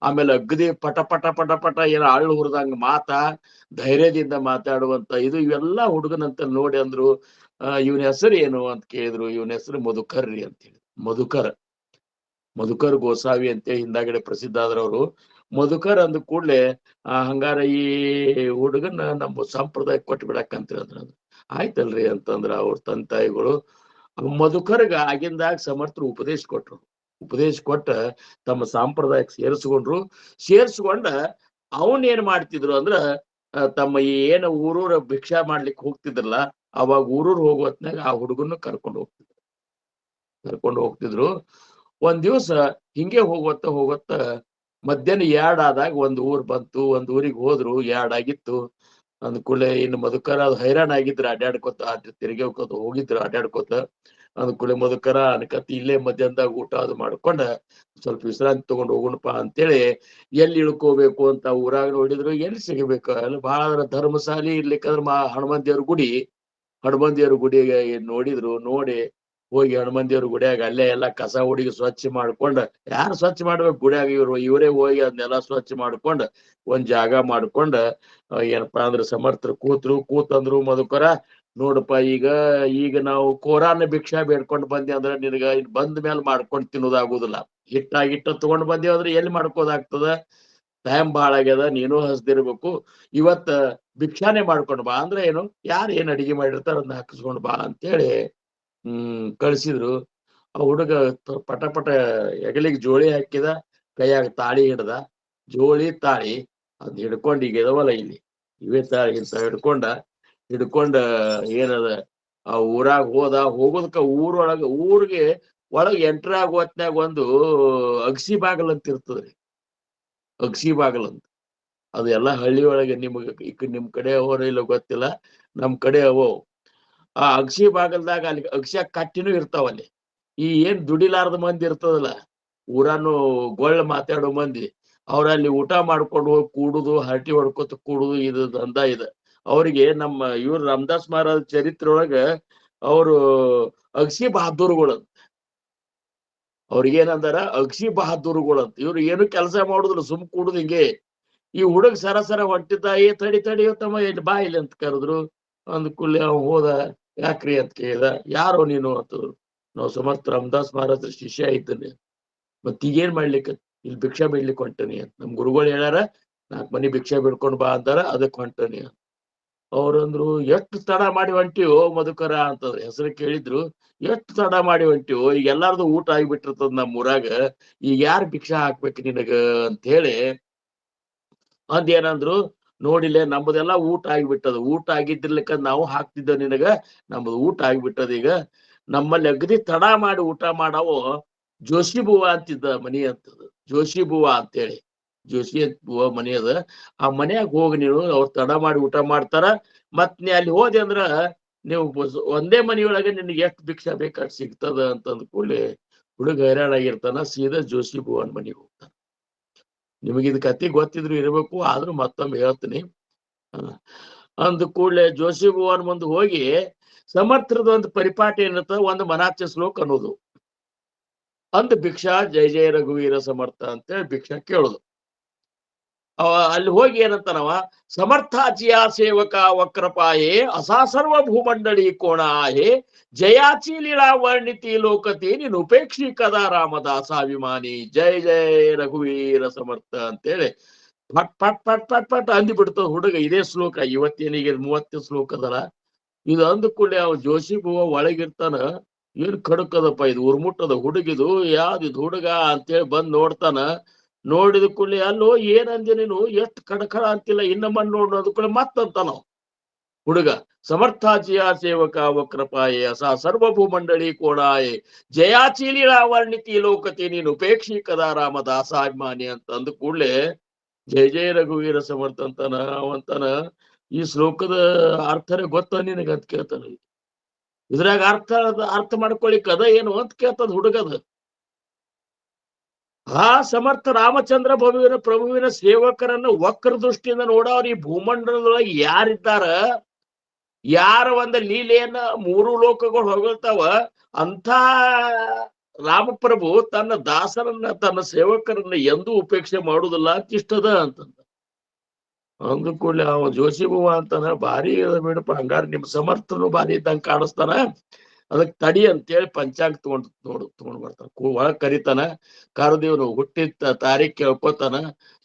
[SPEAKER 2] ಆಮೇಲೆ ಅಗದಿ ಪಟ ಪಟ ಪಟ ಪಟ ಏನ ಅಳ್ಳು ಹುರಿದಂಗ ಧೈರ್ಯದಿಂದ ಮಾತಾಡುವಂತ ಇದು, ಇವೆಲ್ಲ ಹುಡುಗನಂತ ನೋಡಿ ಅಂದ್ರು. ಇವನ ಹೆಸರು ಏನು ಅಂತ ಕೇಳಿದ್ರು. ಇವನ ಹೆಸರು ಮಧುಕರ್ ರೀ ಅಂತ ಹೇಳಿ. ಮಧುಕರ್ ಗೋಸಾವಿ ಅಂತ ಹಿಂದಾಗಡೆ ಪ್ರಸಿದ್ಧ ಆದ್ರವ್ರು. ಮಧುಕರ್ ಅಂದ ಕೂಡ್ಲೆ ಹಂಗಾರ ಈ ಹುಡುಗನ ನಮ್ಮ ಸಂಪ್ರದಾಯ ಕೊಟ್ಟು ಬಿಡಕ್ಕಂತ ಹೇಳಿದ್ರ. ಆಯ್ತಲ್ರಿ ಅಂತಂದ್ರ ಅವ್ರ ತಂದೆ ತಾಯಿಗಳು ಮಧುಕರ್ಗ ಆಗಿಂದಾಗ ಸಮರ್ಥರು ಉಪದೇಶ ಕೊಟ್ಟ ತಮ್ಮ ಸಂಪ್ರದಾಯಕ್ಕೆ ಸೇರಿಸ್ಕೊಂಡ ಅವನ್ ಏನ್ ಮಾಡ್ತಿದ್ರು ಅಂದ್ರ, ತಮ್ಮ ಏನ ಊರೂರ ಭಿಕ್ಷಾ ಮಾಡ್ಲಿಕ್ಕೆ ಹೋಗ್ತಿದ್ರಲ್ಲ, ಅವಾಗ ಊರೂರ್ ಹೋಗುವತ್ನಾಗ ಆ ಹುಡುಗನ್ನು ಕರ್ಕೊಂಡು ಹೋಗ್ತಿದ್ರು. ಒಂದ್ ದಿವ್ಸ ಹಿಂಗೆ ಹೋಗುವತ್ತ ಮಧ್ಯಾಹ್ನ 2 ಆದಾಗ ಒಂದ್ ಊರ್ ಬಂತು. ಒಂದ್ ಊರಿಗೆ ಹೋದ್ರು. 2 ಆಗಿತ್ತು. ಅಂದ ಕೂಡಲೇ ಇನ್ನು ಮಧುಕರ ಅದು ಹೈರಾಣ ಆಗಿದ್ರ ಅಡ್ಯಾಡ್ಕೊತ ತಿರುಗಿ ಹೋಗಿದ್ರು ಅಡ್ಯಾಡ್ಕೊತ. ಅಂದ ಕೂಡಲೇ ಮಧುಕರ ಅನ್ಕತ್ ಇಲ್ಲೇ ಮಧ್ಯಾಹ್ನದಾಗ ಊಟ ಅದು ಮಾಡ್ಕೊಂಡ ಸ್ವಲ್ಪ ವಿಶ್ರಾಂತಿ ತಗೊಂಡ್ ಹೋಗೋಣಪ್ಪ ಅಂತೇಳಿ ಎಲ್ಲಿ ಇಳ್ಕೋಬೇಕು ಅಂತ ಊರಾಗ ನೋಡಿದ್ರು ಎಲ್ಲಿ ಸಿಗಬೇಕು ಅಲ್ಲಿ ಬಹಳ ಧರ್ಮಶಾಲಿ ಇರ್ಲಿಕ್ಕಂದ್ರ ಹನುಮಂತ ದೇವ್ರ ಗುಡಿಗೆ ನೋಡಿದ್ರು. ನೋಡಿ ಹೋಗಿ ಹನುಮಂತ ದೇವ್ರ ಗುಡಿಯಾಗ ಅಲ್ಲೇ ಎಲ್ಲಾ ಕಸ ಹುಡುಗಿ ಸ್ವಚ್ಛ ಮಾಡ್ಕೊಂಡ, ಯಾರು ಸ್ವಚ್ಛ ಮಾಡ್ಬೇಕು ಗುಡಿಯಾಗ ಇವರೇ ಹೋಗಿ ಅದನ್ನೆಲ್ಲಾ ಸ್ವಚ್ಛ ಮಾಡ್ಕೊಂಡ ಒಂದ್ ಜಾಗ ಮಾಡ್ಕೊಂಡ ಏನಪ್ಪಾ ಅಂದ್ರ ಸಮರ್ಥರು ಕೂತಂದ್ರು ಮಧುಕರ ನೋಡಪ್ಪ ಈಗ ನಾವು ಕೋರಾನ ಭಿಕ್ಷಾ ಬೇಡ್ಕೊಂಡ್ ಬಂದಿ ಅಂದ್ರ ನಿನಗ ಇನ್ ಬಂದ ಮೇಲೆ ಮಾಡ್ಕೊಂಡ್ ತಿನ್ನೋದಾಗುದಿಲ್ಲ. ಹಿಟ್ಟ ತಗೊಂಡ್ ಬಂದಿ ಅಂದ್ರೆ ಎಲ್ಲಿ ಮಾಡ್ಕೋದಾಗ್ತದ, ಟೈಮ್ ಬಾಳ ಆಗ್ಯದ, ನೀನು ಹಸ್ದಿರ್ಬೇಕು, ಇವತ್ತ ಭಿಕ್ಷಾನೇ ಮಾಡ್ಕೊಂಡ್ ಬಾ ಅಂದ್ರೆ ಏನು ಯಾರು ಏನ್ ಅಡಿಗೆ ಮಾಡಿರ್ತಾರ ಅದನ್ನ ಹಾಕಿಸ್ಕೊಂಡ್ ಬಾ ಅಂತೇಳಿ ಕಳ್ಸಿದ್ರು. ಆ ಹುಡುಗ ಪಟ ಪಟ ಹೆಗಲಿಗೆ ಜೋಳಿ ಹಾಕಿದ, ಕೈಯಾಗ ತಾಳಿ ಹಿಡ್ದ, ಜೋಳಿ ತಾಳಿ ಅದ್ ಹಿಡ್ಕೊಂಡ್ ಈಗ ಇದಾವಲ್ಲ ಇಲ್ಲಿ ಇವೇ ತಾಳಿ ಇಂತ ಹಿಡ್ಕೊಂಡ ಏನದ ಆ ಊರಾಗ ಹೋಗೋದಕ್ಕ ಊರಿಗೆ ಒಳಗೆ ಎಂಟ್ರ್ ಆಗೋ ಹೊತ್ನ್ಯಾಗ ಒಂದು ಅಗಸಿ ಬಾಗಲ್ ಅಂತ ಇರ್ತದ್ರಿ. ಅಗಸಿ ಬಾಗಲ್ ಅಂತ ಅದು ಎಲ್ಲಾ ಹಳ್ಳಿ ಒಳಗೆ ನಿಮ್ ಕಡೆ ಅವರ ಇಲ್ಲ ಗೊತ್ತಿಲ್ಲ, ನಮ್ ಕಡೆ ಅವೋ. ಆ ಅಗಸಿ ಬಾಗಲ್ದಾಗ ಅಲ್ಲಿ ಅಗಸಿಯಾಗ ಕಟ್ಟಿನೂ ಇರ್ತಾವಲ್ಲಿ. ಈ ಏನ್ ದುಡಿಲಾರ್ದ ಮಂದಿ ಇರ್ತದಲ್ಲ, ಊರಾನು ಗೊಳ್ಳ ಮಾತಾಡೋ ಮಂದಿ, ಅವ್ರಲ್ಲಿ ಊಟ ಮಾಡ್ಕೊಂಡು ಹೋಗಿ ಕೂಡುದು, ಹರಟಿ ಹೊಡ್ಕೊತ ಕೂಡುದು ಇದು ದಂಧ ಇದೆ ಅವ್ರಿಗೆ. ನಮ್ಮ ಇವ್ರು ರಾಮದಾಸ್ ಮಹಾರಾಜ್ ಚರಿತ್ರೆ ಒಳಗ ಅವರು ಅಗಸಿ ಬಹಾದ್ದೂರ್ಗಳು, ಅವ್ರಿಗೇನಂದಾರ ಅಗಸಿ ಬಹಾದ್ದೂರ್ಗಳು ಅಂತ. ಇವ್ರು ಏನು ಕೆಲಸ ಮಾಡುದಿಲ್ಲ, ಸುಮ್ ಕೂಡುದು ಹಿಂಗೆ. ಈ ಹುಡುಗ ಸರ ಹೊಂಟಿದ್ದ, ತಡಿ ತಮ್ಮ ಇಲ್ಲಿ ಬಾ ಇಲ್ಲಿ ಅಂತ ಕರೆದ್ರು. ಅಂದ ಕೂಡಲೇ ಅವ್ ಹೋದ. ಯಾಕ್ರಿ ಅಂತ ಕೇಳಿದ. ಯಾರೋ ನೀನು ಅಂತದ್ರು. ನಾವು ಸಮರ್ಥ ರಾಮದಾಸ್ ಮಹಾರಾಜ್ ಶಿಷ್ಯ ಇದ್ದೇನೆ, ಮತ್ತೀಗೇನ್ ಮಾಡ್ಲಿಕ್ಕೆ, ಇಲ್ಲಿ ಭಿಕ್ಷಾ ಬೇಡ್ಲಿಕ್ಕೆ ಹೊಂಟನಿ ಅಂತ. ನಮ್ ಗುರುಗಳು ಹೇಳ್ಯಾರ 4 ಮನಿ ಭಿಕ್ಷಾ ಬಿಡ್ಕೊಂಡ್ ಬಾ ಅಂತಾರ, ಅದಕ್ಕೆ ಹೊಂಟನಿ ಅಂತ. ಅವ್ರಂದ್ರು ಎಷ್ಟು ತಡ ಮಾಡಿ ಹೊಂಟಿವೋ ಮಧುಕರ ಅಂತಂದ್ರೆ, ಹೆಸರು ಕೇಳಿದ್ರು. ಎಷ್ಟು ತಡ ಮಾಡಿ ಹೊಂಟಿವೋ, ಈಗ ಎಲ್ಲಾರ್ದು ಊಟ ಆಗಿಬಿಟ್ಟಿರ್ತದ ನಮ್ಮ ಊರಾಗ, ಈಗ ಯಾರು ಭಿಕ್ಷಾ ಹಾಕ್ಬೇಕು ನಿನಗ ಅಂತ ಹೇಳಿ ಅಂದೇನಂದ್ರು. ನೋಡಿಲ್ಲ ನಮ್ಮದೆಲ್ಲ ಊಟ ಆಗಿಬಿಟ್ಟದ, ಊಟ ಆಗಿದ್ದಿರ್ಲಿಕ್ಕ ನಾವು ಹಾಕ್ತಿದ್ದ ನಿನಗ, ನಮ್ಮದು ಊಟ ಆಗಿಬಿಟ್ಟದ. ಈಗ ನಮ್ಮಲ್ಲಿ ಅಗದಿ ತಡ ಮಾಡಿ ಊಟ ಮಾಡಾವು ಜೋಶಿ ಬುವ ಅಂತಿದ್ದ ಮನಿ ಅಂತದ, ಜೋಶಿ ಬುವ ಅಂತೇಳಿ ಜೋಶಿ ಬುವ ಮನಿ ಅದ. ಆ ಮನ್ಯಾಗ ಹೋಗಿ ನೀನು, ಅವ್ರು ತಡ ಮಾಡಿ ಊಟ ಮಾಡ್ತಾರ, ಮತ್ ನೀ ಅಲ್ಲಿ ಹೋದೆ ಅಂದ್ರ ನೀವು ಒಂದೇ ಮನಿಯೊಳಗೆ ನಿನ್ಗೆ ಎಷ್ಟು ಭಿಕ್ಷಾ ಬೇಕಾದ್ ಸಿಗ್ತದ ಅಂತಂದ್ ಕೂಡಲೇ ಹುಡುಗ ಹೈರಾಣ ಆಗಿರ್ತಾನ. ಸೀದಾ ಜೋಶಿ ಬುವನ್ ಮನಿಗೆ ಹೋಗ್ತಾನ. ನಿಮಗೆ ಇದು ಕತಿ ಗೊತ್ತಿದ್ರು ಇರ್ಬೇಕು, ಆದ್ರೂ ಮತ್ತೊಮ್ಮೆ ಹೇಳ್ತೀನಿ. ಅಂದ ಕೂಡಲೇ ಜೋಶಿ ಬುವನ್ ಮುಂದೆ ಹೋಗಿ ಸಮರ್ಥರದ ಒಂದು ಪರಿಪಾಠ ಏನತ್ತ, ಒಂದು ಮನಾಚ ಶ್ಲೋಕ ಅನ್ನೋದು. ಅಂದ ಭಿಕ್ಷಾ ಜಯ ಜಯ ರಘುವೀರ ಸಮರ್ಥ ಅಂತೇಳಿ ಭಿಕ್ಷಾ ಕೇಳುದು. ಅಲ್ಲಿ ಹೋಗಿ ಏನಂತಾನವ, ಸಮರ್ಥಾಚಿಯ ಸೇವಕ ವಕ್ರಪಾಯೇ ಅಸಾ ಸರ್ವ ಭೂಮಂಡಳಿ ಕೋಣ ಆಹೇ ಜಯಾಚಿ ಲೀಳಾ ವರ್ಣಿತಿ ಲೋಕತಿ ನೀನು ಉಪೇಕ್ಷಿ ಕದಾ ರಾಮದಾಸಾಭಿಮಾನಿ ಜಯ ಜಯ ರಘುವೀರ ಸಮರ್ಥ ಅಂತೇಳಿ ಪಟ್ ಪಟ್ ಪಟ್ ಪಟ್ ಪಟ್ ಅಂದಿಬಿಡ್ತದ ಹುಡುಗ. ಇದೇ ಶ್ಲೋಕ ಇವತ್ತೇನಿಗೆ 30 ಶ್ಲೋಕ ಅದಲ್ಲ. ಇದು ಅಂದ ಕೂಡಲೇ ಅವ ಜೋಶಿ ಬುವ ಒಳಗಿರ್ತಾನ. ಏನ್ ಖಡಕದಪ್ಪ ಇದು, ಉರ್ಮುಟ್ಟದ ಹುಡುಗಿದು, ಯಾವ್ದಿದ್ ಹುಡುಗ ಅಂತೇಳಿ ಬಂದ್ ನೋಡ್ತಾನ. ನೋಡಿದ ಕೂಡಲೇ ಅಲ್ಲೋ ಏನಂದೆ ನೀನು, ಎಷ್ಟು ಕಡಕಡ ಅಂತಿಲ್ಲ, ಇನ್ನೊಮ್ಮೆ ನೋಡೋದು ಕೂಡ ಮತ್ತಂತಾನ ಹುಡುಗ. ಸಮರ್ಥಾಚಿಯ ಸೇವಕ ವಕ್ರಪಾಯೇ ಅಸಾ ಸರ್ವಭೂಮಂಡಳಿ ಕೋಣಾಯೇ ಜಯಾಚೀಲೀಳಾ ವರ್ಣಿತಿ ಲೋಕತಿ ನೀನು ಉಪೇಕ್ಷಿ ಕದಾ ರಾಮದಾಸಾಭಿಮಾನಿ ಅಂತ ಅಂದ ಕೂಡಲೇ ಜಯ ಜಯ ರಘುವೀರ ಸಮರ್ಥ ಅಂತಾನ. ಅವಂತಾನ ಈ ಶ್ಲೋಕದ ಅರ್ಥನೇ ಗೊತ್ತ ನಿನಗ ಅಂತ ಕೇಳ್ತಾನ. ಇದ್ರಾಗ ಅರ್ಥ ಮಾಡ್ಕೊಳ್ಳಿಕ್ ಅದ ಏನು ಅಂತ ಕೇಳ್ತದ ಹುಡುಗದ. ಆ ಸಮರ್ಥ ರಾಮಚಂದ್ರ ಪ್ರಭುವಿನ ಸೇವಕರನ್ನು ವಕ್ರ ದೃಷ್ಟಿಯಿಂದ ನೋಡವ್ರ ಈ ಭೂಮಂಡಲದೊಳಗೆ ಯಾರಿದ್ದಾರ, ಯಾರ ಒಂದು ಲೀಲೆಯನ್ನ 3 ಲೋಕಗಳು ಹೊಗಳ್ತಾವ, ಅಂಥ ರಾಮಪ್ರಭು ತನ್ನ ದಾಸರನ್ನ ತನ್ನ ಸೇವಕರನ್ನ ಎಂದೂ ಉಪೇಕ್ಷೆ ಮಾಡುವುದಿಲ್ಲ ಅಂತ ಇಷ್ಟದ ಅಂತಂದ. ಅಂದ ಕೂಡಲೇ ಅವ ಜೋಶಿ ಬುವ ಅಂತಾನ, ಭಾರಿ ಅದ ಬಿಡಪ್ಪ, ಹಂಗಾರ ನಿಮ್ ಸಮರ್ಥನು ಭಾರಿ ಇದ್ದಂಗ ಕಾಣಿಸ್ತಾನ, ಅದಕ್ ತಡಿ ಅಂತೇಳಿ ಪಂಚಾಂಗ ತಗೊಂಡ್ ಬರ್ತಾನ. ಒಳಗ್ ಕರಿತಾನ. ಕರದೇವ್ನು ಹುಟ್ಟಿದ ತಾರೀಖ್ ಕೇಳ್ಕೊತಾನ.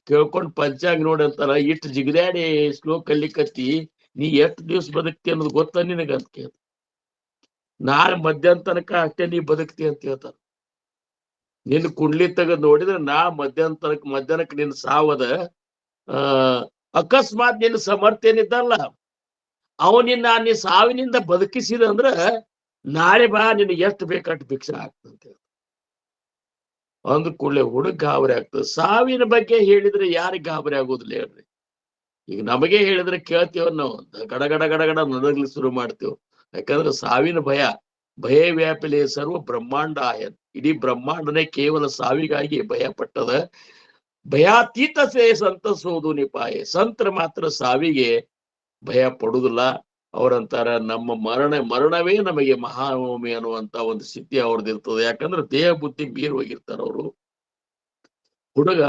[SPEAKER 2] ಕೇಳ್ಕೊಂಡ್ ಪಂಚಾಂಗ ನೋಡಿ ಅಂತಾನ, ಇಷ್ಟು ಜಿಗದಾಡಿ ಶ್ಲೋಕ ಕಲಿಕತ್ತಿ, ನೀ ಎಷ್ಟು ದಿವ್ಸ ಬದುಕ್ತಿ ಅನ್ನೋದು ಗೊತ್ತ ನಿನಗ ಅಂತ ಕೇಳ್ತ. ನಾಳೆ ಮಧ್ಯಾಹ್ನ ತನಕ ಅಷ್ಟೇ ನೀ ಬದುಕ್ತಿ ಅಂತ ಹೇಳ್ತಾನ. ನಿನ್ ಕುಂಡ್ಲಿ ತೆಗೆದ್ ನೋಡಿದ್ರೆ ಮಧ್ಯಾಹ್ನಕ್ಕೆ ನಿನ್ ಸಾವದ. ಅಕಸ್ಮಾತ್ ನಿನ್ನ ಸಮರ್ಥ್ಯನಿದ್ದಲ್ಲ ಅವನಿನ್ನ ನೀ ಸಾವಿನಿಂದ ಬದುಕಿಸಿದ ಅಂದ್ರ ನಾಳೆ ಬಾ, ನಿನಗೆ ಎಷ್ಟು ಬೇಕಟ್ಟು ಭಿಕ್ಷೆ ಆಗ್ತಂತ ಅಂದ ಕೂಡಲೇ ಹುಡುಗ ಗಾಬರಿ ಆಗ್ತದೆ. ಸಾವಿನ ಬಗ್ಗೆ ಹೇಳಿದ್ರೆ ಯಾರಿಗೆ ಗಾಬರಿ ಆಗೋದಿಲ್ಲ ಹೇಳ್ರಿ. ಈಗ ನಮಗೆ ಹೇಳಿದ್ರೆ ಕೇಳ್ತೀವ ನಾವು, ಗಡಗಡ ಗಡಗಡ ನಡಗ್ಲಿ ಶುರು ಮಾಡ್ತೇವೆ. ಯಾಕಂದ್ರೆ ಸಾವಿನ ಭಯ ವ್ಯಾಪಿಲೆ ಸರ್ವ ಬ್ರಹ್ಮಾಂಡ ಇಡೀ ಬ್ರಹ್ಮಾಂಡನೇ ಕೇವಲ ಸಾವಿಗಾಗಿ ಭಯ ಪಟ್ಟದ. ಭಯಾತೀತ ಸೇ ಸಂತಸೋದು ನಿಪಾಯ. ಸಂತರ ಮಾತ್ರ ಸಾವಿಗೆ ಭಯ ಪಡುದಿಲ್ಲ. ಅವರಂತಾರ ನಮ್ಮ ಮರಣವೇ ನಮಗೆ ಮಹಾನವಮಿ ಅನ್ನುವಂತ ಒಂದು ಸ್ಥಿತಿ ಅವ್ರದ್ದು ಇರ್ತದೆ. ಯಾಕಂದ್ರೆ ದೇಹ ಬುದ್ಧಿ ಮೀರ್ ಹೋಗಿರ್ತಾರ ಅವರು. ಹುಡುಗ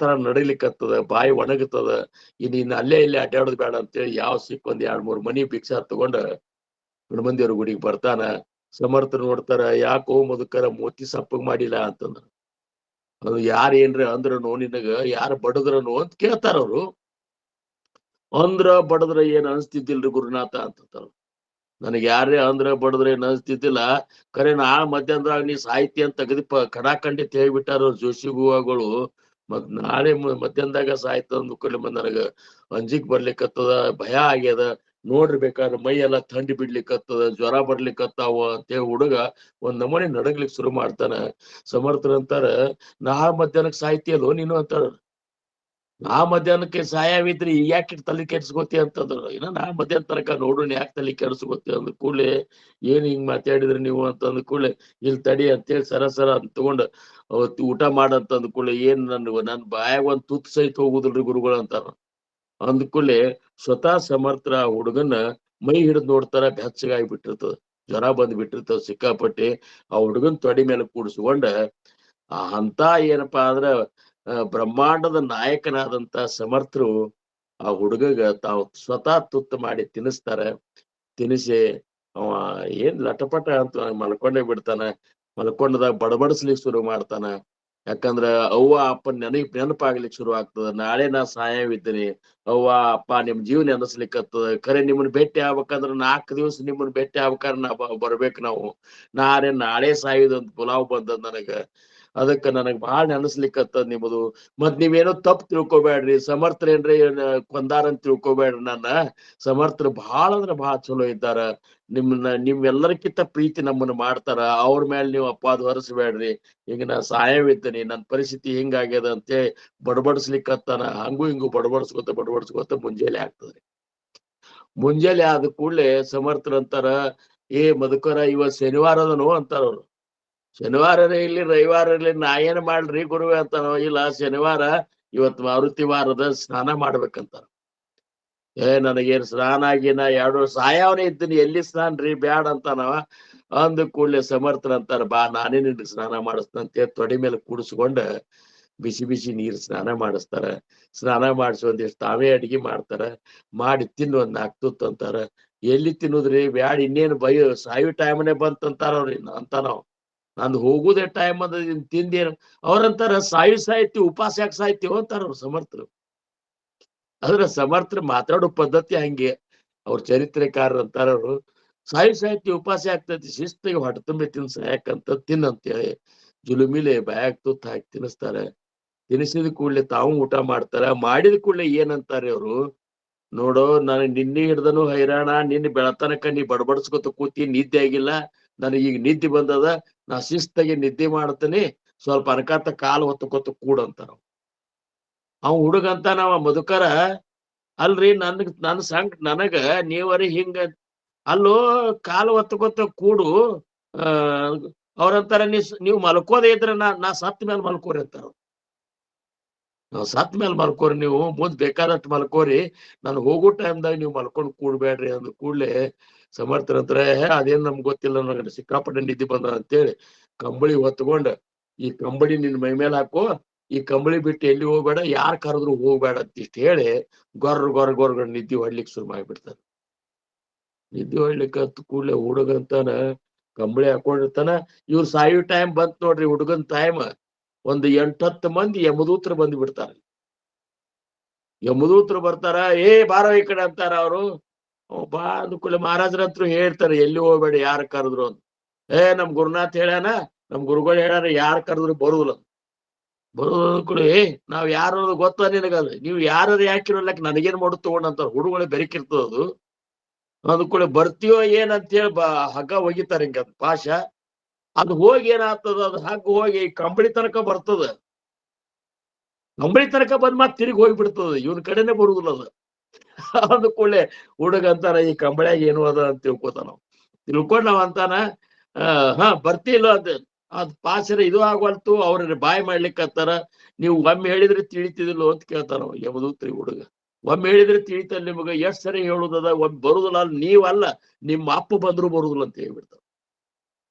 [SPEAKER 2] ತರ ನಡಿಲಿಕ್ಕತ್ತದ, ಬಾಯಿ ಒಣಗುತ್ತದ, ಇನ್ನು ಅಲ್ಲೇ ಇಲ್ಲೇ ಅಡ್ಡಾಡೋದು ಬೇಡ ಅಂತೇಳಿ ಯಾವ ಸಿಕ್ಕೊಂದ್ 2-3 ಮನಿ ಭಿಕ್ಷಾ ತಗೊಂಡ ಹನುಮಂದಿಯವ್ರ ಗುಡಿಗೆ ಬರ್ತಾನ. ಸಮರ್ಥರು ನೋಡ್ತಾರ, ಯಾಕೋ ಮುದುಕರ ಮೋತಿ ಸಪ್ಪಗ್ ಮಾಡಿಲ್ಲ ಅಂತಂದ್ರ. ಅದು ಯಾರ ಏನ್ರ ಅಂದ್ರನು ನಿನಗ, ಯಾರ ಬಡದ್ರನು ಅಂತ ಕೇಳ್ತಾರ ಅವ್ರು. ಅಂದ್ರ ಬಡದ್ರ ಏನ್ ಅನ್ಸ್ತಿದ್ದಿಲ್ರಿ ಗುರುನಾಥ ಅಂತಂತಾರ. ನನಗ್ ಯಾರೇ ಅಂದ್ರ ಬಡದ್ರ ಏನ್ ಅನ್ಸ್ತಿದ್ದಿಲ್ಲ, ಖರೆ ಮಧ್ಯಾಹ್ನದಾಗ ನೀ ಸಾಹಿತ್ಯ ಅಂತ ತೆಗದಿ ಕಡಾಖಂಡಿತ ಹೇಳ್ಬಿಟ್ಟಾರ ಅವ್ರು ಜೋಶಿ ಗುವಾಗಳು. ಮತ್ ನಾಳೆ ಮಧ್ಯಾಹ್ನದಾಗ ಸಾಯ್ತ ಅಂದ್ಕೊಳ್ಳಿ ನನಗ ಅಂಜಿಕ್ ಬರ್ಲಿಕ್ಕತ್ತದ, ಭಯ ಆಗ್ಯದ. ನೋಡ್ರಿ ಬೇಕಾದ್ರೆ ಮೈ ಎಲ್ಲ ಥಂಡಿ ಬಿಡ್ಲಿಕ್ಕತ್ತದ, ಜ್ವರ ಬರ್ಲಿಕ್ಕತ್ತಾವ ಅಂತೇಳಿ ಹುಡುಗ ಒಂದ್ ನಮೂನಿ ನಡಗ್ಲಿಕ್ ಶುರು ಮಾಡ್ತಾನ. ಸಮರ್ಥರಂತಾರ, ಮಧ್ಯಾಹ್ನಕ್ ಸಾಹಿತ್ಯಲ್ಲೋ ನೀನು ಅಂತಾರ. ಮಧ್ಯಾಹ್ನಕ್ಕೆ ಸಾಯವಿದ್ರಿ ಯಾಕೆ ತಲೆ ಕೆಡ್ಸ್ಕೊತಿ ಅಂತಂದ್ರು. ಇನ್ನ ಮಧ್ಯಾಹ್ನ ತನಕ ನೋಡೋಣ ಯಾಕೆ ತಲೆ ಕೆಡ್ಸ್ಕೊತಿ ಅಂದ ಕೂಡ್ಲೆ, ಏನ್ ಹಿಂಗ್ ಮಾತಾಡಿದ್ರಿ ನೀವು ಅಂತಂದ್ ಕೂಡ್ಲೆ, ಇಲ್ಲಿ ತಡಿ ಅಂತೇಳಿ ಸರ ಅಂತ ತಗೊಂಡ್ ಊಟ ಮಾಡಂತ ಅಂದ್ ಕೂಡ್ಲೆ, ಏನ್ ನನ್ ಬಾಯಾಗ ಒಂದ್ ತುತ್ತು ಸಹಿತ ಹೋಗುದಿಲ್ರಿ ಗುರುಗಳು ಅಂತಾರ. ಅಂದ್ ಕೂಡ್ಲೆ ಸ್ವತಃ ಸಮರ್ಥರ ಹುಡುಗನ ಮೈ ಹಿಡಿದ್ ನೋಡ್ತಾರ, ಬೆಚ್ಚಗಾಗಿ ಬಿಟ್ಟಿರ್ತದ, ಜ್ವರ ಬಂದ್ ಬಿಟ್ಟಿರ್ತದ ಸಿಕ್ಕಾಪಟ್ಟಿ. ಆ ಹುಡುಗನ್ ತೊಡಿ ಮೇಲೆ ಕೂಡಿಸ್ಕೊಂಡ ಅಂತ ಏನಪ್ಪಾ ಅಂದ್ರ ಬ್ರಹ್ಮಾಂಡದ ನಾಯಕನಾದಂತ ಸಮರ್ಥರು ಆ ಹುಡುಗಗ ತಾವು ಸ್ವತಃ ತುತ್ತು ಮಾಡಿ ತಿನ್ನಿಸ್ತಾರ. ತಿನ್ನಿಸಿ ಅವ ಏನ್ ಲಟಪಟ ಅಂತ ಮಲ್ಕೊಂಡೇ ಬಿಡ್ತಾನ. ಮಲ್ಕೊಂಡದಾಗ ಬಡಬಡಿಸ್ಲಿಕ್ಕೆ ಶುರು ಮಾಡ್ತಾನ. ಯಾಕಂದ್ರ ಅವ್ವ ಅಪ್ಪ ನೆನಪಾಗ್ಲಿಕ್ಕೆ ಶುರು ಆಗ್ತದ. ನಾಳೆ ನಾ ಸಾಯವಿದ್ದೀನಿ, ಅವ್ವ ಅಪ್ಪ ನಿಮ್ ಜೀವ ನೆನಸ್ಲಿಕ್ಕತ್ತದ. ಖರೆ ನಿಮ್ಮನ್ನ ಭೇಟಿ ಆಗ್ಬೇಕಂದ್ರ 4 ದಿವಸ ನಿಮ್ಮನ್ನ ಭೇಟಿ ಆಗ್ಬೇಕಾದ್ರೆ ಬರ್ಬೇಕು ನಾವು. ನಾಳೆ ಸಾಯುದಂತ ಪುಲಾವ್ ಬಂದದ್ ನನಗ. ಅದಕ್ಕ ನನಗ್ ಬಾಳ ನೆನಸ್ಲಿಕ್ಕತ್ತದ ನಿಮ್ಮದು. ಮತ್ ನೀವೇನೋ ತಪ್ಪು ತಿಳ್ಕೊಬೇಡ್ರಿ, ಸಮರ್ಥರೇನ್ರಿ ಕೊಂದಾರಂತ ತಿಳ್ಕೊಬೇಡ್ರಿ. ಸಮರ್ಥರು ಬಹಳ ಅಂದ್ರ ಬಹಳ ಚಲೋ ಇದ್ದಾರ. ನಿಮ್ಮೆಲ್ಲರಿಗಿಂತ ಪ್ರೀತಿ ನಮ್ಮನ್ನ ಮಾಡ್ತಾರ. ಅವ್ರ ಮೇಲೆ ನೀವು ಅಪವಾದ ಹೊರಿಸ್ಬೇಡ್ರಿ. ಈಗ ನಾ ಸಾಯವಿದ್ದೀನಿ, ನನ್ ಪರಿಸ್ಥಿತಿ ಹಿಂಗಾಗ್ಯದ ಅಂತೇಳಿ ಬಡಬಡಿಸ್ಲಿಕ್ಕತ್ತಾನ. ಹಂಗೂ ಹಿಂಗೂ ಬಡಬಡಿಸ್ಕೊತ ಮುಂಜಾನೆ ಆಗ್ತದ್ರಿ. ಮುಂಜಾನೆ ಆದ ಕೂಡ್ಲೆ ಸಮರ್ಥರಂತಾರ, ಮಧುಕರ ಇವತ್ ಶನಿವಾರ ಅದನು ಅಂತಾರ ಅವ್ರು. ಶನಿವಾರನೇ ಇಲ್ಲಿ ರವಿವಾರ ಇರ್ಲಿ, ನಾ ಏನ್ ಮಾಡ್ರಿ ಗುರುವೆ ಅಂತಾನೋ. ಇಲ್ಲ, ಶನಿವಾರ ಇವತ್ ಮಾರುತಿ ವಾರದ ಸ್ನಾನ ಮಾಡ್ಬೇಕಂತಾರ. ನನಗೇನ್ ಸ್ನಾನ ಆಗಿನ 2 ವರ್ಷ ಸಾಯವನೇ ಇದ್ದೀನಿ, ಎಲ್ಲಿ ಸ್ನಾನ ರೀ ಬ್ಯಾಡ ಅಂತಾನವ. ಅಂದ ಕೂಡ್ಲೆ ಸಮರ್ಥರಂತಾರ, ಬಾ ನಾನೇ ನಿನ್ಗೆ ಸ್ನಾನ ಮಾಡಿಸ್ತಂತೆ ತೊಡೆ ಮೇಲೆ ಕೂಡಿಸ್ಕೊಂಡ ಬಿಸಿ ಬಿಸಿ ನೀರ್ ಸ್ನಾನ ಮಾಡಿಸ್ತಾರ. ಸ್ನಾನ ಮಾಡಿಸಿ ಒಂದಿಷ್ಟು ತಾವೇ ಅಡಿಗೆ ಮಾಡ್ತಾರ. ಮಾಡಿ ತಿನ್ನು ಒಂದ್ 4 ತುತ್ತು ಅಂತಾರ. ಎಲ್ಲಿ ತಿನ್ನುದ್ರಿ, ಬ್ಯಾಡ ಇನ್ನೇನು ಸಾಯೋ ಟೈಮ್ನೇ ಬಂತಂತಾರ ಅವ್ರಿ ಅಂತಾನವ್. ನಂದು ಹೋಗುದೇ ಟೈಮ್ ಅದ, ತಿಂದೇನು. ಅವ್ರಂತಾರ, ಸಾಹಿತ್ಯ ಉಪವಾಸ ಯಾಕೆ ಸಾಹಿತ್ಯ ಅಂತಾರ ಅವ್ರು ಸಮರ್ಥರು. ಆದ್ರೆ ಸಮರ್ಥರು ಮಾತಾಡೋ ಪದ್ಧತಿ ಹಂಗೆ. ಅವ್ರ ಚರಿತ್ರೆಕಾರರು ಅಂತಾರ ಅವ್ರು, ಸಾಹಿತ್ಯ ಉಪವಾಸ ಆಗ್ತೈತಿ, ಶಿಸ್ತಿಗೆ ಹೊಟ್ಟೆ ತುಂಬಿ ತಿನ್ಸಯಾಕಂತ ತಿನ್ನಂತೇಳಿ ಜುಲುಮಿಲೆ ಬ್ಯಾಗ್ ತುತ್ತು ಹಾಕಿ ತಿನ್ನಿಸ್ತಾರೆ. ತಿನ್ನಿಸಿದ ಕೂಡ್ಲೆ ತಾವು ಊಟ ಮಾಡ್ತಾರ. ಮಾಡಿದ ಕೂಡ್ಲೆ ಏನಂತಾರೆ ಅವ್ರು, ನೋಡು ನನಗ್ ನಿನ್ನೆ ಹಿಡ್ದನು ಹೈರಾಣ, ನಿನ್ನೆ ಬೆಳತನಕ ನೀ ಬಡಬಡಿಸ್ಕೊತ ಕೂತಿ, ನಿದ್ದೆ ಆಗಿಲ್ಲ. ನನಗೀಗ ನಿದ್ದೆ ಬಂದದ, ನಾ ಶಿಸ್ತಾಗಿ ನಿದ್ದೆ ಮಾಡ್ತೀನಿ, ಸ್ವಲ್ಪ ಅನ್ಕಾತ ಕಾಲು ಹೊತ್ತಕೊತ ಕೂಡಂತಾರ. ಅವ್ ಹುಡುಗಂತ ನಾವ ಮಧುಕರ, ಅಲ್ರಿ ನನಗ ನೀವರಿ ಹಿಂಗ ಅಲ್ಲೋ ಕಾಲು ಹೊತ್ತಕೊತ ಕೂಡು. ಅವ್ರಂತಾರ, ನೀವು ಮಲ್ಕೋದೇ ಇದ್ರೆ ನಾ ಸತ್ ಮೇಲೆ ಮಲ್ಕೋರಿ ಅಂತಾರ. ನಾವ್ ಸತ್ ಮೇಲೆ ಮಲ್ಕೋರಿ, ನೀವು ಮುಂದ್ ಬೇಕಾದಷ್ಟು ಮಲ್ಕೋರಿ, ನಾನು ಹೋಗೋ ಟೈಮ್ದಾಗ ನೀವು ಮಲ್ಕೊಂಡ್ ಕೂಡ್ಬೇಡ್ರಿ ಅಂದ ಕೂಡ್ಲೆ ಸಮರ್ಥರಂತ್ರ, ಅದೇನ್ ನಮ್ಗೆ ಗೊತ್ತಿಲ್ಲ, ನನಗೆ ಸಿಕ್ಕಾಪಟ್ಟೆ ನಿದ್ದೆ ಬಂದ ಅಂತೇಳಿ ಕಂಬಳಿ ಹೊತ್ಕೊಂಡ, ಈ ಕಂಬಳಿ ನಿನ್ ಮೈ ಮೇಲೆ ಹಾಕೋ, ಈ ಕಂಬಳಿ ಬಿಟ್ಟು ಎಲ್ಲಿ ಹೋಗ್ಬೇಡ, ಯಾರ್ ಕರೆದ್ರು ಹೋಗ್ಬೇಡ ಅಂತ ಇಷ್ಟ ಹೇಳಿ ಗೊರ್ರ ನಿದ್ದೆ ಹೊಡ್ಲಿಕ್ಕೆ ಶುರು ಮಾಡ್ಬಿಡ್ತಾನೆ. ನಿದ್ದೆ ಹೊಡ್ಲಿಕ್ಕೆ ಹತ್ತು ಕೂಡ್ಲೆ ಹುಡುಗಂತಾನ ಕಂಬಳಿ ಹಾಕೊಂಡಿರ್ತಾನ. ಇವ್ರು ಸಾಯೋ ಟೈಮ್ ಬಂತ್ ನೋಡ್ರಿ ಹುಡುಗನ್ ಟೈಮ್. ಒಂದು 8-10 ಮಂದಿ ಯಮದೂತರು ಬಂದು ಬಿಡ್ತಾರ. ಯಮದೂತರು ಬರ್ತಾರ, ಬಾರೋ ಈ ಕಡೆ ಅಂತಾರ ಅವರು. ಬಾ ಅಂದ್ಕೂಡ್ಲೆ ಮಹಾರಾಜರಂತ್ರು ಹೇಳ್ತಾರೆ, ಎಲ್ಲಿ ಹೋಗ್ಬೇಡ ಯಾರ ಕರೆದ್ರು ಅಂತ. ನಮ್ ಗುರುನಾಥ್ ಹೇಳ್ಯಾನ, ನಮ್ ಗುರುಗಳು ಹೇಳ್ಯಾರ, ಯಾರು ಕರೆದ್ರು ಬರುದಿಲ್ಲ. ಕೂಡ ನಾವ್ ಯಾರು ಗೊತ್ತ ನಿನಗಲ್ಲ, ನೀವು ಯಾರು ಯಾಕಿರೋಲ್ಲಕ್ ನನಗೇನ್ ಮಾಡು ತಗೊಂಡಂತಾರ. ಹುಡುಗಳೆ ಬೆರಕಿರ್ತದದು. ಅಂದ ಕೂಡ ಬರ್ತೀವೋ ಏನಂತ ಹೇಳಿ ಹಗ್ಗ ಒಗಿತಾರ ಹಿಂಗ ಪಾಶ. ಅದು ಹೋಗಿ ಏನಾಗ್ತದ, ಅದು ಹಗ್ಗ ಹೋಗಿ ಕಂಬಳಿ ತನಕ ಬರ್ತದ. ಕಂಬಳಿ ತನಕ ಬಂದ್ ಮತ್ ತಿರುಗಿ ಹೋಗ್ಬಿಡ್ತದ, ಇವನ್ ಕಡೆನೆ ಬರುದಿಲ್ಲ ಅದು. ಅಂದ ಕೂಡಲೇ ಹುಡುಗ ಅಂತಾನ ಈ ಕಂಬಳಿಯಾಗ ಏನು ಅದ ಅಂತ ತಿಳ್ಕೊತಾನ. ತಿಳ್ಕೊಂಡ್ ನಾವ್ ಅಂತಾನ ಹಾ ಬರ್ತಿಲ್ಲ ಅಂತ. ಅದ್ ಪಾಸರ ಇದು ಆಗವಲ್ತು, ಅವ್ರ ಬಾಯ್ ಮಾಡ್ಲಿಕ್ಕತ್ತಾರ. ನೀವು ಒಮ್ಮೆ ಹೇಳಿದ್ರೆ ತಿಳಿತಿದಿಲ್ಲ ಅಂತ ಕೇಳ್ತಾನ ಯಮದೂತ್ರಿ ಹುಡುಗ. ಒಮ್ಮೆ ಹೇಳಿದ್ರೆ ತಿಳಿತಲ್ಲ ನಿಮಗ, ಎಷ್ಟ್ ಸರಿ ಹೇಳುದದ, ಒಮ್ಮೆ ಬರುದಿಲ್ಲ, ನೀವಲ್ಲ ನಿಮ್ಮ ಅಪ್ಪ ಬಂದ್ರು ಬರುದಿಲ್ಲ ಅಂತ ಹೇಳ್ಬಿಡ್ತಾರ.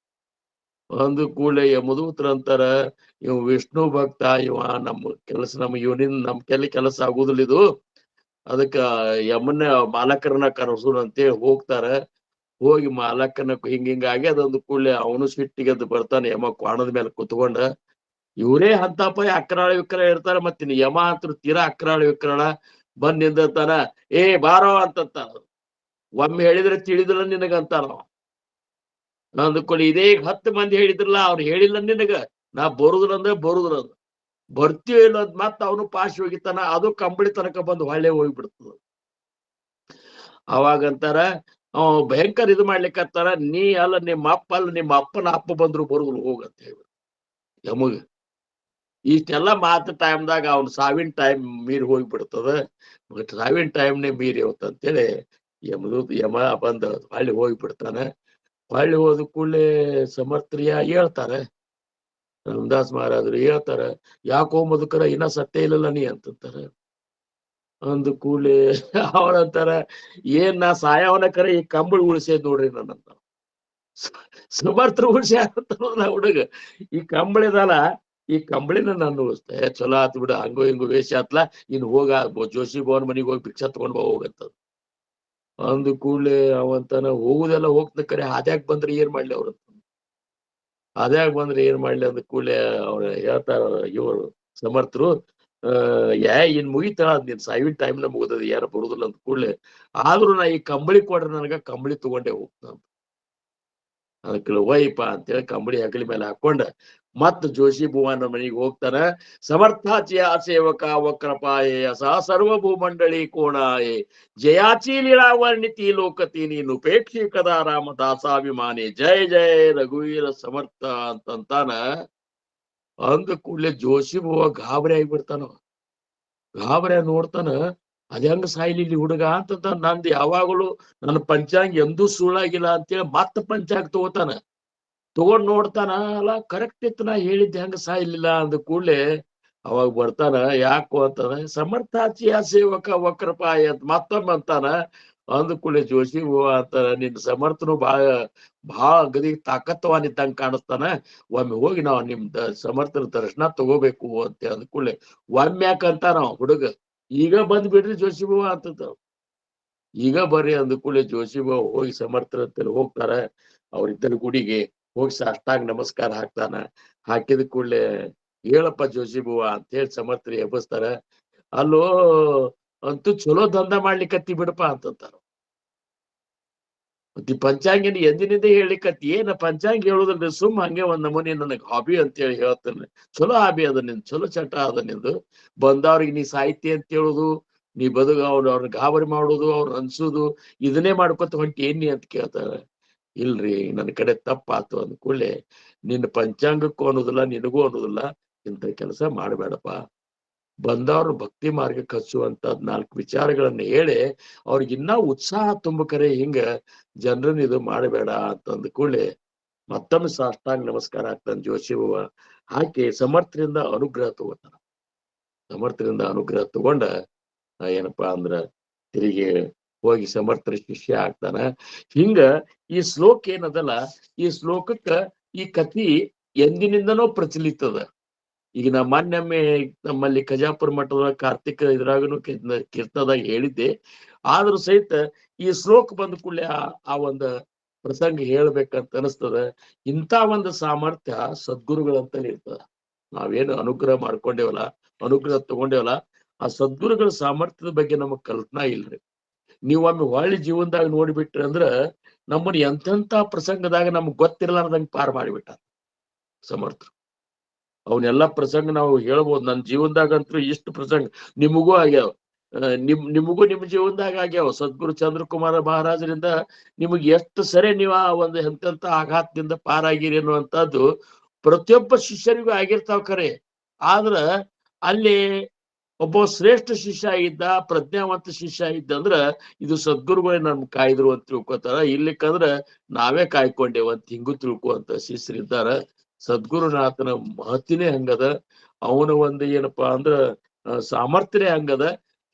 [SPEAKER 2] ಅಂದ ಕೂಡಲೇ ಯಮದೂತ್ರ ಅಂತಾರ, ಇವ ವಿಷ್ಣು ಭಕ್ತ, ಇವ ನಮ್ಮ ಕೆಲಸ, ಇವನಿಂದ ನಮ್ ಕೆಲಸ ಆಗುದಿಲ್ಲ ಇದು, ಅದಕ್ಕ ಯಮನ್ನ ಮಾಲಕರನ್ನ ಕರೆಸೋಣ ಅಂತೇಳಿ ಹೋಗ್ತಾರ. ಹೋಗಿ ಮಾಲಕನ ಹಿಂಗಾಗಿ ಅದೊಂದು ಕೂಡಲೇ ಅವನು ಸಿಟ್ಟಿಗೆ ಅದು ಬರ್ತಾನೆ. ಯಮ ಕ್ವಾಣದ ಮೇಲೆ ಕುತ್ಕೊಂಡ, ಇವರೇ ಹಂತಪ್ಪ ಅಕ್ರಾಳ ವಿಕ್ರಾಳ ಇರ್ತಾರ, ಮತ್ತಿನ ಯಮ ಅಂತ ತೀರಾ ಅಕ್ರಾಳ ವಿಕ್ರಾಳ ಬಂದ್ ನಿಂದಿರ್ತಾನ. ಏ ಬಾರೋ ಅಂತಾನ. ಒಮ್ಮೆ ಹೇಳಿದ್ರೆ ತಿಳಿದಿಲ್ಲ ನಿನಗಂತಾನ. ಅಂದ್ಕೊಳ್ಳಿ, ಇದೇ 10 ಮಂದಿ ಹೇಳಿದ್ರಲ್ಲ, ಅವ್ರು ಹೇಳಿಲ್ಲ ನಿನಗ, ನಾ ಬರುದಿಲ್ಲ ಬರುದಿಲ್ಲ ಬರ್ತೀವಿ ಇಲ್ಲ ಅಂತ ಮತ್ತ ಅವನು ಪಾಶಿ ಹೋಗಿತಾನ. ಅದು ಕಂಬಳಿ ತನಕ ಬಂದು ಹೊಳ್ಳೆ ಹೋಗ್ಬಿಡ್ತದ. ಅವಾಗಂತಾರ ಭಯಂಕರ ಇದು ಮಾಡ್ಲಿಕ್ಕತ್ತಾರ, ನೀ ಅಲ್ಲ ನಿಮ್ಮ ಅಪ್ಪ ಅಲ್ಲ, ನಿಮ್ಮ ಅಪ್ಪನ ಅಪ್ಪ ಬಂದ್ರು ಬರುದಿಲ್ಲ ಹೋಗಂತ ಹೇಳಿ ಯಮಗ. ಇಷ್ಟೆಲ್ಲ ಮಾತು ಟೈಮ್ದಾಗ ಅವ್ನ ಸಾವಿನ ಟೈಮ್ ಮೀರಿ ಹೋಗ್ಬಿಡ್ತದ. ಸಾವಿನ ಟೈಮ್ನೇ ಮೀರಿ ಅಂತೇಳಿ ಯಮ ಬಂದ ಹೊಳ್ಳಿ ಹೋಗ್ಬಿಡ್ತಾನ. ಹೊಳ್ಳಿ ಹೋದ ಕೂಡಲೇ ಸಮರ್ಥ್ರಿಯ ಹೇಳ್ತಾರೆ, ರಾಮದಾಸ್ ಮಹಾರಾಜರು ಹೇಳ್ತಾರ, ಯಾಕೋ ಮಧುಕರ ಇನ್ನ ಸತ್ತೇ ಇಲ್ಲಲ್ಲ ನೀ ಅಂತಾರೆ. ಅಂದ ಕೂಡಲೇ ಅವಳಂತಾರ, ಏನ್ ನಾ ಸಾಯವನ ಕರೆ ಈ ಕಂಬಳಿ ಉಳಿಸೇದ್ ನೋಡ್ರಿ ನನ್ನಂತ. ಸಮರ್ಥ ಉಳಿಸಿ ಅಂತಲ್ಲ ಹುಡುಗ, ಈ ಕಂಬಳಿದಲ್ಲ, ಈ ಕಂಬಳಿನ ನಾನು ಉಳಿಸ್ತೆ. ಚಲೋ ಆತ್ ಬಿಡ, ಹಂಗೋ ಹಿಂಗೋ ವೇಷ ಆತ್ಲ, ಇನ್ ಹೋಗ ಜೋಶಿ ಭವನ್ ಮನಿಗ್ ಹೋಗಿ ಭಿಕ್ಷಾ ತಗೊಂಡ್ ಬಾ ಹೋಗಂತದ. ಅಂದ ಕೂಡಲೇ ಅವಂತಾನ, ಹೋಗುದೆಲ್ಲ ಹೋಗ್ತ ಕರೆ ಹಾದ್ಯಾಗ ಬಂದ್ರೆ ಏನ್ ಮಾಡ್ಲಿ ಅವ್ರ, ಹಾದ್ಯಾಗ ಬಂದ್ರೆ ಏನ್ ಮಾಡ್ಲಿ ಅಂದ ಕೂಡಲೇ ಅವ್ರ ಹೇಳ್ತಾರ ಇವರು ಸಮರ್ಥರು, ಇನ್ ಮುಗಿತಾಳ ನಿನ್ ಸಾವಿನ ಟೈಮ್ನ ಮುಗಿದದ, ಯಾರು ಬರುದಿಲ್ಲ ಅಂದ ಕೂಡಲೇ, ಆದ್ರೂ ನಾ ಈ ಕಂಬಳಿ ಕೊಡ್ರಿ ನನಗ, ಕಂಬಳಿ ತಗೊಂಡೆ ಹೋಗ್ತಾನ. ಅದಕ್ಕೆ ವೈಪ ಅಂತೇಳಿ ಕಂಬಳಿ ಹಗಲಿ ಮೇಲೆ ಹಾಕೊಂಡ ಮತ್ ಜೋಶಿ ಭುವನ ಮನೆಗೆ ಹೋಗ್ತಾನ. ಸಮರ್ಥಾಚಿಯ ಸೇವಕ ವಕ್ರಪಾಯೇ ಸಾ ಸರ್ವಭೂಮಂಡಳಿ ಕೋಣಾಯೇ ಜಯಾಚಿ ಲೀಲಾವರ್ಣಿತಿ ಲೋಕತಿ ನೀನು ಉಪೇಕ್ಷಿ ಕದಾ ರಾಮದಾಸಾಭಿಮಾನಿ ಜಯ ಜಯ ರಘುವೀರ ಸಮರ್ಥ ಅಂತಂತಾನ. ಅಂದ ಕೂಡಲೇ ಜೋಶಿ ಭುವ ಗಾಬರಿ ಆಗಿಬಿಡ್ತಾನ. ಗಾಬರಿ ನೋಡ್ತಾನ, ಅದ ಹೆಂಗ ಸಾಯ್ಲಿ ಇಲ್ಲಿ ಹುಡುಗ ಅಂತ. ನಂದು ಯಾವಾಗಲೂ ನನ್ನ ಪಂಚಾಂಗ ಎಂದೂ ಸುಳ್ಳಾಗಿಲ್ಲ ಅಂತೇಳಿ ಮತ್ತ ಪಂಚಾಂಗ ತಗೋತಾನ. ತಗೊಂಡ್ ನೋಡ್ತಾನ, ಅಲ್ಲ ಕರೆಕ್ಟ್ ಇತ್ತು, ನಾ ಹೇಳಿದ್ದೆ ಹೆಂಗ ಸಾಯ್ಲಿಲ್ಲ ಅಂದ ಕೂಡಲೇ ಅವಾಗ ಬರ್ತಾನ. ಯಾಕೋ ಅಂತಾನ, ಸಮರ್ಥಾಚಿಯ ಸೇವಕ ವಕ್ರಪಾಯ ಅಂತ ಮತ್ತೊಮ್ಮೆ ಅಂತಾನ. ಅಂದ ಕೂಡಲೇ ಜೋಶಿ ಅಂತಾನ, ನಿನ್ ಸಮರ್ಥನು ಬಹಳ ಗದಿ ತಾಕತ್ವಾನಿದ್ದಂಗ ಕಾಣಿಸ್ತಾನ, ಒಮ್ಮೆ ಹೋಗಿ ನಾವು ನಿಮ್ದ ಸಮರ್ಥನ ದರ್ಶನ ತಗೋಬೇಕು ಅಂತ ಅಂದ ಕೂಡಲೇ ಒಮ್ಮೆ ಯಾಕಂತಾನ ಹುಡುಗ, ಈಗ ಬಂದ್ ಬಿಡ್ರಿ ಜೋಶಿ ಭುವ ಅಂತಂದ. ಈಗ ಬರ್ರಿ ಅಂದ ಕೂಡಲೇ ಜೋಶಿ ಭುವ ಹೋಗಿ ಸಮರ್ಥರ ಅಂತೇಳಿ ಹೋಗ್ತಾರ. ಅವ್ರಿದ್ದರ ಗುಡಿಗೆ ಹೋಗಿ ಸಾಷ್ಟಾಂಗ ನಮಸ್ಕಾರ ಹಾಕ್ತಾನ. ಹಾಕಿದ ಕೂಡಲೇ ಹೇಳಪ್ಪ ಜೋಶಿ ಭುವ ಅಂತ ಹೇಳಿ ಸಮರ್ಥರಿ ಎಬ್ಬಸ್ತಾರ. ಅಲ್ಲೋ ಅಂತೂ ಚಲೋ ದಂಧ ಮಾಡ್ಲಿಕ್ಕತ್ತಿ ಬಿಡಪ್ಪ ಅಂತಂತಾರ. ಮತ್ತಿ ಪಂಚಾಂಗಿನ ಎಂದಿನಿಂದ ಹೇಳಿಕತ್ತಿ, ಏನ ಪಂಚಾಂಗ ಹೇಳುದಿಲ್ರಿ, ಸುಮ್ ಹಂಗೆ ಒಂದ್ ನಮೂನಿ ನನಗ್ ಹಾಬಿ ಅಂತೇಳಿ ಹೇಳ್ತೇನೆ. ಚಲೋ ಹಾಬಿ ಅದ ನಿಂದು, ಚಲೋ ಚಟ ಅದ ನಿಂದು. ಬಂದವ್ರಿಗೆ ನೀ ಸಾಹಿತ್ಯ ಅಂತ ಹೇಳುದು, ನೀ ಬದುಗ ಅವ್ರನ್ನ ಗಾಬರಿ ಮಾಡುದು, ಅವ್ರನ್ನ ಅನ್ಸುದು, ಇದನ್ನೇ ಮಾಡ್ಕೊತ ಹೊಂಟಿ ಏನಿ ಅಂತ ಕೇಳ್ತಾರ. ಇಲ್ರಿ ನನ್ನ ಕಡೆ ತಪ್ಪಾತು ಅಂದ ಕೂಡಲೇ, ನಿನ್ನ ಪಂಚಾಂಗಕ್ಕೂ ಅನ್ನೋದಿಲ್ಲ, ನಿನಗೂ ಅನ್ನೋದಿಲ್ಲ, ಇಂಥ ಕೆಲಸ ಮಾಡಬೇಡಪ್ಪ. ಬಂದವ್ರ ಭಕ್ತಿ ಮಾರ್ಗಕ್ಕೆ ಹಚ್ಚುವಂತ 4 ವಿಚಾರಗಳನ್ನ ಹೇಳಿ ಅವ್ರಿಗೆ ಇನ್ನೂ ಉತ್ಸಾಹ ತುಂಬಕರೆ ಹಿಂಗ ಜನರನ್ನ ಇದು ಮಾಡಬೇಡ ಅಂತಂದ ಕೂಡಲೇ ಮತ್ತೊಮ್ಮೆ ಸಾಷ್ಟಾಂಗ ನಮಸ್ಕಾರ ಆಗ್ತಾನೆ ಜೋಶಿ ಭುವ. ಹಾಕಿ ಸಮರ್ಥರಿಂದ ಅನುಗ್ರಹ ತಗೋತಾನ. ಸಮರ್ಥರಿಂದ ಅನುಗ್ರಹ ತಗೊಂಡ ಏನಪ್ಪಾ ಅಂದ್ರ ತಿರುಗಿ ಹೋಗಿ ಸಮರ್ಥರ ಶಿಷ್ಯ ಆಗ್ತಾನ. ಹಿಂಗ ಈ ಶ್ಲೋಕ ಏನದಲ್ಲ, ಈ ಶ್ಲೋಕಕ್ಕ ಈ ಕಥಿ ಎಂದಿನಿಂದನೂ ಪ್ರಚಲಿತದ. ಈಗ ನಾ ಮೊನ್ನೆ ನಮ್ಮಲ್ಲಿ ಕಜಾಪುರ ಮಠದ ಕಾರ್ತಿಕ ಇದ್ರಾಗನು ಕೀರ್ತನದಾಗ ಹೇಳಿದ್ದೆ. ಆದ್ರೂ ಸಹಿತ ಈ ಶ್ಲೋಕ ಬಂದ ಕೂಡಲೇ ಆ ಒಂದು ಪ್ರಸಂಗ ಹೇಳ್ಬೇಕಂತ ಅನಿಸ್ತದ. ಇಂಥ ಒಂದು ಸಾಮರ್ಥ್ಯ ಸದ್ಗುರುಗಳಂತಲೇ ಇರ್ತದ. ನಾವೇನು ಅನುಗ್ರಹ ಮಾಡ್ಕೊಂಡೇವಲ್ಲ, ಅನುಗ್ರಹ ತಗೊಂಡೇವಲ್ಲ, ಆ ಸದ್ಗುರುಗಳ ಸಾಮರ್ಥ್ಯದ ಬಗ್ಗೆ ನಮಗ್ ಕಲ್ಪನಾ ಇಲ್ರಿ. ನೀವೊಮ್ಮೆ ಹೊಳ್ಳಿ ಜೀವನದಾಗ ನೋಡ್ಬಿಟ್ರಿ ಅಂದ್ರ ನಮ್ಮನ್ನ ಎಂತೆಂಥ ಪ್ರಸಂಗದಾಗ ನಮ್ಗ್ ಗೊತ್ತಿರ್ಲಾರ್ದಂಗ ಪಾರ್ ಮಾಡಿಬಿಟ್ಟ ಸಮರ್ಥರು. ಅವನ್ನೆಲ್ಲಾ ಪ್ರಸಂಗ ನಾವು ಹೇಳ್ಬೋದು. ನನ್ನ ಜೀವನದಾಗಂತೂ ಇಷ್ಟು ಪ್ರಸಂಗ ನಿಮಗೂ ಆಗ್ಯಾವ, ನಿಮಗೂ ನಿಮ್ಮ ಜೀವನದಾಗ ಆಗ್ಯಾವ. ಸದ್ಗುರು ಚಂದ್ರಕುಮಾರ ಮಹಾರಾಜರಿಂದ ನಿಮಗೆ ಎಷ್ಟು ಸರಿ ನೀವು ಆ ಒಂದು ಎಂತೆಂಥ ಆಘಾತದಿಂದ ಪಾರಾಗಿರಿ ಅನ್ನುವಂಥದ್ದು ಪ್ರತಿಯೊಬ್ಬ ಶಿಷ್ಯರಿಗೂ ಆಗಿರ್ತಾವ ಖರೆ. ಆದ್ರ ಅಲ್ಲಿ ಒಬ್ಬ ಶ್ರೇಷ್ಠ ಶಿಷ್ಯ ಇದ್ದ, ಪ್ರಜ್ಞಾವಂತ ಶಿಷ್ಯ ಇದ್ದ ಅಂದ್ರ ಇದು ಸದ್ಗುರುಗಳೇ ನಮ್ ಕಾಯ್ದ್ರು ಅಂತ ತಿಳ್ಕೊತಾರ. ಇಲ್ಲಿಕ್ಕಂದ್ರ ನಾವೇ ಕಾಯ್ಕೊಂಡೇವ ಅಂತ ಹಿಂಗೂ ತಿಳ್ಕೊವಂತ ಶಿಷ್ಯರಿದ್ದಾರ. ಸದ್ಗುರುನಾಥನ ಮಹತಿನೇ ಹಂಗದ. ಅವನ ಒಂದು ಏನಪ್ಪಾ ಅಂದ್ರ ಸಾಮರ್ಥ್ಯನೇ ಹಂಗದ.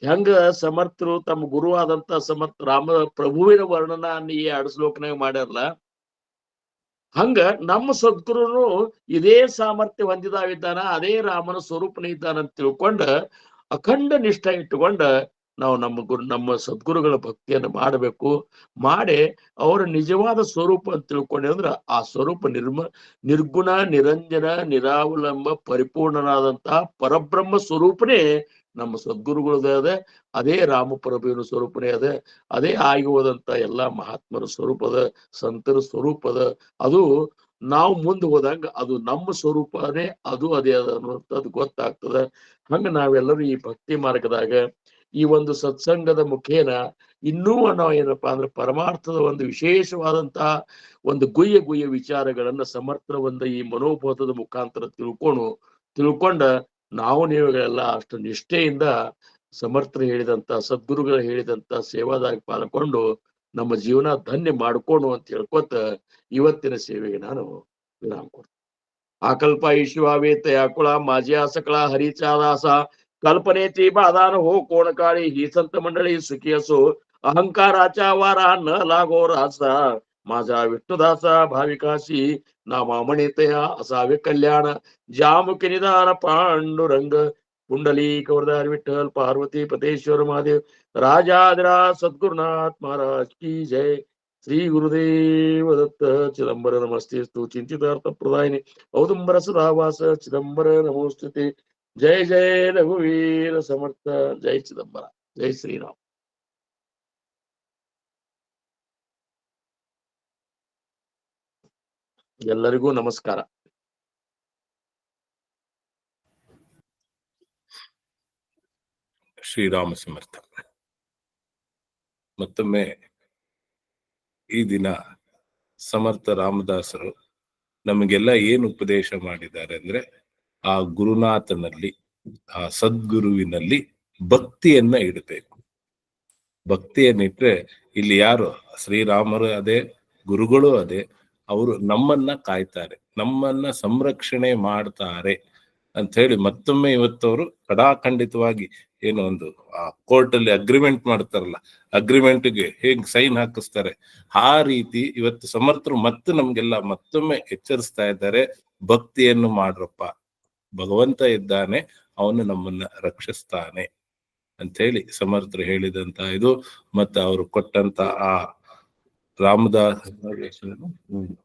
[SPEAKER 2] ಹೆಂಗ ಸಮರ್ಥರು ತಮ್ಮ ಗುರುವಾದಂತ ಸಮರ್ಥ ರಾಮ ಪ್ರಭುವಿನ ವರ್ಣನ ಈ 2 ಶ್ಲೋಕನಾಗ ಮಾಡ್ಯಾರಲ್ಲ, ಹಂಗ ನಮ್ಮ ಸದ್ಗುರುನು ಇದೇ ಸಾಮರ್ಥ್ಯ ಹೊಂದಿದಾವಿದ್ದಾನ, ಅದೇ ರಾಮನ ಸ್ವರೂಪನೇ ಇದ್ದಾನ ಅಂತ ತಿಳ್ಕೊಂಡ ಅಖಂಡ ನಿಷ್ಠ ಇಟ್ಟುಕೊಂಡ ನಾವು ನಮ್ಮ ಸದ್ಗುರುಗಳ ಭಕ್ತಿಯನ್ನು ಮಾಡಬೇಕು. ಮಾಡಿ ಅವರ ನಿಜವಾದ ಸ್ವರೂಪ ಅಂತ ತಿಳ್ಕೊಂಡೆ ಅಂದ್ರ ಆ ಸ್ವರೂಪ ನಿರ್ಗುಣ ನಿರಂಜನ ನಿರಾವಲಂಬ ಪರಿಪೂರ್ಣನಾದಂತಹ ಪರಬ್ರಹ್ಮ ಸ್ವರೂಪನೇ ನಮ್ಮ ಸದ್ಗುರುಗಳದ ಅದ. ಅದೇ ರಾಮಪ್ರಭುವಿನ ಸ್ವರೂಪನೇ ಅದ. ಅದೇ ಆಗಿ ಹೋದಂತ ಎಲ್ಲಾ ಮಹಾತ್ಮರ ಸ್ವರೂಪದ, ಸಂತರ ಸ್ವರೂಪದ. ಅದು ನಾವು ಮುಂದೆ ಹೋದಂಗ ಅದು ನಮ್ಮ ಸ್ವರೂಪನೇ ಅದು ಅದೇ ಅದ ಅನ್ನುವಂಥದ್ದು ಗೊತ್ತಾಗ್ತದ. ಹಂಗ ನಾವೆಲ್ಲರೂ ಈ ಭಕ್ತಿ ಮಾರ್ಗದಾಗ ಈ ಒಂದು ಸತ್ಸಂಗದ ಮುಖೇನ ಇನ್ನೂ ನಾವು ಏನಪ್ಪಾ ಅಂದ್ರೆ ಪರಮಾರ್ಥದ ಒಂದು ವಿಶೇಷವಾದಂತಹ ಒಂದು ಗುಹ್ಯ ವಿಚಾರಗಳನ್ನ ಸಮರ್ಥರ ಒಂದು ಈ ಮನೋಬೋಧದ ಮುಖಾಂತರ ತಿಳ್ಕೊಂಡ ನಾವು ನೀವುಗಳೆಲ್ಲ ಅಷ್ಟು ನಿಷ್ಠೆಯಿಂದ ಸಮರ್ಥರು ಹೇಳಿದಂತ ಸದ್ಗುರುಗಳು ಹೇಳಿದಂತ ಸೇವಾದಾಗ ಪಾಲ್ಗೊಂಡು ನಮ್ಮ ಜೀವನ ಧನ್ಯ ಮಾಡ್ಕೊಂಡು ಅಂತ ಹೇಳ್ಕೊತ ಇವತ್ತಿನ ಸೇವೆಗೆ ನಾನು ವಿರಾಮ ಕೊಡ್ತೀನಿ. ಆಕಲ್ಪ ಈಶ್ವಾವೇತ ಯಾಕುಳ ಮಾಜಿಯ ಸಕಳ ಹರಿಚಾದಾಸ कल्पनेची बाधान हो कोण काळी ही संत मंडळी सुखी असो अहंकाराच्या वारा न लागो रासा माझा विष्णुदासा भाविकाशी नामा म्हणितया असावे कल्याण जामुखी निदान पांडुरंग कुंडली कवरदार विठ्ठल पार्वती पतेश्वर महादेव राजाधिराज सद्गुरुनाथ महाराज की जय. श्री गुरुदेव दत्त. चिदंबर नमस्तेस्तु चिंतितार्थ प्रदायिने औदुंबर सदावास चिदंबर नमोस्तुते. जय जय रघुवीर समर्थ. जय चिदंबर. जय श्रीराम. ಎಲ್ಲರಿಗೂ ನಮಸ್ಕಾರ.
[SPEAKER 1] ಶ್ರೀರಾಮ ಸಮರ್ಥ. ಮತ್ತೊಮ್ಮೆ ಈ ದಿನ ಸಮರ್ಥ ರಾಮದಾಸರು ನಮಗೆಲ್ಲ ಏನು ಉಪದೇಶ ಮಾಡಿದ್ದಾರೆ ಅಂದ್ರೆ, ಆ ಗುರುನಾಥನಲ್ಲಿ, ಆ ಸದ್ಗುರುವಿನಲ್ಲಿ ಭಕ್ತಿಯನ್ನ ಇಡಬೇಕು. ಭಕ್ತಿಯನ್ನಿಟ್ರೆ ಇಲ್ಲಿ ಯಾರು ಶ್ರೀರಾಮರು ಅದೇ, ಗುರುಗಳು ಅದೇ, ಅವರು ನಮ್ಮನ್ನ ಕಾಯ್ತಾರೆ, ನಮ್ಮನ್ನ ಸಂರಕ್ಷಣೆ ಮಾಡ್ತಾರೆ ಅಂತ ಹೇಳಿ ಮತ್ತೊಮ್ಮೆ ಇವತ್ತವರು ಕಡಾಖಂಡಿತವಾಗಿ ಏನು ಒಂದು ಆ ಕೋರ್ಟ್ ಅಲ್ಲಿ ಅಗ್ರಿಮೆಂಟ್ ಮಾಡ್ತಾರಲ್ಲ, ಅಗ್ರಿಮೆಂಟ್ಗೆ ಹೇಗ್ ಸೈನ್ ಹಾಕಿಸ್ತಾರೆ, ಆ ರೀತಿ ಇವತ್ತು ಸಮರ್ಥರು ಮತ್ತೆ ನಮ್ಗೆಲ್ಲ ಮತ್ತೊಮ್ಮೆ ಎಚ್ಚರಿಸ್ತಾ ಇದ್ದಾರೆ. ಭಕ್ತಿಯನ್ನು ಮಾಡ್ರಪ್ಪ, ಭಗವಂತ ಇದ್ದಾನೆ, ಅವನು ನಮ್ಮನ್ನ ರಕ್ಷಿಸ್ತಾನೆ ಅಂತ ಹೇಳಿ ಸಮರ್ಥರು ಹೇಳಿದಂತ ಇದು. ಮತ್ತೆ ಅವರು ಕೊಟ್ಟಂತ ಆ ರಾಮದಾಸ್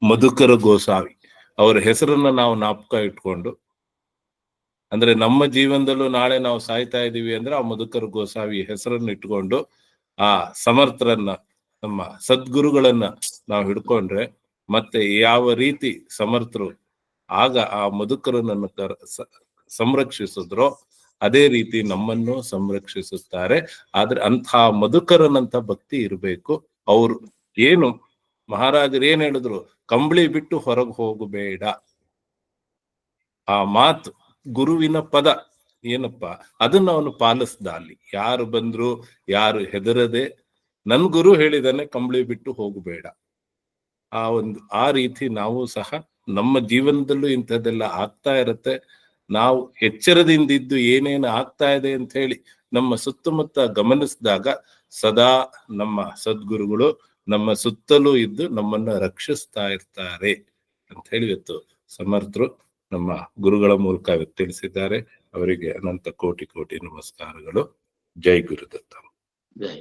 [SPEAKER 1] ಮಧುಕರ ಗೋಸಾವಿ ಅವರ ಹೆಸರನ್ನ ನಾವು ಜ್ಞಾಪಕ ಇಟ್ಕೊಂಡು, ಅಂದ್ರೆ ನಮ್ಮ ಜೀವನದಲ್ಲೂ ನಾಳೆ ನಾವು ಸಾಯ್ತಾ ಇದೀವಿ ಅಂದ್ರೆ ಆ ಮಧುಕರ ಗೋಸಾವಿ ಹೆಸರನ್ನು ಇಟ್ಕೊಂಡು ಆ ಸಮರ್ಥರನ್ನ, ನಮ್ಮ ಸದ್ಗುರುಗಳನ್ನ ನಾವು ಹಿಡ್ಕೊಂಡ್ರೆ ಮತ್ತೆ ಯಾವ ರೀತಿ ಸಮರ್ಥರು ಆಗ ಆ ಮಧುಕರನನ್ನು ಸಂರಕ್ಷಿಸಿದ್ರೋ ಅದೇ ರೀತಿ ನಮ್ಮನ್ನು ಸಂರಕ್ಷಿಸುತ್ತಾರೆ. ಆದ್ರೆ ಅಂಥ ಮಧುಕರನಂತ ಭಕ್ತಿ ಇರಬೇಕು. ಅವ್ರು ಏನು ಮಹಾರಾಜರು ಏನ್ ಹೇಳಿದ್ರು, ಕಂಬಳಿ ಬಿಟ್ಟು ಹೊರಗೆ ಹೋಗಬೇಡ, ಆ ಮಾತು ಗುರುವಿನ ಪದ ಏನಪ್ಪ ಅದನ್ನ ಅವನು ಪಾಲಿಸ್ದ. ಅಲ್ಲಿ ಯಾರು ಬಂದ್ರು ಯಾರು ಹೆದರದೆ, ನನ್ ಗುರು ಹೇಳಿದಾನೆ ಕಂಬಳಿ ಬಿಟ್ಟು ಹೋಗಬೇಡ. ಆ ರೀತಿ ನಾವು ಸಹ ನಮ್ಮ ಜೀವನದಲ್ಲೂ ಇಂಥದ್ದೆಲ್ಲ ಆಗ್ತಾ ಇರತ್ತೆ. ನಾವು ಎಚ್ಚರದಿಂದಿದ್ದು ಏನೇನು ಆಗ್ತಾ ಇದೆ ಅಂತ ಹೇಳಿ ನಮ್ಮ ಸುತ್ತಮುತ್ತ ಗಮನಿಸಿದಾಗ ಸದಾ ನಮ್ಮ ಸದ್ಗುರುಗಳು ನಮ್ಮ ಸುತ್ತಲೂ ಇದ್ದು ನಮ್ಮನ್ನ ರಕ್ಷಿಸ್ತಾ ಇರ್ತಾರೆ ಅಂತ ಹೇಳಿ ಇವತ್ತು ಸಮರ್ಥರು ನಮ್ಮ ಗುರುಗಳ ಮೂಲಕ ತಿಳಿಸಿದ್ದಾರೆ. ಅವರಿಗೆ ಅನಂತ ಕೋಟಿ ಕೋಟಿ ನಮಸ್ಕಾರಗಳು. ಜೈ ಗುರುದತ್ತ.
[SPEAKER 2] ಜೈ.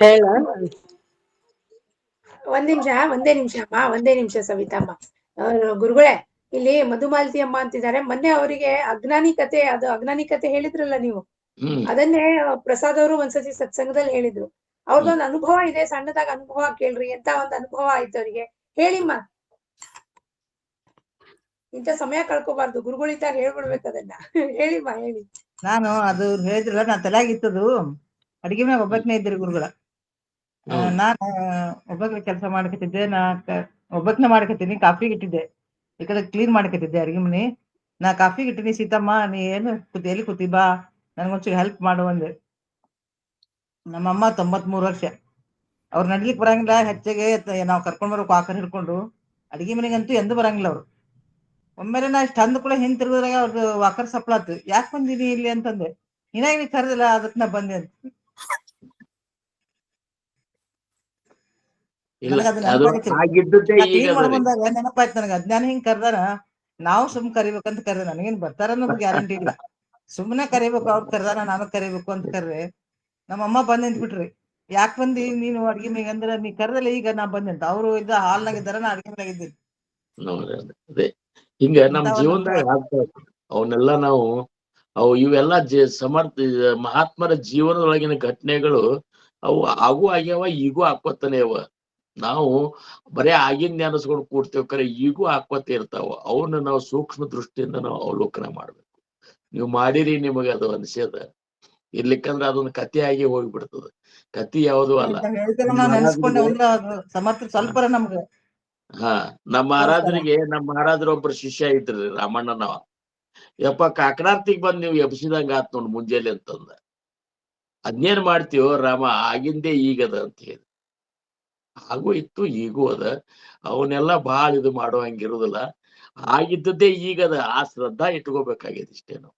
[SPEAKER 3] ಹೇಳ ಒಂದೇ ನಿಮಿಷ ಸವಿತಮ್ಮ. ಗುರುಗಳೇ, ಇಲ್ಲಿ ಮಧುಮಾಲತಿ ಅಮ್ಮ ಅಂತಿದ್ದಾರೆ. ಮೊನ್ನೆ ಅವರಿಗೆ ಅಜ್ಞಾನಿ ಕತೆ ಹೇಳಿದ್ರಲ್ಲ ನೀವು, ಅದನ್ನೇ ಪ್ರಸಾದ್ ಅವರು ಒಂದ್ಸತಿ ಸತ್ಸಂಗದಲ್ಲಿ ಹೇಳಿದ್ರು. ಅವ್ರದೊಂದು ಅನುಭವ ಇದೆ, ಸಣ್ಣದಾಗ ಅನುಭವ ಕೇಳ್ರಿ. ಎಂತ ಒಂದು ಅನುಭವ ಆಯ್ತು ಅವ್ರಿಗೆ, ಹೇಳಿಮ್ಮ. ಇಂಥ ಸಮಯ ಕಳ್ಕೋಬಾರ್ದು, ಗುರುಗಳಿದ್ದಾಗ ಹೇಳ್ಬಿಡ್ಬೇಕು ಅದನ್ನ. ಹೇಳಿಮ್ಮ, ಹೇಳಿ.
[SPEAKER 4] ನಾನು ಅದು ಹೇಳಿದ್ರಲ್ಲ, ನಾ ತಲೆಯಾಗಿತ್ತದು. ಅಡಿಗೆ ಮ್ಯಾಗ ಒಬ್ಬಕ್ನೇ ಇದ್ರಿ ಗುರುಗಳ. ನಾನು ಒಬ್ಬಕ್ಲೆ ಕೆಲಸ ಮಾಡ್ಕತಿದ್ದೆ. ಒಬ್ಬಕ್ನ ಮಾಡ್ಕತೀನಿ, ಕಾಫಿ ಇಟ್ಟಿದ್ದೆ. ಈ ಕಡೆ ಕ್ಲೀನ್ ಮಾಡ್ಕೊತಿದ್ದೆ ಅಡಿಗೆ ಮನಿ. ನಾ ಕಾಫಿ ಇಟ್ಟಿನಿ, ಸೀತಮ್ಮ ನೀ ಏನು ಎಲ್ಲಿ ಕೂತಿ ಬಾ ನನ್ಗೊಂಚೂರು ಹೆಲ್ಪ್ ಮಾಡು ಅಂದೆ. ನಮ್ಮಮ್ಮ 93 ವರ್ಷ, ಅವ್ರು ನಡ್ಲಿಕ್ ಬರಂಗಿಲ್ಲ. ಹೆಚ್ಚಿಗೆ ನಾವ್ ಕರ್ಕೊಂಡ್ ಬರ್ಬೇಕು ಆಕರ್ ಹಿಡ್ಕೊಂಡು. ಅಡಿಗೆ ಮನೆಗಂತೂ ಎಂದೂ ಬರಂಗಿಲ್ಲ ಅವ್ರು. ಒಮ್ಮೆಲೆ ನಾ ಇಷ್ಟ ಅಂದ ಕೂಡ ಹಿಂದ್ ತಿರುಗಿದ್ರಾಗ ಅವ್ರದ್ದು ವಾಕರ್ ಸಪ್ಳಾತು. ಯಾಕೆ ಬಂದಿನಿ ಇಲ್ಲಿ ಅಂತಂದೆ. ಇನ್ನಾಗ ನೀ ಕರೆದಿಲ್ಲ ಅದಕ್ ನಾ ಬಂದೆ ಅಂತ.
[SPEAKER 2] ಇಲ್ಲ
[SPEAKER 4] ನನಗ ಅದು
[SPEAKER 2] ಅದು
[SPEAKER 4] ನೆನಪಾಗೈತಿ.
[SPEAKER 2] ಆಗಿದ್ದದ್ದೇ
[SPEAKER 4] ನಾ
[SPEAKER 2] ಈಗ
[SPEAKER 4] ಕ್ಲೀನ್ ಮಾಡ್
[SPEAKER 2] ಅದರಿ.
[SPEAKER 4] ಬಂದಾಗ ನೆನಪಾಯ್ತು ನನಗ. ಅಜ್ಞಾನ ಹಿಂಗ್ ಕರ್ದಾರ, ನಾವು ಸುಮ್ ಕರಿಬೇಕಂತ ಕರ್ದೆ. ನನಗೇನ್ ಬರ್ತಾರ ಅನ್ನೋದು ಗ್ಯಾರಂಟಿ ಇಲ್ಲ. ಸುಮ್ಮನೆ ಕರಿಬೇಕು, ಅವ್ರು ಕರ್ದಾರ ನಾನು ಕರಿಬೇಕು ಅಂತ ಕರ್ರೆ. ನಮ್ಮಮ್ಮ ಬಂದ್ ನಿಂತ್ಬಿಟ್ರಿ. ಯಾಕೆ ಬಂದಿ ನೀನು ಅಡ್ಗೆ ಮನೆಗೆ ಅಂದ್ರೆ, ನೀ ಕರ್ದಲ್ಲ ಈಗ ನಾ ಬಂದೆ ಅಂತ. ಅವ್ರು ಇದ್ದ ಹಾಲ್ನಾಗ ಇದ್ದಾರ, ನಾ ಅಡ್ಗೆ ಮನೆಯಾಗ ಇದ್ದೀನಿ.
[SPEAKER 2] ನೋಡ್ರಿ ಅದೇ ಹಿಂಗ ನಮ್
[SPEAKER 4] ಇಂಥವನ್ನ
[SPEAKER 2] ಜೀವನದಾಗ ಆಗ್ತಾವ. ಅವನ್ನೆಲ್ಲ ನಾವು ಇವೆಲ್ಲ ಸಮರ್ಥ ಮಹಾತ್ಮರ ಜೀವನದೊಳಗಿನ ಘಟನೆಗಳು ಅವು ಆಗ್ಯಾವ, ಈಗೂ ಹಾಕೋತಾನೆ ಅವ. ನಾವು ಬರೇ ಆಗಿನ ನೆನಸ್ಕೊಂಡು ಕೂಡ್ತೇವ್, ಕರೆ ಈಗೂ ಹಾಕೋತ ಇರ್ತಾವ. ಅವನ್ನ ನಾವು ಸೂಕ್ಷ್ಮ ದೃಷ್ಟಿಯಿಂದ ನಾವು ಅವಲೋಕನ ಮಾಡ್ಬೇಕು. ನೀವು ಮಾಡಿರಿ ನಿಮಗೆ ಅದು ಅನ್ಸ್ಯದ, ಇರ್ಲಿಕ್ಕಂದ್ರ ಅದೊಂದು ಕಥೆ ಆಗಿ ಹೋಗ್ಬಿಡ್ತದ. ಕತಿ ಯಾವುದು ಅಲ್ಲ.
[SPEAKER 4] ನಾವ್ ನೆನ್ಸ್ಕೊಂಡೆ ಅಂದ್ರೆ ಅದು ಸಮರ್ಥ ಸ್ವಲ್ಪರ ನಮ್ಗೆ.
[SPEAKER 2] ನಮ್ಮ ಮಹಾರಾಜರು ಒಬ್ರು ಶಿಷ್ಯ ಇದ್ರಿ, ರಾಮಣ್ಣನವ. ಯಪ್ಪ ಕಾಕನಾರ್ತಿಗ್ ಬಂದ್ ನೀವು ಎಬ್ಸಿದಂಗ ಆತ್ ನೋಡ್ ಮುಂಜಾನೆ ಅಂತಂದ. ಅದ್ನೇನ್ ಮಾಡ್ತೀವೋ ರಾಮ, ಆಗಿಂದೇ ಈಗದ ಅಂತ ಹೇಳಿ. ಹಾಗೂ ಇತ್ತು ಈಗೂ ಅದ. ಅವನ್ನೆಲ್ಲ ಬಾಳ ಇದು ಮಾಡೋ ಹಂಗಿರುದಿಲ್ಲ. ಆಗಿದ್ದದ್ದೇ ಈಗದ. ಆ ಶ್ರದ್ಧಾ ಇಟ್ಕೋಬೇಕಾಗಿದೆ ಇಷ್ಟೇ ನಾವು.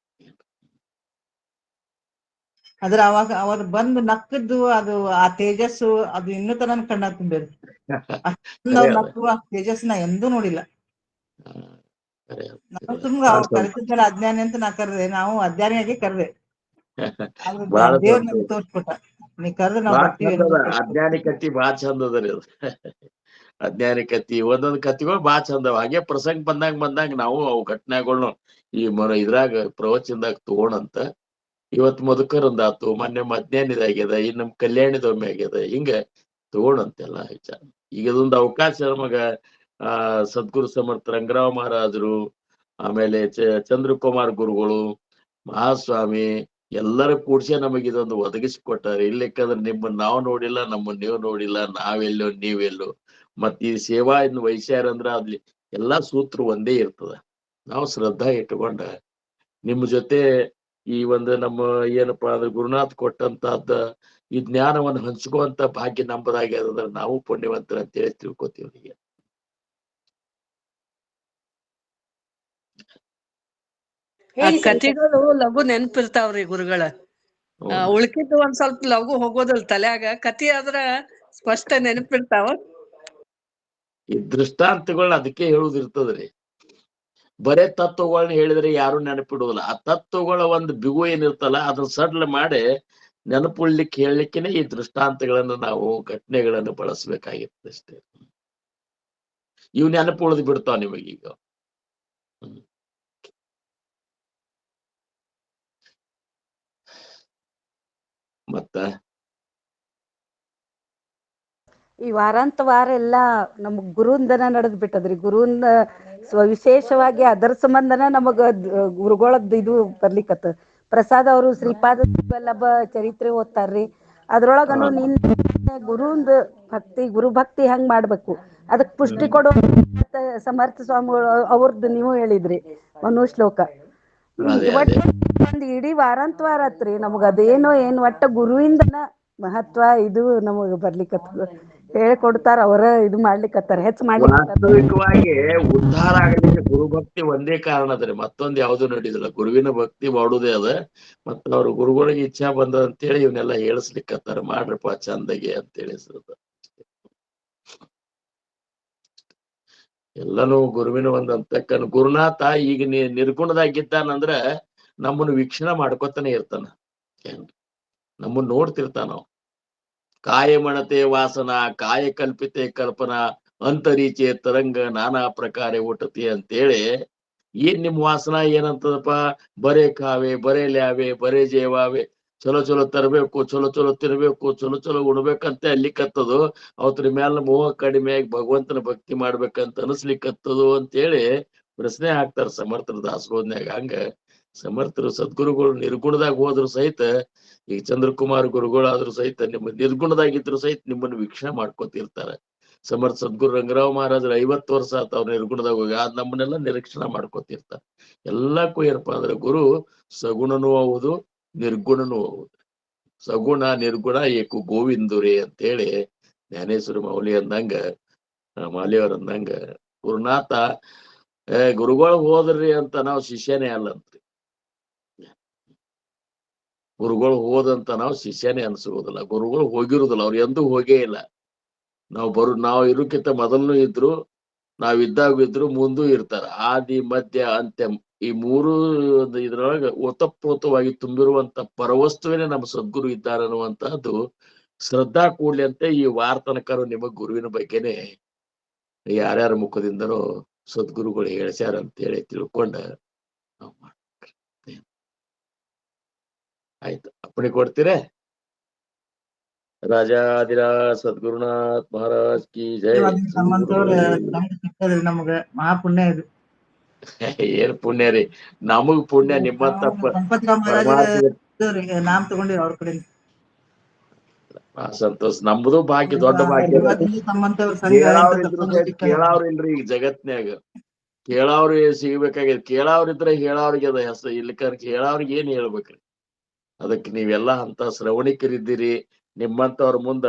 [SPEAKER 4] ಆದ್ರೆ ಅವಾಗ ಬಂದು ನಕ್ಕದ್ದು, ಅದು ಆ ತೇಜಸ್ಸು ಅದು ಇನ್ನೂ ತರ ಕಣ್ಣ ತುಂಬೇದು. ನಕ್ಕುವ ತೇಜಸ್ ನಾ ಎಂದೂ ನೋಡಿಲ್ಲ. ನಾವು ಸುಮ್ಗ ಅವ್ರು ಕರಿತಿದ್ದಲ್ಲ ಅಜ್ಞಾನಿ ಅಂತ ನಾ ಕರ್ದೆ. ನಾವು ಅಜ್ಞಾನಿಯಾಗಿ ಕರ್ದೆ. ದೇವ್ರ ನಮ್ಗೆ ತೋರ್ಸ್ಕೊಟ್ಟ, ನೀ ಕರ್ದು ನಾವ್ ಬರ್ತೀವಿ.
[SPEAKER 2] ಅಜ್ಞಾನಿ ಕತಿ ಬಾಳ ಚಂದ ಅದರಿ ಅದು. ಅಜ್ಞಾನಿ ಕತಿ ಒಂದೊಂದ್ ಕತಿಗಳು ಬಾಳ ಚಂದವ. ಹಾಗೆ ಪ್ರಸಂಗ ಬಂದಾಗ ನಾವು ಅವು ಘಟನೆಗಳ್ನು ಈ ಇದ್ರಾಗ ಪ್ರವಚನದಾಗ ತಗೋಣಂತ. ಇವತ್ ಮಧುಕರಂದಾತು, ಮೊನ್ನೆ ಮಧ್ಯಾಹ್ನದಾಗ್ಯದ, ಈ ನಮ್ ಕಲ್ಯಾಣಿದೊಮ್ಮೆ ಆಗ್ಯದ. ಹಿಂಗ ತಗೋಣಂತೆಲ್ಲ ವಿಚಾರ. ಈಗ ಇದೊಂದು ಅವಕಾಶ ನಮಗ ಸದ್ಗುರು ಸಮರ್ಥ ರಂಗರಾವ್ ಮಹಾರಾಜರು, ಆಮೇಲೆ ಚಂದ್ರಕುಮಾರ್ ಗುರುಗಳು, ಮಹಾಸ್ವಾಮಿ ಎಲ್ಲರೂ ಕೂಡ್ಸೆ ನಮಗೆ ಇದೊಂದು ಒದಗಿಸಿಕೊಟ್ಟಾರೆ. ಇರ್ಲಿಕ್ಕಂದ್ರೆ ನಿಮ್ಮನ್ನ ನಾವು ನೋಡಿಲ್ಲ, ನಮ್ಮನ್ನ ನೀವು ನೋಡಿಲ್ಲ, ನಾವೆಲ್ಲೋ ನೀವೆಲ್ಲೋ. ಮತ್ ಈ ಸೇವಾ ಇನ್ನು ವೈಶ್ಯಾರ ಅಂದ್ರ ಅಲ್ಲಿ ಎಲ್ಲಾ ಸೂತ್ರ ಒಂದೇ ಇರ್ತದ. ನಾವು ಶ್ರದ್ಧಾ ಇಟ್ಕೊಂಡ ನಿಮ್ಮ ಜೊತೆ ಈ ಒಂದು ನಮ್ಮ ಏನಪ್ಪಾ ಅಂದ್ರೆ ಗುರುನಾಥ್ ಕೊಟ್ಟಂತಹದ್ದ ಈ ಜ್ಞಾನವನ್ನು ಹಂಚ್ಕೋಂತ ಭಾಗ್ಯ ನಂಬದಾಗ್ಯದ. ನಾವು ಪುಣ್ಯವಂತರ ಅಂತ ಹೇಳಿ ತಿಳ್ಕೊತೀವಿ. ಈಗ
[SPEAKER 5] ಆ ಕಥೆಗಳು ಲಘು ನೆನಪಿರ್ತಾವ್ರಿ ಗುರುಗಳ. ಉಳ್ಕಿದ್ದು ಒಂದ್ ಸ್ವಲ್ಪ ಲಘು ಹೋಗೋದಿಲ್ಲ ತಲ್ಯಾಗ. ಕಥೆ ಆದ್ರ ಸ್ಪಷ್ಟ ನೆನಪಿರ್ತಾವ.
[SPEAKER 2] ಈ ದೃಷ್ಟಾಂತಗಳನ್ನ ಅದಕ್ಕೆ ಹೇಳುದಿರ್ತದ್ರಿ. ಬರೇ ತತ್ವಗಳನ್ನ ಹೇಳಿದ್ರೆ ಯಾರು ನೆನಪಿಡುವುದಿಲ್ಲ. ಆ ತತ್ವಗಳ ಒಂದು ಬಿಗು ಏನಿರ್ತಲ್ಲ ಅದನ್ನ ಸಡ್ಲ ಮಾಡಿ ನೆನಪುಳ್ಲಿಕ್ಕೆ ಹೇಳಲಿಕ್ಕೆನೆ ಈ ದೃಷ್ಟಾಂತಗಳನ್ನ ನಾವು ಘಟನೆಗಳನ್ನು ಬಳಸ್ಬೇಕಾಗಿತ್ತು ಅಷ್ಟೇ. ಇವ್ ನೆನಪು ಉಳಿದು ಬಿಡ್ತಾವ ನಿಮಗೀಗ. ಮತ್ತ
[SPEAKER 6] ಈ ವಾರ ಎಲ್ಲಾ ನಮಗ್ ಗುರುವಿಂದನ ನಡೆದ್ ಬಿಟ್ಟದ್ರಿ. ಗುರುವಿನ ವಿಶೇಷವಾಗಿ ಅದರ ಸಂಬಂಧನ ನಮಗ ಗುರುಗಳದ್ದು ಇದು ಬರ್ಲಿಕ್ಕತ್ತ. ಪ್ರಸಾದ್ ಅವರು ಶ್ರೀಪಾದ ವಲ್ಲಭ ಚರಿತ್ರೆ ಓದ್ತಾರ್ರಿ. ಅದ್ರೊಳಗನು ನಿನ್ ಗುರುವಿಂದ ಭಕ್ತಿ, ಗುರು ಭಕ್ತಿ ಹೆಂಗ್ ಮಾಡ್ಬೇಕು ಅದಕ್ ಪುಷ್ಟಿ ಕೊಡೋ ಸಮರ್ಥ ಸ್ವಾಮಿಗಳು ಅವ್ರದ್ದು ನೀವು ಹೇಳಿದ್ರಿ ಮನುಶ್ಲೋಕ. ಒಂದ್ ಇಡೀ ವಾರ ಆತ್ರಿ ನಮಗ ಅದೇನೋ ಏನ್ ಒಟ್ಟ ಗುರುವಿಂದನ ಮಹತ್ವ ಇದು ನಮಗ್ ಬರ್ಲಿಕ್ಕತ್ತ. ಹೇಳ್ಕೊಡ್ತಾರ, ಅವರ ಇದು ಮಾಡ್ಲಿಕ್ಕತ್ತಾರ, ಹೆಚ್ಚು
[SPEAKER 2] ವಾಸ್ತವಿಕವಾಗಿ ಉದ್ಧಾರ ಆಗಲಿಕ್ಕೆ ಗುರುಭಕ್ತಿ ಒಂದೇ ಕಾರಣ ಅದ್ರಿ. ಮತ್ತೊಂದು ಯಾವ್ದು ನಡೀದಿಲ್ಲ. ಗುರುವಿನ ಭಕ್ತಿ ಮಾಡುದೇ ಅದ. ಮತ್ತ ಅವ್ರ ಗುರುಗಳಿಗೆ ಇಚ್ಛಾ ಬಂದ ಅಂತೇಳಿ ಇವನ್ನೆಲ್ಲ ಹೇಳಿಸ್ಲಿಕ್ಕತ್ತಾರ. ಮಾಡ್ರಪ್ಪ ಚಂದಗೆ ಅಂತೇಳಿ. ಎಲ್ಲಾನು ಗುರುವಿನ ಒಂದ್ ಅಂತಕ್ಕನ. ಗುರುನಾಥ ಈಗ ನಿರ್ಗುಣದಾಗಿದ್ದಾನಂದ್ರ ನಮ್ಮನ್ನು ವೀಕ್ಷಣೆ ಮಾಡ್ಕೊತಾನೆ ಇರ್ತಾನ. ನಮ್ಮನ್ನ ನೋಡ್ತಿರ್ತಾನ. ಕಾಯಮಣತೆ ವಾಸನ, ಕಾಯ ಕಲ್ಪಿತೆ ಕಲ್ಪನಾ, ಅಂತರೀಚೆ ತರಂಗ ನಾನಾ ಪ್ರಕಾರ ಹುಟ್ಟತಿ ಅಂತೇಳಿ. ಏನ್ ನಿಮ್ ವಾಸನ ಏನಂತದಪ್ಪ? ಬರೇ ಕಾವೆ, ಬರೇ ಲ್ಯಾವೆ, ಬರೇ ಜೇವಾವೆ, ಚಲೋ ಚಲೋ ತರಬೇಕು, ಚಲೋ ಚಲೋ ತಿನ್ಬೇಕು, ಚಲೋ ಚಲೋ ಉಣ್ಬೇಕಂತ ಅಲ್ಲಿಕತ್ತದು. ಅವತ್ರ ಮ್ಯಾಲ ಮೋಹ ಕಡಿಮೆಯಾಗಿ ಭಗವಂತನ ಭಕ್ತಿ ಮಾಡ್ಬೇಕಂತ ಅನಿಸ್ಲಿಕ್ಕತ್ತದು ಅಂತೇಳಿ ಪ್ರಶ್ನೆ ಹಾಕ್ತಾರ ಸಮರ್ಥರ ದಾಸಬೋಧನ್ಯಾಗ. ಹಂಗ ಸಮರ್ಥರು ಸದ್ಗುರುಗಳು ನಿರ್ಗುಣದಾಗ ಹೋದ್ರು ಸಹಿತ, ಈಗ ಚಂದ್ರಕುಮಾರ್ ಗುರುಗಳಾದ್ರೂ ಸಹಿತ ನಿಮ್ಮ ನಿರ್ಗುಣದಾಗಿದ್ರು ಸಹಿತ ನಿಮ್ಮನ್ನು ವೀಕ್ಷಣೆ ಮಾಡ್ಕೊತಿರ್ತಾರ. ಸಮರ್ಥ ಸದ್ಗುರು ರಂಗರಾವ್ ಮಹಾರಾಜರು 50 ವರ್ಷ ಆತ ಅವ್ರ ನಿರ್ಗುಣದಾಗ ಹೋಗಿ ಅದ್ ನಮ್ಮನ್ನೆಲ್ಲ ನಿರೀಕ್ಷಣೆ ಮಾಡ್ಕೊತಿರ್ತಾರ. ಎಲ್ಲಕ್ಕೂ ಏನಪ್ಪಾ ಅಂದ್ರೆ ಗುರು ಸಗುಣನೂ ಹೌದು ನಿರ್ಗುಣನೂ ಹೌದು. ಸಗುಣ ನಿರ್ಗುಣ ಏಕು ಗೋವಿಂದುರೇ ಅಂತೇಳಿ ಜ್ಞಾನೇಶ್ವರ ಮೌಲಿ ಅಂದಂಗ ಮಾಲಿಯವ್ರ ಅಂದಂಗ ಗುರುನಾಥ ಗುರುಗಳು ಹೋದ್ರಿ ಅಂತ ನಾವು ಶಿಷ್ಯನೇ ಅಲ್ಲಂತ್ರಿ. ಗುರುಗಳು ಹೋದಂತ ನಾವು ಶಿಷ್ಯನೇ ಅನ್ಸುವುದಿಲ್ಲ. ಗುರುಗಳು ಹೋಗಿರುದಿಲ್ಲ, ಅವ್ರು ಎಂದೂ ಹೋಗೇ ಇಲ್ಲ. ನಾವು ಇರೋಕ್ಕಿಂತ ಮೊದಲನು ಇದ್ರು, ನಾವಿದ್ದಾಗ ಇದ್ರು, ಮುಂದೂ ಇರ್ತಾರ. ಆದಿ ಮಧ್ಯ ಅಂತ್ಯ ಈ ಮೂರು ಇದ್ರೊಳಗೆ ಓತಪ್ರೋತವಾಗಿ ತುಂಬಿರುವಂತ ಪರವಸ್ತುವಿನೇ ನಮ್ಮ ಸದ್ಗುರು ಇದ್ದಾರೆ ಅನ್ನುವಂತಹದ್ದು ಶ್ರದ್ಧಾ ಕೂಡ್ಲಿ ಅಂತ ಈ ವಾರ ತನಕರು ನಿಮಗ್ ಗುರುವಿನ ಬಗ್ಗೆನೆ ಯಾರ್ಯಾರ ಮುಖದಿಂದನೂ ಸದ್ಗುರುಗಳು ಹೇಳ್ಸ್ಯಾರ ಅಂತ ಹೇಳಿ ತಿಳ್ಕೊಂಡ ನಾವು ಮಾಡ್ಬೇಕ್ರಿ. ಆಯ್ತು, ಅಪ್ಪಣೆ ಕೊಡ್ತೀರೇ? ರಾಜಾದಿರಾಜ ಸದ್ಗುರುನಾಥ್ ಮಹಾರಾಜ್ ಕಿ ಜೈ.
[SPEAKER 4] ನಮಗ ಮಹಾಪುಣ್ಯ ಇದು.
[SPEAKER 2] ಏನ್ ಪುಣ್ಯ ರೀ, ನಮಗ್ ಪುಣ್ಯ. ನಿಮ್ಮಂತ
[SPEAKER 4] ನಾಮ್ ತಗೊಂಡಿರಿ ಅವ್ರ ಕಡೆ.
[SPEAKER 2] ಸಂತೋಷ. ನಮ್ದು ಭಾಗ್ಯ, ದೊಡ್ಡ ಭಾಗ್ಯ. ಕೇಳಾವ್ರ ಇಲ್ರಿ ಈಗ ಜಗತ್ನ್ಯಾಗ. ಕೇಳಾವ್ರಿ ಸಿಗ್ಬೇಕಾಗ್ಯದ. ಕೇಳಾವ್ರಿದ್ರೆ ಹೇಳಾವ್ರಿಗೆ ಅದ ಹೆಸರು. ಇಲ್ಲಿಕ ಕೇಳಾವ್ರಿಗೆ ಏನ್ ಹೇಳ್ಬೇಕ್ರಿ? ಅದಕ್ಕೆ ನೀವೆಲ್ಲಾ ಅಂತ ಶ್ರವಣಿಕರಿದ್ದೀರಿ. ನಿಮ್ಮಂತವ್ರ ಮುಂದ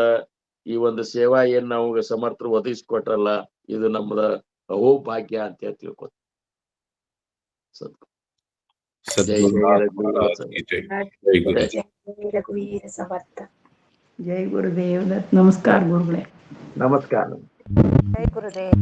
[SPEAKER 2] ಈ ಒಂದು ಸೇವಾ ಏನ್ ನಾವು ಸಮರ್ಥರು ಒದಗಿಸ್ಕೊಟ್ರಲ್ಲ, ಇದು ನಮ್ದ ಅಹೋ ಭಾಗ್ಯ ಅಂತ ಹೇಳಿ ತಿಳ್ಕೊತ.
[SPEAKER 3] ರಘುವೀರ ಸಮರ್ಥ.
[SPEAKER 5] ಜೈ ಗುರುದೇವ್. ನಮಸ್ಕಾರ ಗುರುಗಳೇ.
[SPEAKER 2] ನಮಸ್ಕಾರ.
[SPEAKER 6] ಜೈ ಗುರುದೇವ್.